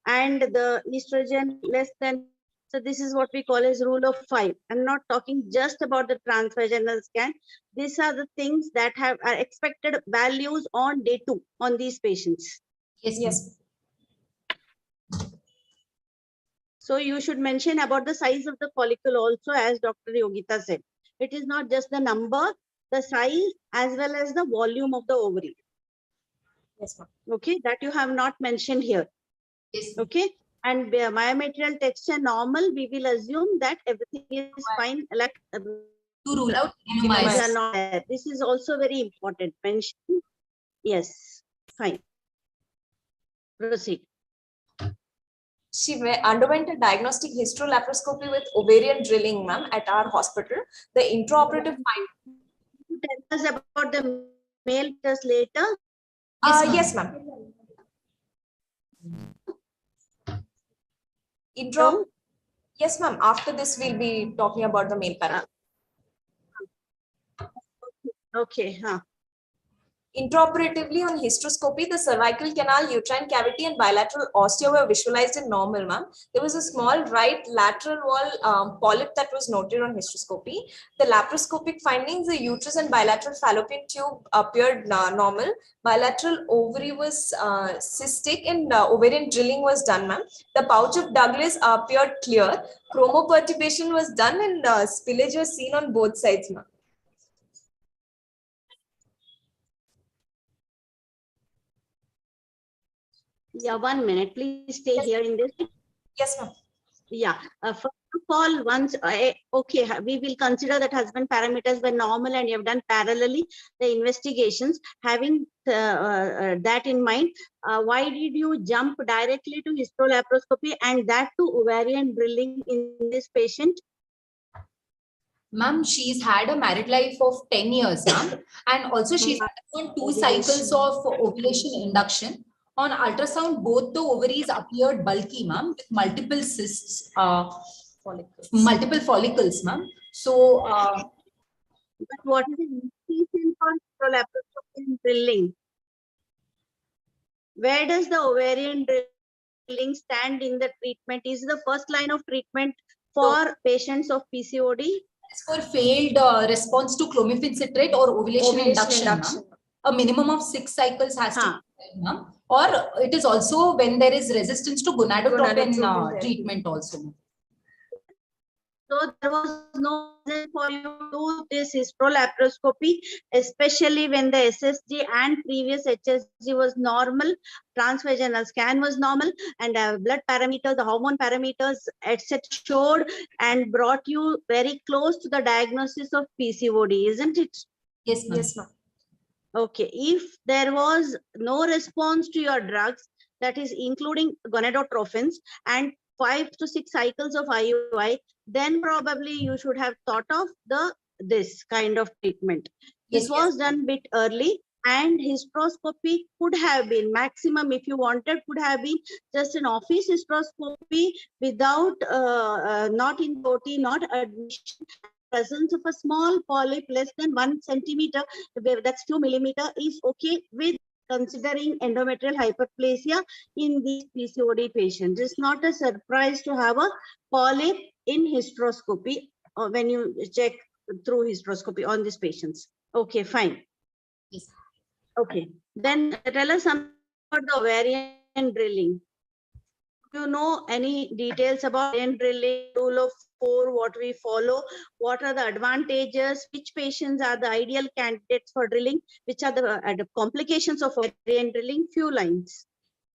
and the estrogen less than. So this is what we call as rule of 5. I'm not talking just about the transvaginal scan. These are the things that are expected values on day 2 on these patients. Yes. So you should mention about the size of the follicle also, as Dr. Yogita said. It is not just the number, the size, as well as the volume of the ovary. Yes, ma'am. Okay, that you have not mentioned here. Yes. Okay, and myometrial texture normal, we will assume that everything is fine. Like to rule out anomalies. This is also very important. Mention. Yes, fine. Proceed. She underwent a diagnostic hysterolaparoscopy with ovarian drilling, ma'am, at our hospital. The intraoperative finding. Tell us about the male test later. Yes, ma'am. Yes, ma'am. After this, we'll be talking about the male parameter. Okay. Intraoperatively on hysteroscopy, the cervical canal, uterine cavity, and bilateral osteo were visualized in normal, ma'am. There was a small right lateral wall polyp that was noted on hysteroscopy. The laparoscopic findings, the uterus and bilateral fallopian tube appeared normal. Bilateral ovary was cystic, and ovarian drilling was done, ma'am. The pouch of Douglas appeared clear. Chromoperturbation was done, and spillage was seen on both sides, ma'am. Yeah, 1 minute. Please stay here in this. Yes, ma'am. Yeah. First of all, once okay, we will consider that husband parameters were normal and you have done parallelly the investigations. Having that in mind, why did you jump directly to histolaparoscopy and that to ovarian drilling in this patient? Ma'am, she's had a married life of 10 years, ma'am. And also she's undergone 2 cycles of ovulation induction. On ultrasound, both the ovaries appeared bulky, ma'am, with multiple cysts, multiple follicles, ma'am. So, but what is the indication for histolaparoscopy drilling? Where does the ovarian drilling stand in the treatment? Is the first line of treatment for patients of PCOD? It's for failed response to clomiphene citrate or ovulation induction. A minimum of 6 cycles has to be done, or it is also when there is resistance to gonadotropin treatment also. So there was no reason for you to do this histolaparoscopy, especially when the SSG and previous HSG was normal, transvaginal scan was normal, and blood parameters, the hormone parameters, etc. showed and brought you very close to the diagnosis of PCOD, isn't it? Yes, ma'am. Yes, ma'am. Okay, if there was no response to your drugs, that is including gonadotrophins and 5 to 6 cycles of IUI, then probably you should have thought of this kind of treatment. This was done bit early, and hysteroscopy could have been maximum, if you wanted, could have been just an office hysteroscopy without not in OT, not admission. Presence of a small polyp less than 1 centimeter, that's 2 millimeter, is okay with considering endometrial hyperplasia in these PCOD patients. It's not a surprise to have a polyp in hysteroscopy when you check through hysteroscopy on these patients. Okay, fine. Yes. Okay, then tell us something about the ovarian drilling. Do you know any details about ovarian drilling, rule of 4, what we follow, what are the advantages, which patients are the ideal candidates for drilling, which are the complications of ovarian drilling? Few lines.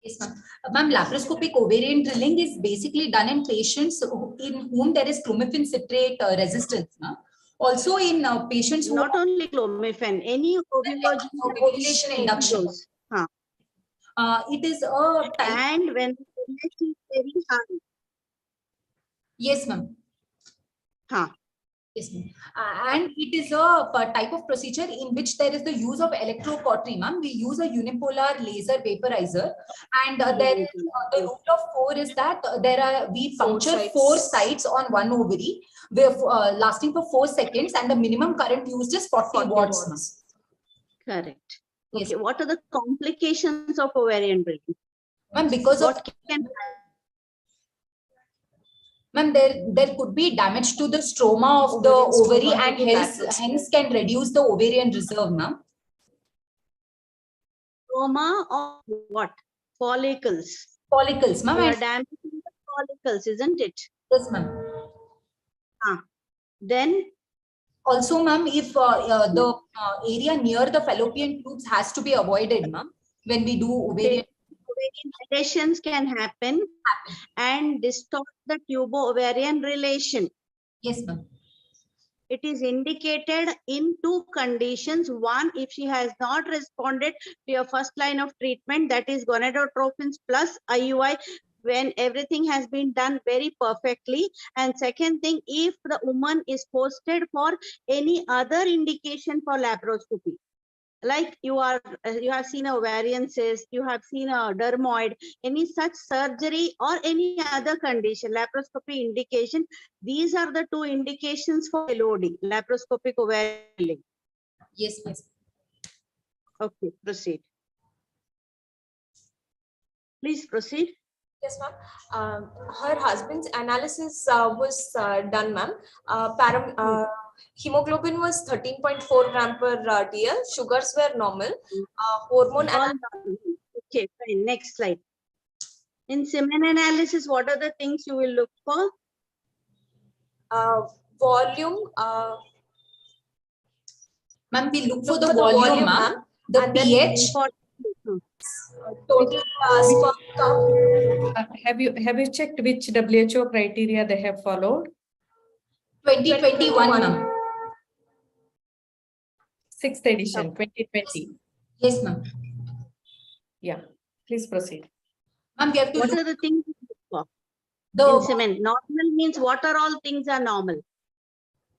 Yes, ma'am. Ma'am, laparoscopic ovarian drilling is basically done in patients in whom there is clomiphene citrate resistance. Also in patients who not only clomiphene, any ovulation induction. It is a type. And when the pH is very high. Yes, ma'am. Huh. Yes, ma'am. And it is a type of procedure in which there is the use of electrocautery, ma'am. We use a unipolar laser vaporizer, and there is, the rule of 4 is that we puncture 4 sites on one ovary, lasting for 4 seconds, and the minimum current used is 40 watts. Correct. Yes. Okay, what are the complications of ovarian drilling? Ma'am, because what of can ma'am, there could be damage to the stroma of the ovary, and hence can reduce the ovarian reserve, ma'am. Stroma of what? Follicles. Follicles, ma'am. You are damaging the follicles, isn't it? Yes, ma'am. Then also, ma'am, if the area near the fallopian tubes has to be avoided, ma'am, when we do ovarian adhesions can happen and distort the tubo-ovarian relation. Yes, ma'am. It is indicated in 2 conditions. One, if she has not responded to your first line of treatment, that is gonadotrophins plus IUI, when everything has been done very perfectly. And second thing, if the woman is posted for any other indication for laparoscopy, like you have seen a ovarian cyst, you have seen a dermoid, any such surgery or any other condition, laparoscopy indication, these are the 2 indications for LOD, laparoscopic ovarian drilling. Yes, yes. Okay, proceed. Please proceed. Yes, ma'am. Her husband's analysis was done, ma'am. Hemoglobin was 13.4 gram per dl. Sugars were normal. Hormone. All okay, fine. Next slide. In semen analysis, what are the things you will look for? Volume. Ma'am, we look for the volume, ma'am. The pH. Total sperm count. Have you checked which WHO criteria they have followed? 2021, ma'am. 6th edition, 2020. Yes, ma'am. Yeah, please proceed. Ma'am, we have to What look are the things you look the in semen? Normal means what are all things are normal?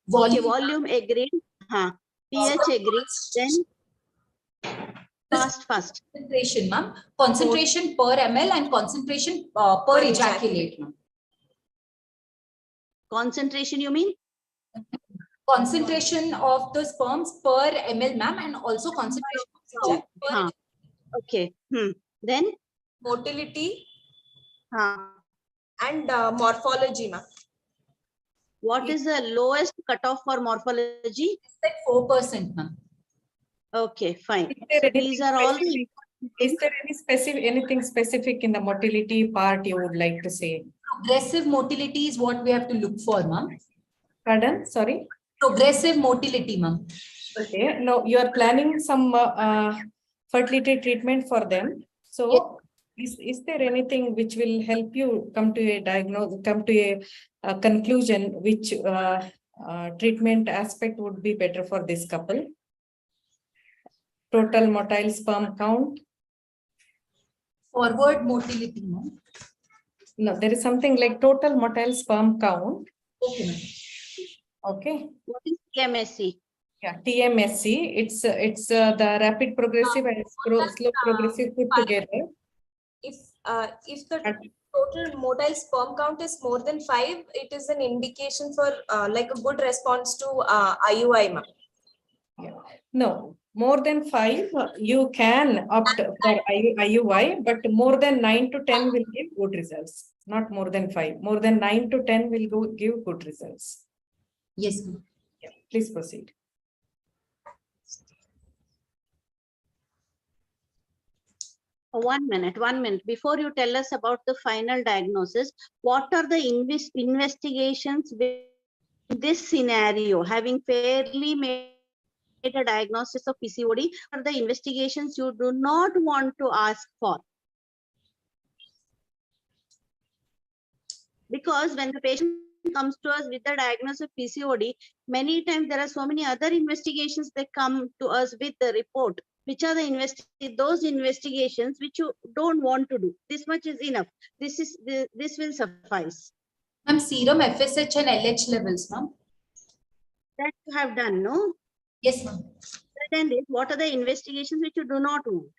volume. Okay, volume agreed. pH agreed. Then fast. Concentration, ma'am. Concentration per ml and concentration per ejaculate, ma'am. Concentration, you mean? Concentration of the sperms per ml, ma'am, and also concentration of ejaculate. Okay. Then Motility and morphology, ma'am. what is the lowest cutoff for morphology? It's like 4%, ma'am. Okay, fine. Is there These are all the. Is there anything specific in the motility part you would like to say? Progressive motility is what we have to look for, ma'am. Pardon? Sorry? Progressive motility, ma'am. Okay. No, you are planning some fertility treatment for them. So is there anything which will help you come to a diagnosis, come to a conclusion which treatment aspect would be better for this couple? Total motile sperm count? Forward motility, ma'am. No, there is something like total motile sperm count. Okay, ma'am. Okay. What is TMSC? Yeah, TMSC. It's the rapid progressive and slow progressive put together. If the total motile sperm count is more than 5, it is an indication for like a good response to IUI, ma'am. Yeah. No, more than 5, you can opt for IUI, but more than 9 to 10 will give good results. Not more than 5. More than 9 to 10 will give good results. Yes, ma'am. Yeah, please proceed. One minute. Before you tell us about the final diagnosis, what are the investigations in this scenario, having fairly made a diagnosis of PCOD, what are the investigations you do not want to ask for? Because when the patient comes to us with the diagnosis of PCOD, many times there are so many other investigations that come to us with the report. Which are those investigations which you don't want to do? This much is enough. This will suffice. Ma'am, serum FSH and LH levels, ma'am. That you have done, no? Yes, ma'am. Then what are the investigations which you do not want?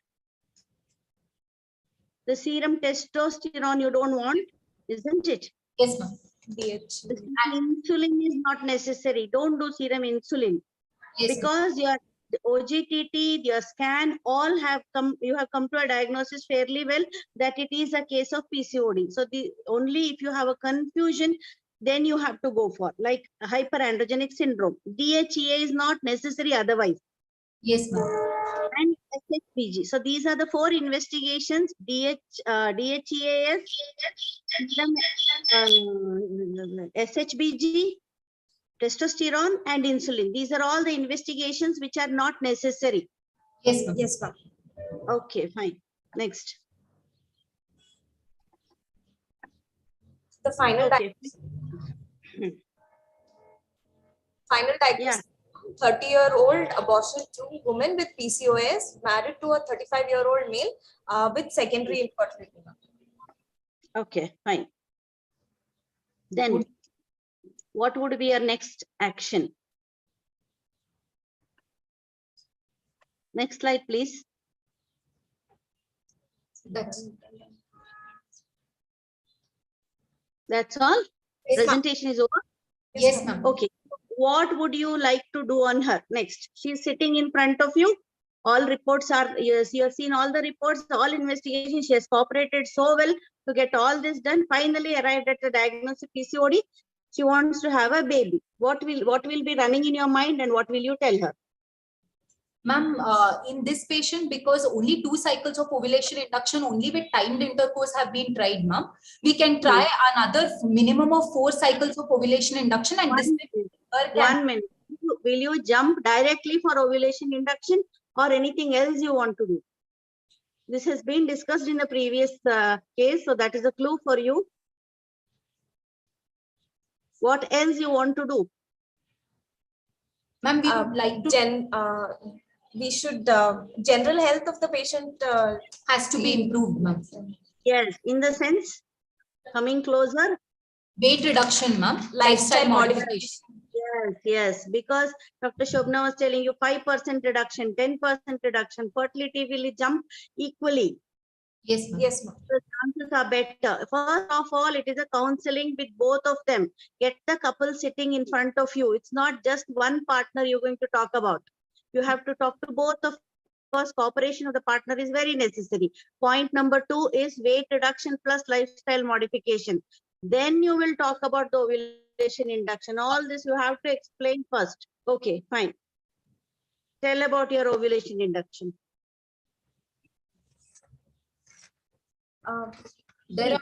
The serum testosterone you don't want, isn't it? Yes, ma'am. Insulin is not necessary. Don't do serum insulin. Yes, because your OGTT, your scan, all have come. You have come to a diagnosis fairly well that it is a case of PCOD. So only if you have a confusion, then you have to go for like hyperandrogenic syndrome. DHEA is not necessary otherwise. Yes, ma'am. And SHBG. So these are the 4 investigations: DHEAS, SHBG, testosterone, and insulin. These are all the investigations which are not necessary. Yes, ma'am. Yes, ma'am. Okay, fine. Next. The final diagnosis. Final diagnosis. 30-year-old abortion to woman with PCOS, married to a 35-year-old male with secondary infertility. Okay, fine. Then, what would be your next action? Next slide, please. That's all? Yes, presentation is over? Yes, ma'am. Okay. What would you like to do on her next? She's sitting in front of you. All reports are, yes, you have seen all the reports, all investigations. She has cooperated so well to get all this done. Finally arrived at the diagnosis PCOD. She wants to have a baby. What will be running in your mind and what will you tell her? Ma'am, in this patient, because only 2 cycles of ovulation induction only with timed intercourse have been tried, ma'am, we can try another minimum of 4 cycles of ovulation induction, and this One minute. Will you jump directly for ovulation induction or anything else you want to do? This has been discussed in the previous case, so that is a clue for you. What else you want to do? Ma'am, we would like to we should general health of the patient has to be improved, ma'am. Yes, in the sense, coming closer. Weight reduction, ma'am. Lifestyle modification. Yes, because Dr. Shobna was telling you 5% reduction, 10% reduction, fertility will jump equally. Yes, ma'am. Yes, ma'am. The chances are better. First of all, it is a counseling with both of them. Get the couple sitting in front of you. It's not just one partner you're going to talk about. You have to talk to both of us. Cooperation of the partner is very necessary. Point number 2 is weight reduction plus lifestyle modification. Then you will talk about the ovulation induction. All this you have to explain first. Okay, fine. Tell about your ovulation induction. There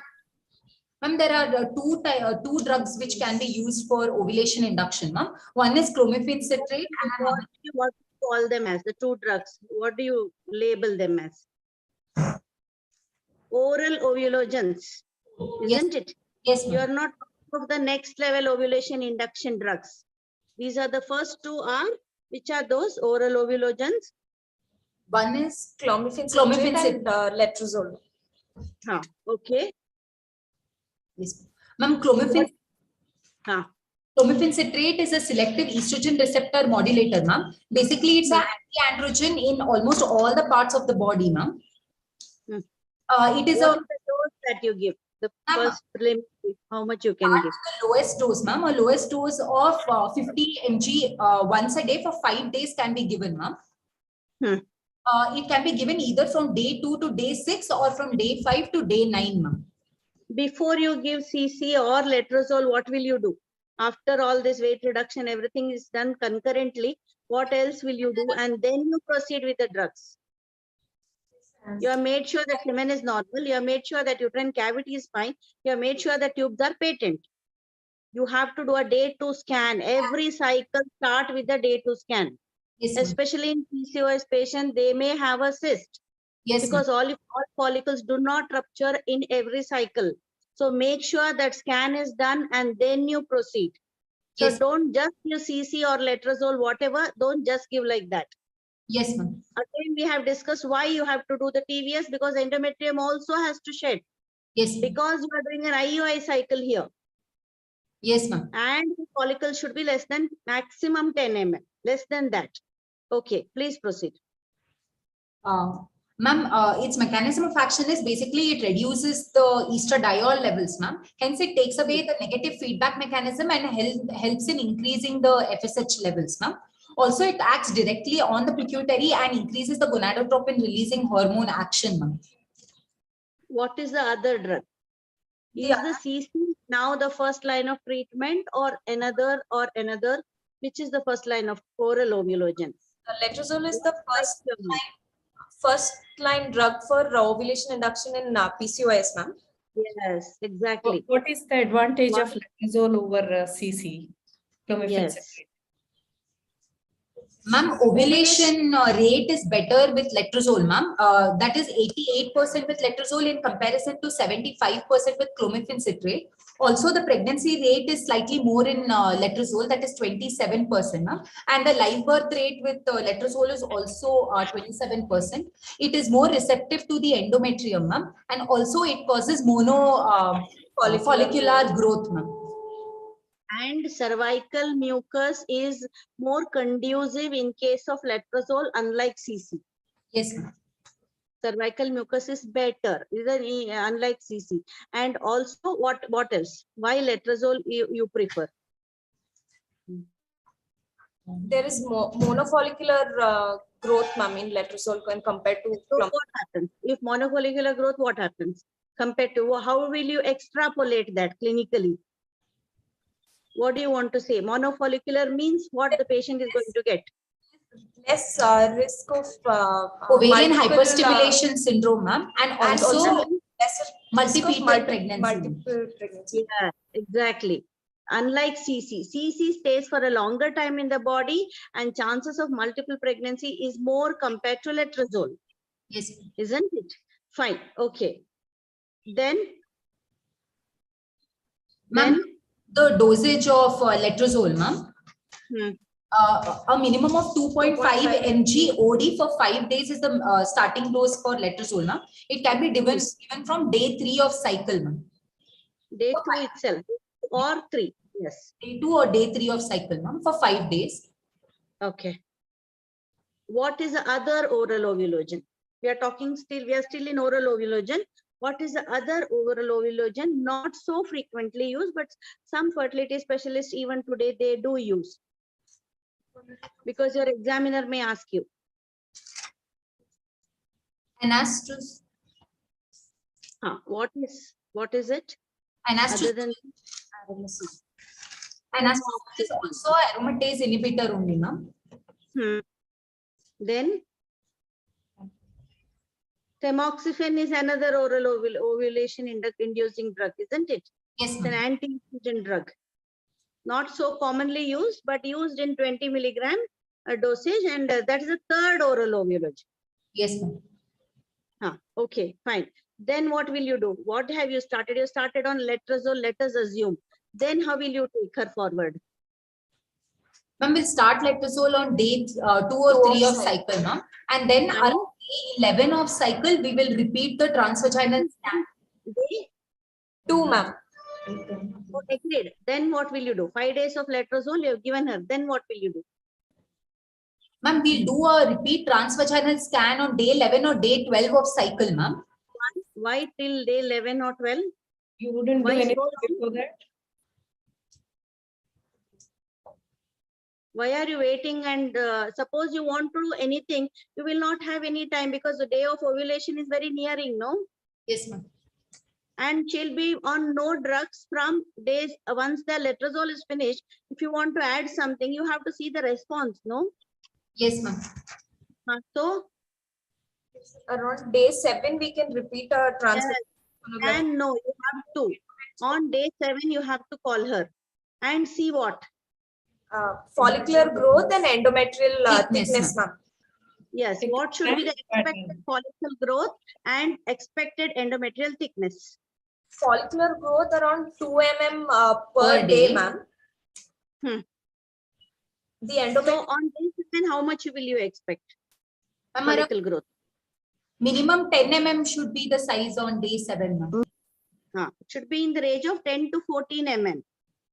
are two drugs which can be used for ovulation induction, ma'am. One is clomiphene citrate. And what do you call them as, the 2 drugs? What do you label them as? Oral ovulogens, isn't it? Yes, ma'am. You are not talking of the next level ovulation induction drugs. These are the first 2 are, which are those oral ovulogens? One is clomiphene citrate and letrozole. Okay. Yes, ma'am. Clomiphene citrate is a selective estrogen receptor modulator, ma'am. Basically, it's an anti-androgen in almost all the parts of the body, ma'am. It is What is the dose that you give? The first limit, how much you can give? The lowest dose, ma'am. A lowest dose of 50 mg once a day for 5 days can be given, ma'am. It can be given either from day 2 to day 6 or from day 5 to day 9, ma'am. Before you give CC or letrozole, what will you do? After all this weight reduction, everything is done concurrently. What else will you do? And then you proceed with the drugs. You have made sure that semen is normal. You have made sure that uterine cavity is fine. You have made sure that tubes are patent. You have to do a day 2 scan. Every cycle start with the day 2 scan. Yes, especially in PCOS patient, they may have a cyst. Yes, because all follicles do not rupture in every cycle. So make sure that scan is done and then you proceed. So Yes. don't just give CC or letrozole, whatever. Don't just give like that. Yes, ma'am. Again, we have discussed why you have to do the TVS, because endometrium also has to shed. Yes. Because you are doing an IUI cycle here. Yes, ma'am. And the follicle should be less than maximum 10 mm, less than that. Okay, please proceed. Ma'am, its mechanism of action is basically it reduces the estradiol levels, ma'am. Hence, it takes away the negative feedback mechanism and helps in increasing the FSH levels, ma'am. Also, it acts directly on the pituitary and increases the gonadotropin releasing hormone action, ma'am. What is the other drug? Is the CC now the first line of treatment or another? Which is the first line of oral ovulogen? Letrozole is the first line drug for ovulation induction in PCOS, ma'am. Yes, exactly. What is the advantage of letrozole over CC? Yes. Ma'am, ovulation rate is better with letrozole, ma'am. That is 88% with letrozole in comparison to 75% with clomiphene citrate. Also, the pregnancy rate is slightly more in letrozole, that is 27%, ma'am. And the live birth rate with letrozole is also 27%. It is more receptive to the endometrium, ma'am. And also, it causes follicular growth, ma'am. And cervical mucus is more conducive in case of letrozole, unlike CC. Yes, ma'am. Cervical mucus is better, unlike CC. And also, what else? Why letrozole you prefer? There is monofollicular growth, ma'am, in letrozole when compared to So what happens? If monofollicular growth, what happens? Compared to, how will you extrapolate that clinically? What do you want to say? Monofollicular means what the patient is going to get? less risk of Ovarian multiple, hyperstimulation syndrome, ma'am, and also lesser multiple pregnancy. Yeah, exactly. Unlike CC, CC stays for a longer time in the body and chances of multiple pregnancy is more compared to letrozole. Yes. Isn't it? Fine. Okay. Then Ma'am, the dosage of letrozole, ma'am, a minimum of 2.5 mg OD for 5 days is the starting dose for letrozole, ma'am. It can be given even from day 3 of cycle, ma'am. Day 2 itself or 3? Yes. Day 2 or day 3 of cycle, ma'am, for 5 days. Okay. What is the other oral ovulation? We are still in oral ovulation. What is the other oral ovulation? Not so frequently used, but some fertility specialists even today, they do use. Because your examiner may ask you. Anastrus. What is it? Anastrus. Other than Anastrus is also aromatase inhibitor only, ma'am. Then tamoxifen is another oral ovulation inducing drug, isn't it? Yes, it's an anti-estrogen drug. Not so commonly used, but used in 20 milligram dosage, and that is the third oral ovulation. Yes, ma'am. Okay, fine. Then what will you do? What have you started? You started on letrozole, let us assume. Then how will you take her forward? Ma'am, we'll start letrozole on day 2 or 3 of cycle, ma'am. And then around day 11 of cycle, we will repeat the transvaginal scan. Day 2, ma'am. Okay, great. Then what will you do? 5 days of letrozole you have given her. Then what will you do? Ma'am, we'll do a repeat transvaginal scan on day 11 or day 12 of cycle, ma'am. Why till day 11 or 12? You wouldn't do anything before that? Why are you waiting? And suppose you want to do anything, you will not have any time because the day of ovulation is very nearing, no? Yes, ma'am. And she'll be on no drugs from days once the letrozole is finished. If you want to add something, you have to see the response, no? Yes, ma'am. So around day 7 we can repeat our transfer. And no, you have to. On day 7 you have to call her and see what? Follicular growth and endometrial thickness, ma'am. Yes, what should be the expected follicle growth and expected endometrial thickness? Follicular growth around 2 mm per day, ma'am. The endometrial. So on day 7, how much will you expect? Follicle growth. Minimum 10 mm should be the size on day 7, ma'am. It should be in the range of 10 to 14 mm.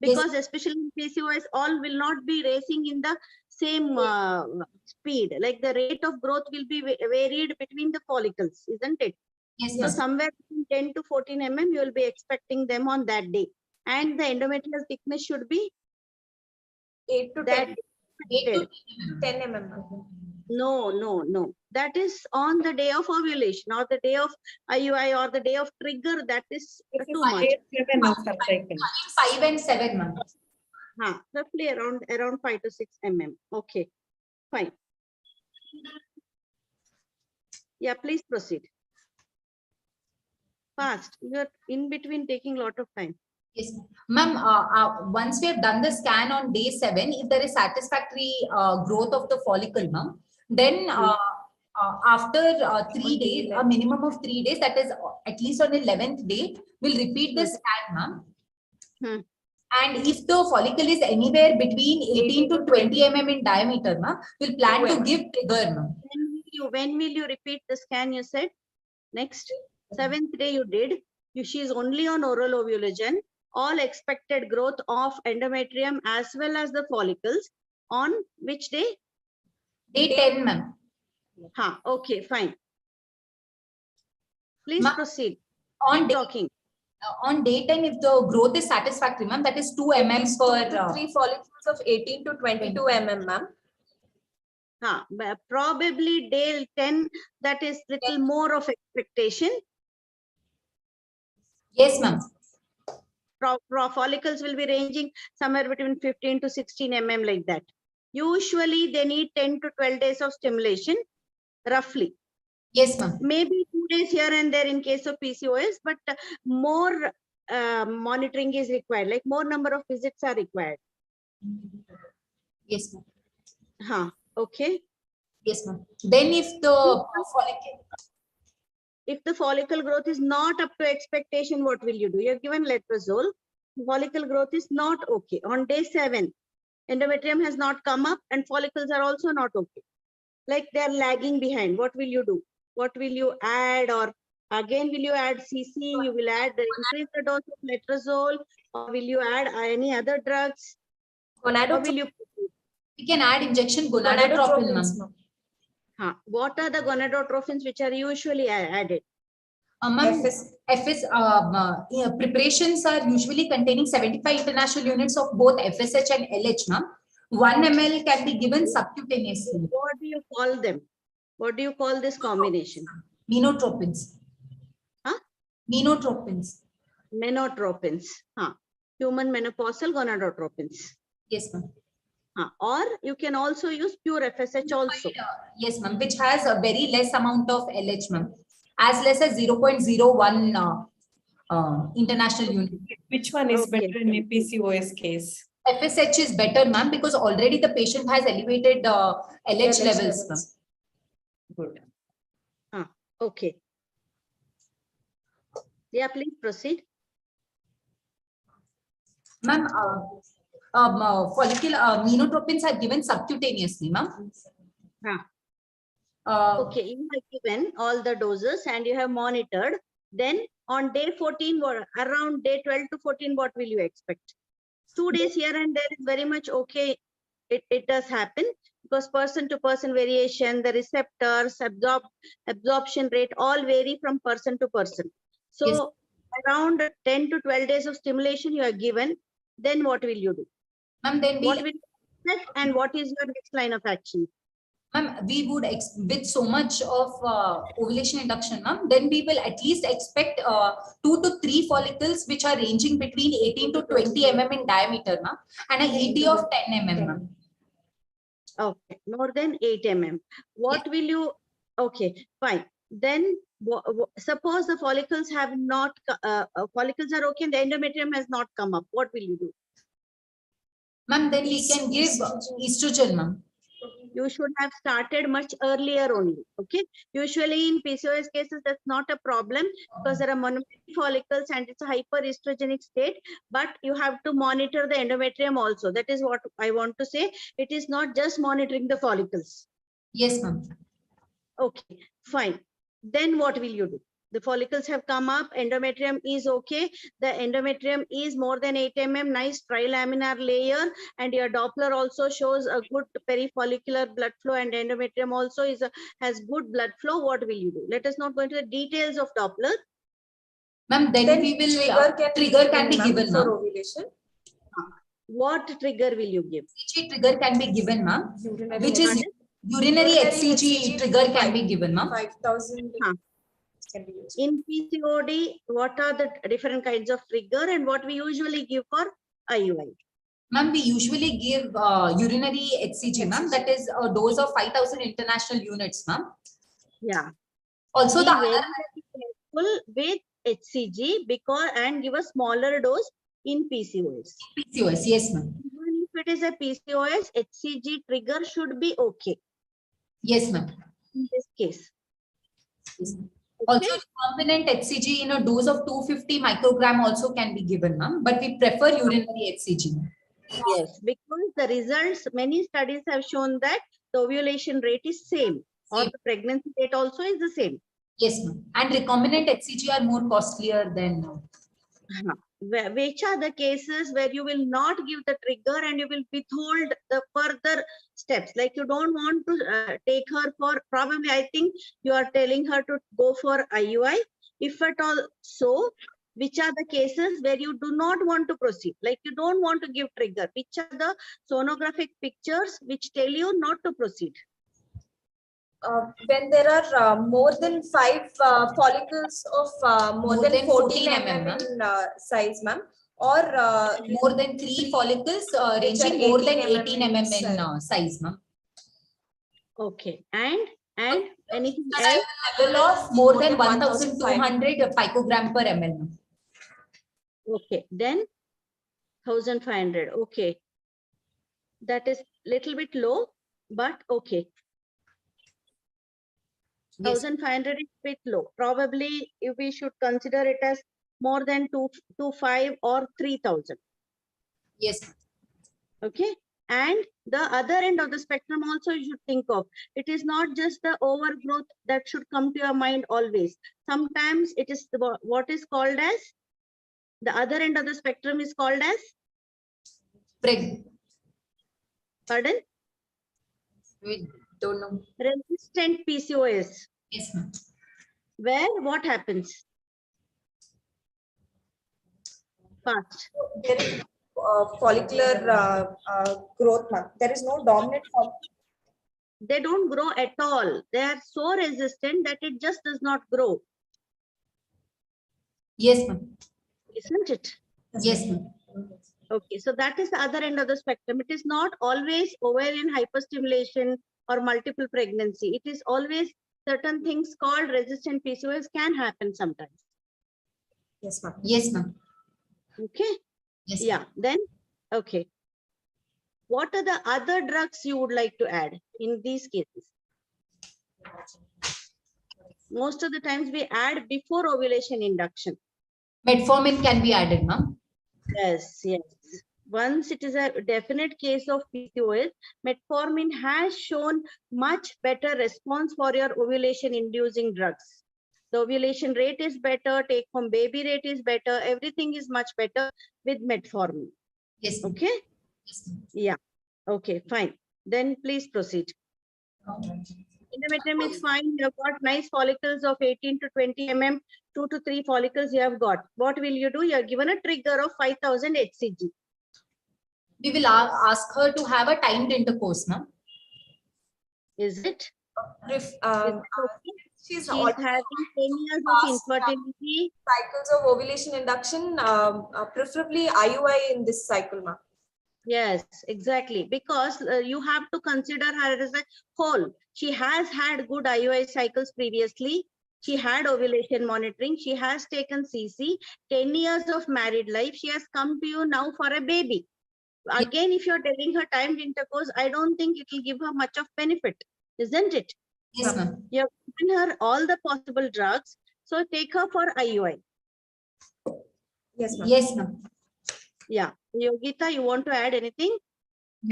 Because especially in PCOS, all will not be racing in the same speed. Like the rate of growth will be varied between the follicles, isn't it? Yes, so somewhere between 10 to 14 mm, you will be expecting them on that day. And the endometrial thickness should be 8 to 10. 8 to 10 mm. No. That is on the day of ovulation or the day of IUI or the day of trigger. That is too much. 5 and 7 months. Roughly around 5 to 6 mm. Okay, fine. Yeah, please proceed. Fast. You're in between taking a lot of time. Yes, ma'am. Once we have done the scan on day 7, if there is satisfactory growth of the follicle, ma'am, then after 3 days, a minimum of 3 days, that is at least on the 11th day, we'll repeat the scan, ma'am. And if the follicle is anywhere between 18 to 20 mm in diameter, ma'am, we'll plan to give trigger, ma'am. When will you repeat the scan? You said next 7th day you did. She is only on oral ovulation. All expected growth of endometrium as well as the follicles on which day? Day 10, ma'am. Okay, fine. Please proceed. On talking. On day 10, if the growth is satisfactory, ma'am, that is 2 mm per 2 to 3 follicles of 18 to 22 mm, ma'am. Probably day 10, that is little more of expectation. Yes, ma'am. Follicles will be ranging somewhere between 15 to 16 mm like that. Usually they need 10 to 12 days of stimulation, roughly. Yes, ma'am. Maybe 2 days here and there in case of PCOS, but more monitoring is required, like more number of visits are required. Yes, ma'am. Okay. Yes, ma'am. Then if the follicle growth is not up to expectation, what will you do? You have given letrozole. Follicle growth is not okay. On day 7, endometrium has not come up and follicles are also not okay. Like they are lagging behind. What will you do? What will you add? Or again, will you add CC? You will increase the dose of letrozole, or will you add any other drugs? Or will you? We can add injection gonadotropin, ma'am. What are the gonadotrophins which are usually added? Preparations are usually containing 75 international units of both FSH and LH, ma'am. 1 ml can be given subcutaneously. What do you call them? What do you call this combination? Menotropins. Menotropins. Menotropins. Human menopausal gonadotropins. Yes, ma'am. Or you can also use pure FSH also. Yes, ma'am, which has a very less amount of LH, ma'am. As less as 0.01 international unit. Which one is better in a PCOS case? FSH is better, ma'am, because already the patient has elevated LH levels, ma'am. Good. Okay. Yeah, please proceed. Ma'am, follicular menotropins are given subcutaneously, ma'am. Okay, you have given all the doses and you have monitored. Then on day 14, around day 12 to 14, what will you expect? 2 days here and there is very much okay. It does happen because person to person variation, the receptors, absorption rate all vary from person to person. So around 10 to 12 days of stimulation you are given. Then what will you do? Ma'am, then what will you expect and what is your next line of action? Ma'am, we would, with so much of ovulation induction, ma'am, then we will at least expect 2 to 3 follicles which are ranging between 18 to 20 mm in diameter, ma'am, and an ED of 10 mm, ma'am. Okay, more than 8 mm. What will you? Okay, fine. Then suppose the follicles have not, follicles are okay and the endometrium has not come up. What will you do? Ma'am, then we can give estrogen, ma'am. You should have started much earlier only. Okay. Usually in PCOS cases, that's not a problem because there are monometric follicles and it's a hyperestrogenic state. But you have to monitor the endometrium also. That is what I want to say. It is not just monitoring the follicles. Yes, ma'am. Okay, fine. Then what will you do? The follicles have come up, endometrium is okay. The endometrium is more than 8 mm, nice trilaminar layer, and your Doppler also shows a good perifollicular blood flow, and endometrium also has good blood flow. What will you do? Let us not go into the details of Doppler. Ma'am, then we will trigger can be given for ovulation. What trigger will you give? HCG trigger can be given, ma'am, which is urinary HCG trigger can be given, ma'am. 5,000. In PCOD, what are the different kinds of trigger and what we usually give for IUI? Ma'am, we usually give urinary HCG, ma'am. That is a dose of 5,000 international units, ma'am. Yeah. Also, be very careful with HCG because and give a smaller dose in PCOS. PCOS, yes, ma'am. Even if it is a PCOS, HCG trigger should be okay. Yes, ma'am. In this case. Yes, also, recombinant HCG in a dose of 250 microgram also can be given, ma'am. But we prefer urinary HCG. Yes, because the results, many studies have shown that the ovulation rate is same. Or the pregnancy rate also is the same. Yes, ma'am. And recombinant HCG are more costlier than. Which are the cases where you will not give the trigger and you will withhold the further steps? Like you don't want to take her for, probably I think you are telling her to go for IUI. If at all so, Which are the cases where you do not want to proceed, like you don't want to give trigger? Which are the sonographic pictures which tell you not to proceed? When there are more than 5 follicles of more than 14 mm in size, ma'am, or more than 3 follicles ranging more than 18 mm in size, ma'am. Okay, and anything else? Level of more than 1,200 picogram per ml, ma'am. Okay, then 1,500. Okay, that is little bit low, but okay. 1,500 is bit low. Probably if we should consider it as more than 2,500 or 3,000. Yes. Okay. And the other end of the spectrum also you should think of. It is not just the overgrowth that should come to your mind always. Sometimes it is what is called as, the other end of the spectrum is called as? Pardon? We don't know. Resistant PCOS. Yes, ma'am. Where what happens? Fast. There is follicular growth, ma'am. There is no dominant follicle. They don't grow at all. They are so resistant that it just does not grow. Yes, ma'am. Isn't it? Yes, ma'am. Okay, so that is the other end of the spectrum. It is not always ovarian hyperstimulation or multiple pregnancy. It is always certain things called resistant PCOS can happen sometimes. Yes, ma'am. Yes, ma'am. Okay. Yes. Yeah. Then, okay. What are the other drugs you would like to add in these cases? Most of the times we add before ovulation induction. Metformin can be added, ma'am. Yes, yes. Once it is a definite case of PCOS, metformin has shown much better response for your ovulation inducing drugs. The ovulation rate is better, take home baby rate is better, everything is much better with metformin. Yes. Okay? Yes. Yeah. Okay, fine. Then please proceed. Endometrium is fine. You have got nice follicles of 18 to 20 mm, 2 to 3 follicles you have got. What will you do? You are given a trigger of 5,000 HCG. We will ask her to have a timed intercourse, ma'am. Is it? If She's having 10 years of infertility. Cycles of ovulation induction, preferably IUI in this cycle, ma'am. Yes, exactly. Because you have to consider her as a whole. She has had good IUI cycles previously. She had ovulation monitoring. She has taken CC. 10 years of married life. She has come to you now for a baby. Again, if you're telling her timed intercourse, I don't think it will give her much of benefit, isn't it? Yes, ma'am. You have given her all the possible drugs. So take her for IUI. Yes, ma'am. Yes, ma'am. Yeah. Yogita, you want to add anything?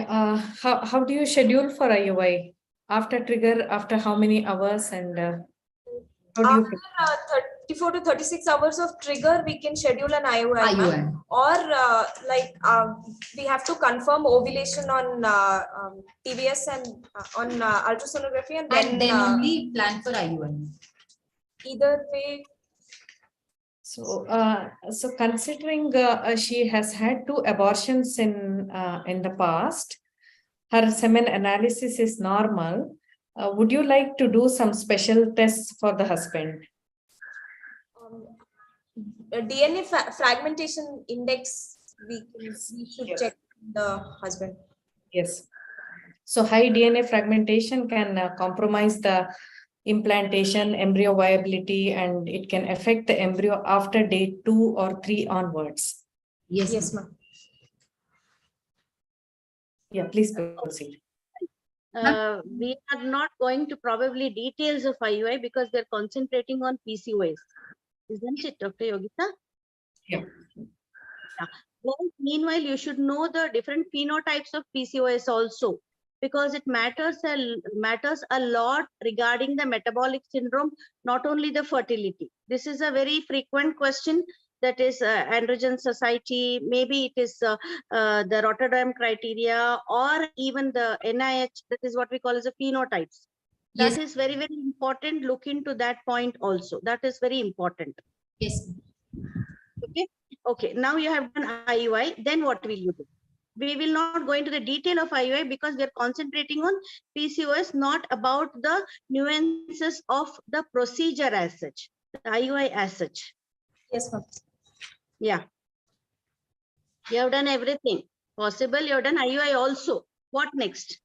How do you schedule for IUI? After trigger, after how many hours, and how do you? After 34 to 36 hours of trigger, we can schedule an IUI. Or we have to confirm ovulation on TVS and on ultrasonography, and then only plan for IUI. Either way. So, so considering she has had 2 abortions in the past, her semen analysis is normal. Would you like to do some special tests for the husband? DNA fragmentation index, we should check the husband. Yes. So high DNA fragmentation can compromise the implantation, embryo viability, and it can affect the embryo after day 2 or 3 onwards. Yes, yes, ma'am. Yeah, please proceed. We are not going to probably details of IUI because they're concentrating on PCOS. Isn't it, Dr. Yogita? Yeah. Yeah. Well, meanwhile, you should know the different phenotypes of PCOS also, because it matters a lot regarding the metabolic syndrome, not only the fertility. This is a very frequent question. That is Androgen Society, maybe it is the Rotterdam criteria, or even the NIH, that is what we call as a phenotypes. That is very, very important. Look into that point also. That is very important. Yes. Okay, now you have done IUI, then what will you do? We will not go into the detail of IUI because we are concentrating on PCOS, not about the nuances of the procedure as such, the IUI as such. Yes, ma'am. Yeah. You have done everything possible. You have done IUI also. What next?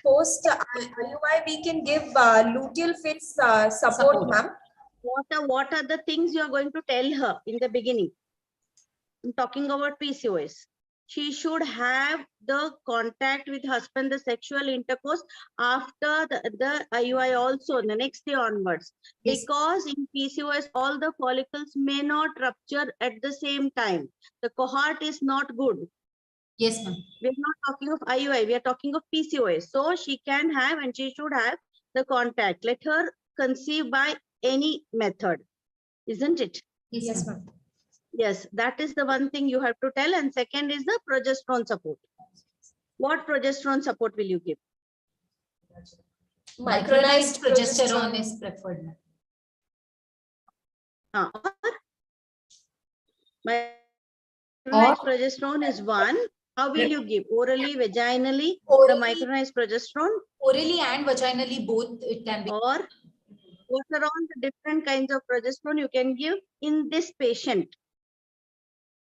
Post IUI, we can give luteal phase support, ma'am. What are the things you are going to tell her in the beginning? I'm talking about PCOS. She should have the contact with husband, the sexual intercourse after the IUI also, the next day onwards. Yes. Because in PCOS, all the follicles may not rupture at the same time. The cohort is not good. Yes, ma'am. We are not talking of IUI, we are talking of PCOS. So she can have and she should have the contact. Let her conceive by any method, isn't it? Yes, ma'am. Yes, that is the one thing you have to tell. And second is the progesterone support. What progesterone support will you give? Micronized progesterone is preferred. Micronized progesterone is one. How will you give? Orally, vaginally, the micronized progesterone? Orally and vaginally, both it can be. Or what are all the different kinds of progesterone you can give in this patient?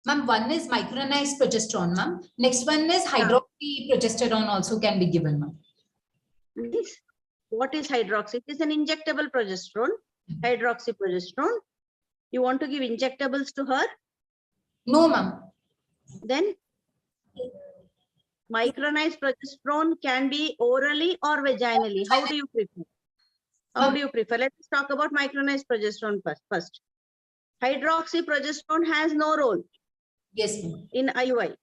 Ma'am, one is micronized progesterone, ma'am. Next one is hydroxy progesterone also can be given, ma'am. Means, what is hydroxy? It is an injectable progesterone, hydroxy progesterone. You want to give injectables to her? No, ma'am. Then micronized progesterone can be orally or vaginally. How do you prefer? How do you prefer? Let's talk about micronized progesterone first. Hydroxy progesterone has no role. Yes, ma'am. In IUI.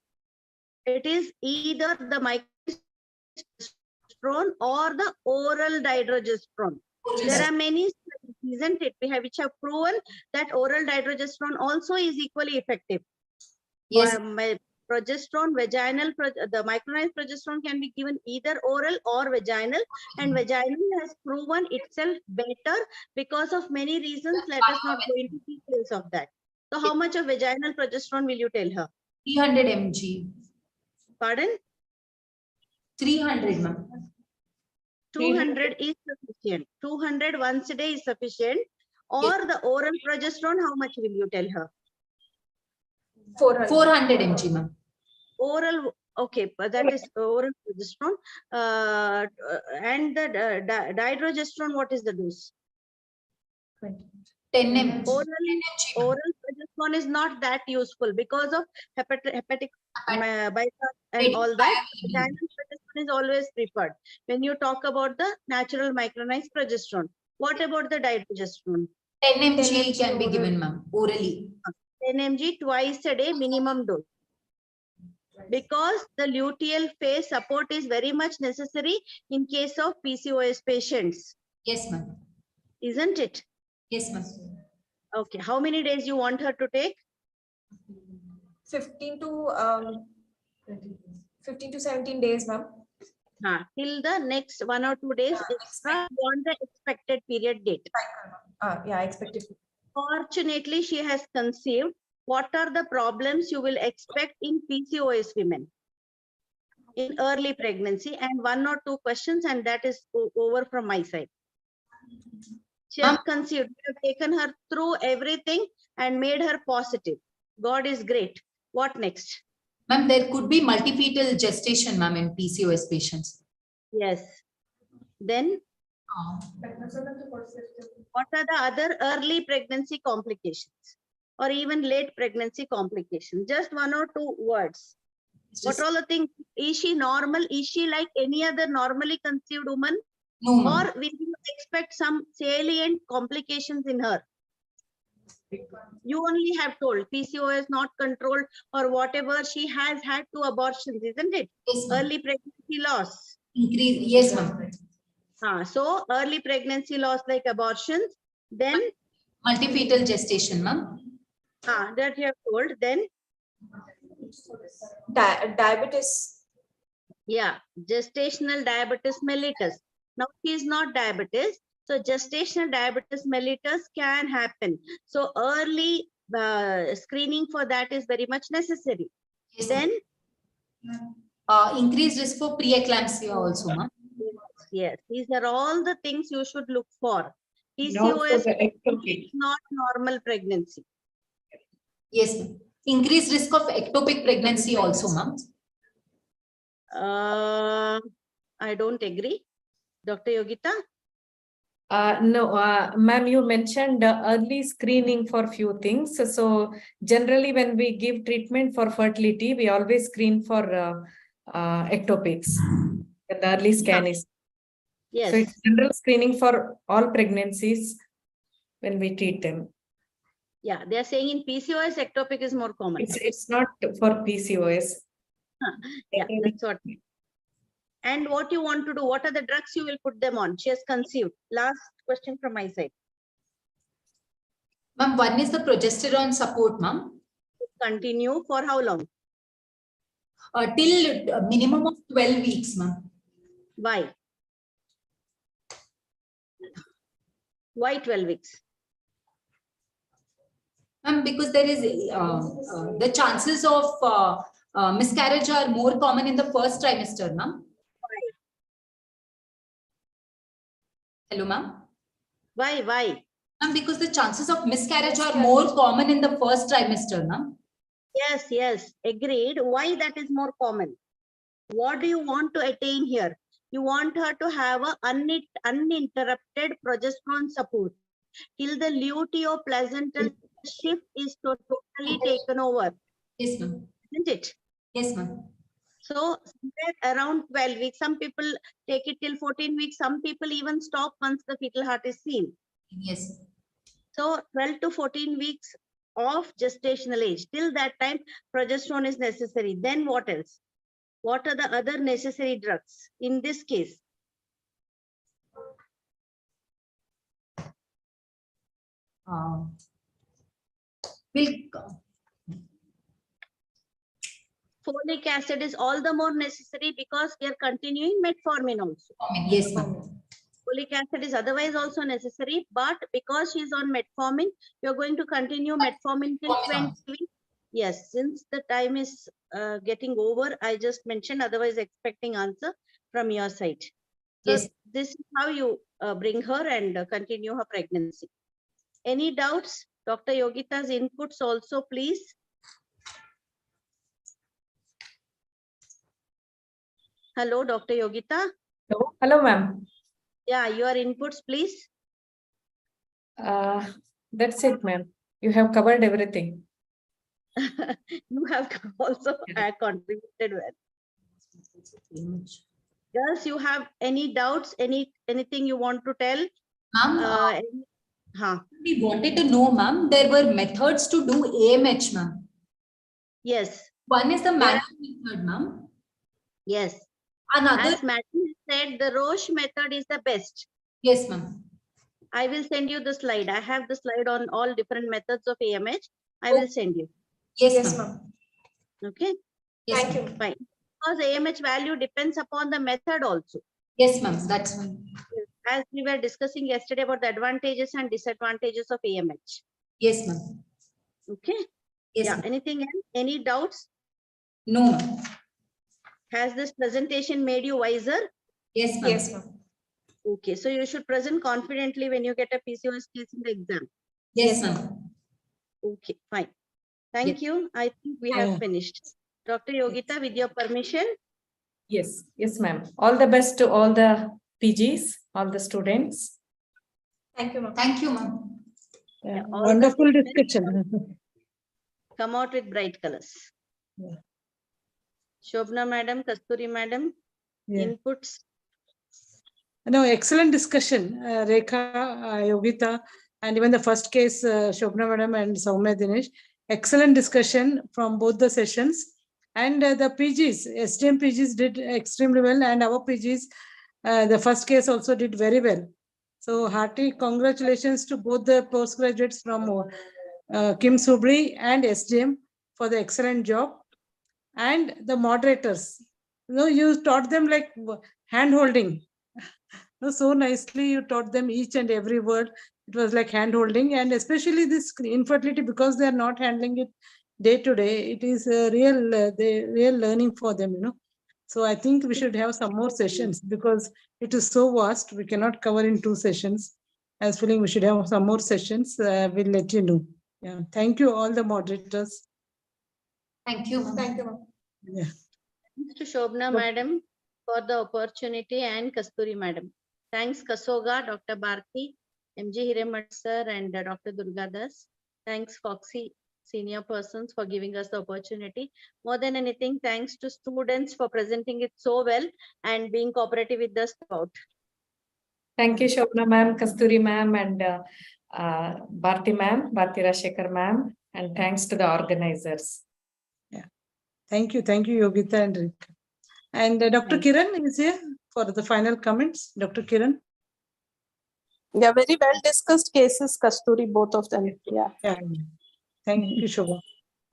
It is either the micronized progesterone or the oral dydrogesterone. There are many studies, isn't it? Which have proven that oral dydrogesterone also is equally effective. Yes. Progesterone, the micronized progesterone can be given either oral or vaginal, and vaginal has proven itself better because of many reasons. Let us not go into details of that. So how much of vaginal progesterone will you tell her? 300 mg. Pardon? 300, ma'am. 200 is sufficient. 200 once a day is sufficient. Or the oral progesterone, how much will you tell her? 400 mg, ma'am. Oral, okay, but that is oral progesterone. And the dydrogesterone, what is the dose? 10 mg. Oral progesterone is not that useful because of hepatic bypass and all that. Vaginal progesterone is always preferred when you talk about the natural micronized progesterone. What about the dydrogesterone? 10 mg can be given, ma'am, orally. 10 mg twice a day minimum dose. Because the luteal phase support is very much necessary in case of PCOS patients. Yes, ma'am. Isn't it? Yes, ma'am. Okay. How many days you want her to take? 15 to 17 days, ma'am. Till the next 1 or 2 days extra beyond the expected period date. Yeah, expected. Fortunately, she has conceived. What are the problems you will expect in PCOS women in early pregnancy? And 1 or 2 questions, and that is over from my side. She has conceived. We have taken her through everything and made her positive. God is great. What next? Ma'am, there could be multifetal gestation, ma'am, in PCOS patients. Yes. Then what are the other early pregnancy complications or even late pregnancy complications? Just 1 or 2 words. What are all the things? Is she normal? Is she like any other normally conceived woman? No, or will you expect some salient complications in her? You only have told PCOS not controlled or whatever. She has had 2 abortions, isn't it? Yes, early pregnancy loss. Increase. Yes, ma'am. So early pregnancy loss like abortions, then multifetal gestation, ma'am. That you have told. Then diabetes. Yeah, gestational diabetes mellitus. Now she is not diabetes. So gestational diabetes mellitus can happen. So early screening for that is very much necessary. Yes, Then increased risk for preeclampsia also, ma'am. Yes, these are all the things you should look for. Not for PCOS the is ectopic. not normal pregnancy. Yes, ma'am. Increased risk of ectopic pregnancy also, ma'am. I don't agree. Dr. Yogita? No, ma'am, you mentioned early screening for few things. So generally when we give treatment for fertility, we always screen for ectopics. The early scan is. Yes. So it's general screening for all pregnancies when we treat them. Yeah, they are saying in PCOS, ectopic is more common. It's not for PCOS. Yeah, that's what. And what you want to do, what are the drugs you will put them on? She has conceived. Last question from my side. Ma'am, one is the progesterone support, ma'am. Continue for how long? Till a minimum of 12 weeks, ma'am. Why? Why 12 weeks? Ma'am, because there is the chances of miscarriage are more common in the first trimester, ma'am. Hello, ma'am. Why? Ma'am, because the chances of miscarriage are more common in the first trimester, ma'am. Yes, agreed. Why that is more common? What do you want to attain here? You want her to have a uninterrupted progesterone support till the luteoplacental shift is totally taken over. Yes, ma'am. Isn't it? Yes, ma'am. So around 12 weeks, some people take it till 14 weeks, some people even stop once the fetal heart is seen. Yes. So 12 to 14 weeks of gestational age. Till that time, progesterone is necessary. Then what else? What are the other necessary drugs in this case? Folic acid is all the more necessary because we are continuing metformin also. Yes, ma'am. Folic acid is otherwise also necessary, but because she is on metformin, you are going to continue metformin till 20 weeks. Yes, since the time is getting over, I just mentioned, otherwise expecting answer from your side. So yes. This is how you bring her and continue her pregnancy. Any doubts? Dr. Yogita's inputs also, please. Hello, Dr. Yogita. Hello, ma'am. Yeah, your inputs, please. That's it, ma'am. You have covered everything. You have also contributed well. Girls, you have any doubts? Anything you want to tell? Ma'am, we wanted to know, ma'am, there were methods to do AMH, ma'am. Yes. One is the manual method, ma'am. Yes. Another. As Madam said, the Roche method is the best. Yes, ma'am. I will send you the slide. I have the slide on all different methods of AMH. I will send you. Yes, ma'am. Okay. Yes, thank you. Fine. Because AMH value depends upon the method also. Yes, ma'am. That's fine. As we were discussing yesterday about the advantages and disadvantages of AMH. Yes, ma'am. Okay. Yes. Yeah. Anything else? Any doubts? No, ma'am. Has this presentation made you wiser? Yes, ma'am. Yes, ma'am. Okay. So you should present confidently when you get a PCOS case in the exam. Yes, ma'am. Okay. Fine. Thank you. I think we have finished. Dr. Yogita, with your permission. Yes, ma'am. All the best to all the PGs, all the students. Thank you, ma'am. Thank you, ma'am. Yeah, wonderful discussion. Come out with bright colors. Yeah. Shobna madam, Kasturi madam, inputs. No, excellent discussion, Rekha, Yogita, and even the first case, Shobna madam and Soumya Dinesh. Excellent discussion from both the sessions. And the PGs, STM PGs did extremely well, and our PGs, the first case also did very well. So hearty congratulations to both the postgraduates from Kim Subri and STM for the excellent job. And the moderators, you taught them like hand holding. No, so nicely you taught them each and every word. It was like hand holding, and especially this infertility, because they are not handling it day to day. It is a real learning for them, you know. So I think we should have some more sessions because it is so vast. We cannot cover in 2 sessions. I was feeling we should have some more sessions. We'll let you know. Yeah. Thank you, all the moderators. Thank you. Thank you, ma'am. Yeah. Thanks to Shobna madam for the opportunity and Kasturi madam. Thanks KSOGA, Dr. Bharti, MG Hiremat sir and Dr. Durgadas. Thanks FOGSI senior persons for giving us the opportunity. More than anything, thanks to students for presenting it so well and being cooperative with the throughout. Thank you, Shobna ma'am, Kasturi ma'am, and Bharti ma'am, Bharti Rashekar ma'am, and thanks to the organizers. Yeah. Thank you, Yogita and Rika. And Dr. Kiran is here for the final comments. Dr. Kiran. Yeah, very well discussed cases, Kasturi, both of them. Yeah. Yeah. Thank you, Shobha.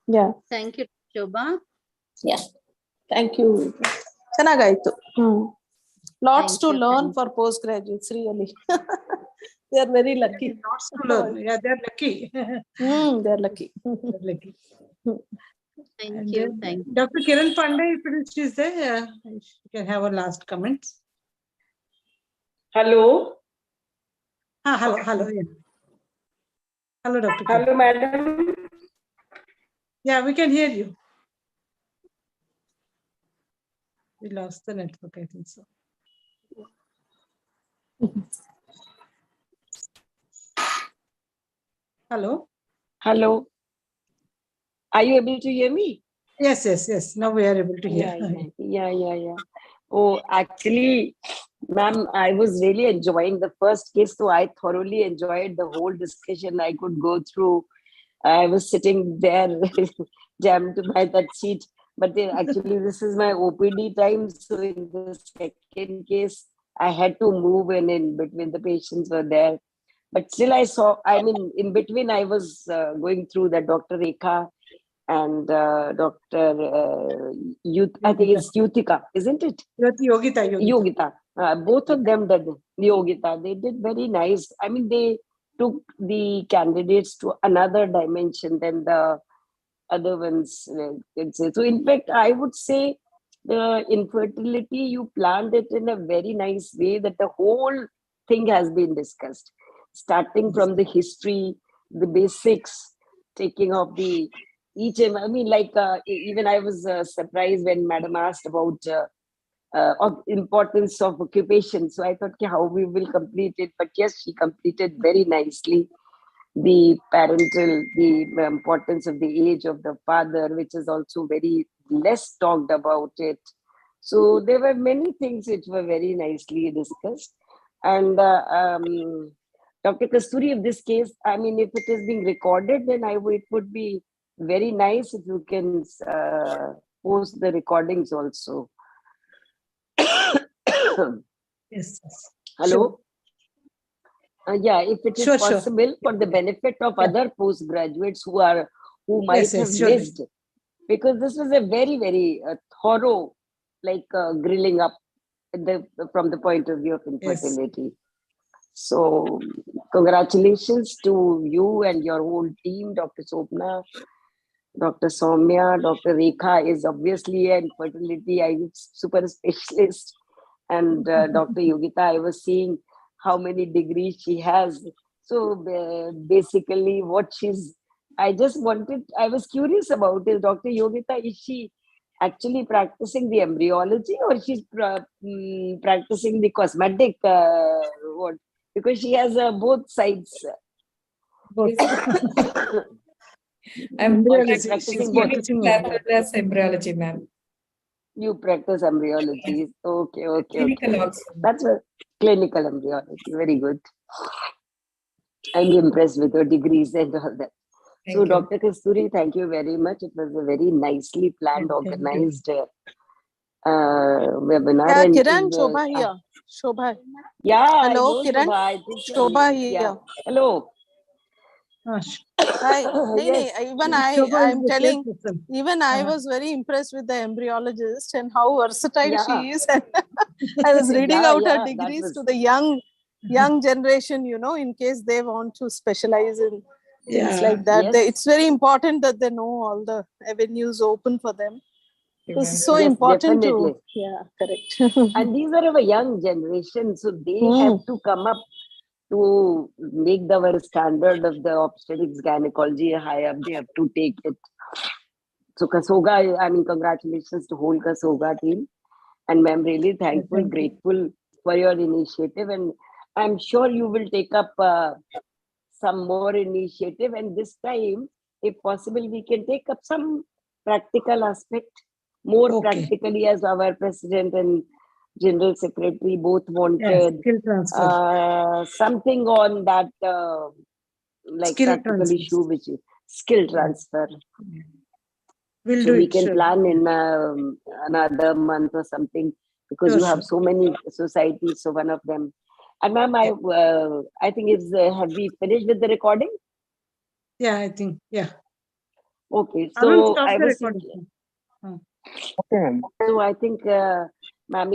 Yeah. Thank you, Shobha. Yeah. Thank you. Chanagaitu. Lots to learn for postgraduates, really. They are very lucky. Lots to learn. Yeah, they're lucky. They're lucky. They're lucky. Thank you. Dr. Kiran Pandey, if she is there, you can have a last comment. Hello. Hello. Yeah. Hello, Dr. Hello, Kiran. madam. Yeah, we can hear you. We lost the network, I think so. Hello. Hello. Are you able to hear me? Yes. Now we are able to hear. Yeah. Oh, actually, ma'am, I was really enjoying the first case, so I thoroughly enjoyed the whole discussion I could go through. I was sitting there jammed by that seat, but then actually this is my OPD time, so in the second case, I had to move in between the patients were there. But still in between I was going through that Dr. Rekha and Dr. I think it's Yutika, isn't it? Yogita. Both of them did. Yogita, they did very nice. I mean, they took the candidates to another dimension than the other ones. So in fact, I would say the infertility, you planned it in a very nice way that the whole thing has been discussed. Starting from the history, the basics, taking of the each. I mean, even I was surprised when Madam asked about of importance of occupation. So I thought, how we will complete it. But yes, she completed very nicely the importance of the age of the father, which is also very less talked about it. So there were many things which were very nicely discussed. And Dr. Kasturi, in this case, I mean, if it is being recorded, then it would be very nice if you can post the recordings also. Yes. Hello? Yeah, if it is possible for the benefit of other postgraduates who might have missed, because this was a very, very thorough, grilling up from the point of view of infertility. So congratulations to you and your whole team, Dr. Sopna, Dr. Soumya. Dr. Rekha is obviously an infertility super specialist. And Dr. Yogita, I was seeing how many degrees she has. So basically I was curious about is Dr. Yogita, is she actually practicing the embryology or she's practicing the cosmetic because she has both sides. I'm practicing embryology, ma'am. You practice embryology. Okay. Clinical also. That's a clinical embryology. Very good. I'm impressed with your degrees and all that. So, Dr. Kasturi, thank you very much. It was a very nicely planned, organized webinar. Yeah, Kiran, Shobha here. Shobha. Yeah. Hello, Kiran. Shobha, Shobha here. Yeah. Hello. I'm telling, even I was very impressed with the embryologist and how versatile she is. I was reading out her degrees to the young generation, in case they want to specialize in things like that. It's very important that they know all the avenues open for them. This is so important definitely. Correct. And these are our young generation, so they have to come up to make our standard of the obstetrics gynecology high up. They have to take it. So KSOGA, I mean, congratulations to whole KSOGA team. And I'm really thankful, grateful for your initiative. And I'm sure you will take up some more initiative. And this time, if possible, we can take up some practical aspect, more practically, as our president and general secretary both wanted something on that, like skill practical transfer. issue, which is skill transfer. We'll So do we it, can sure. plan in another month or something, because you have so many societies. So one of them. And ma'am, I think have we finished with the recording? Yeah, I think, yeah. Okay, I will so stop I the was recording. thinking, so I think ma'am,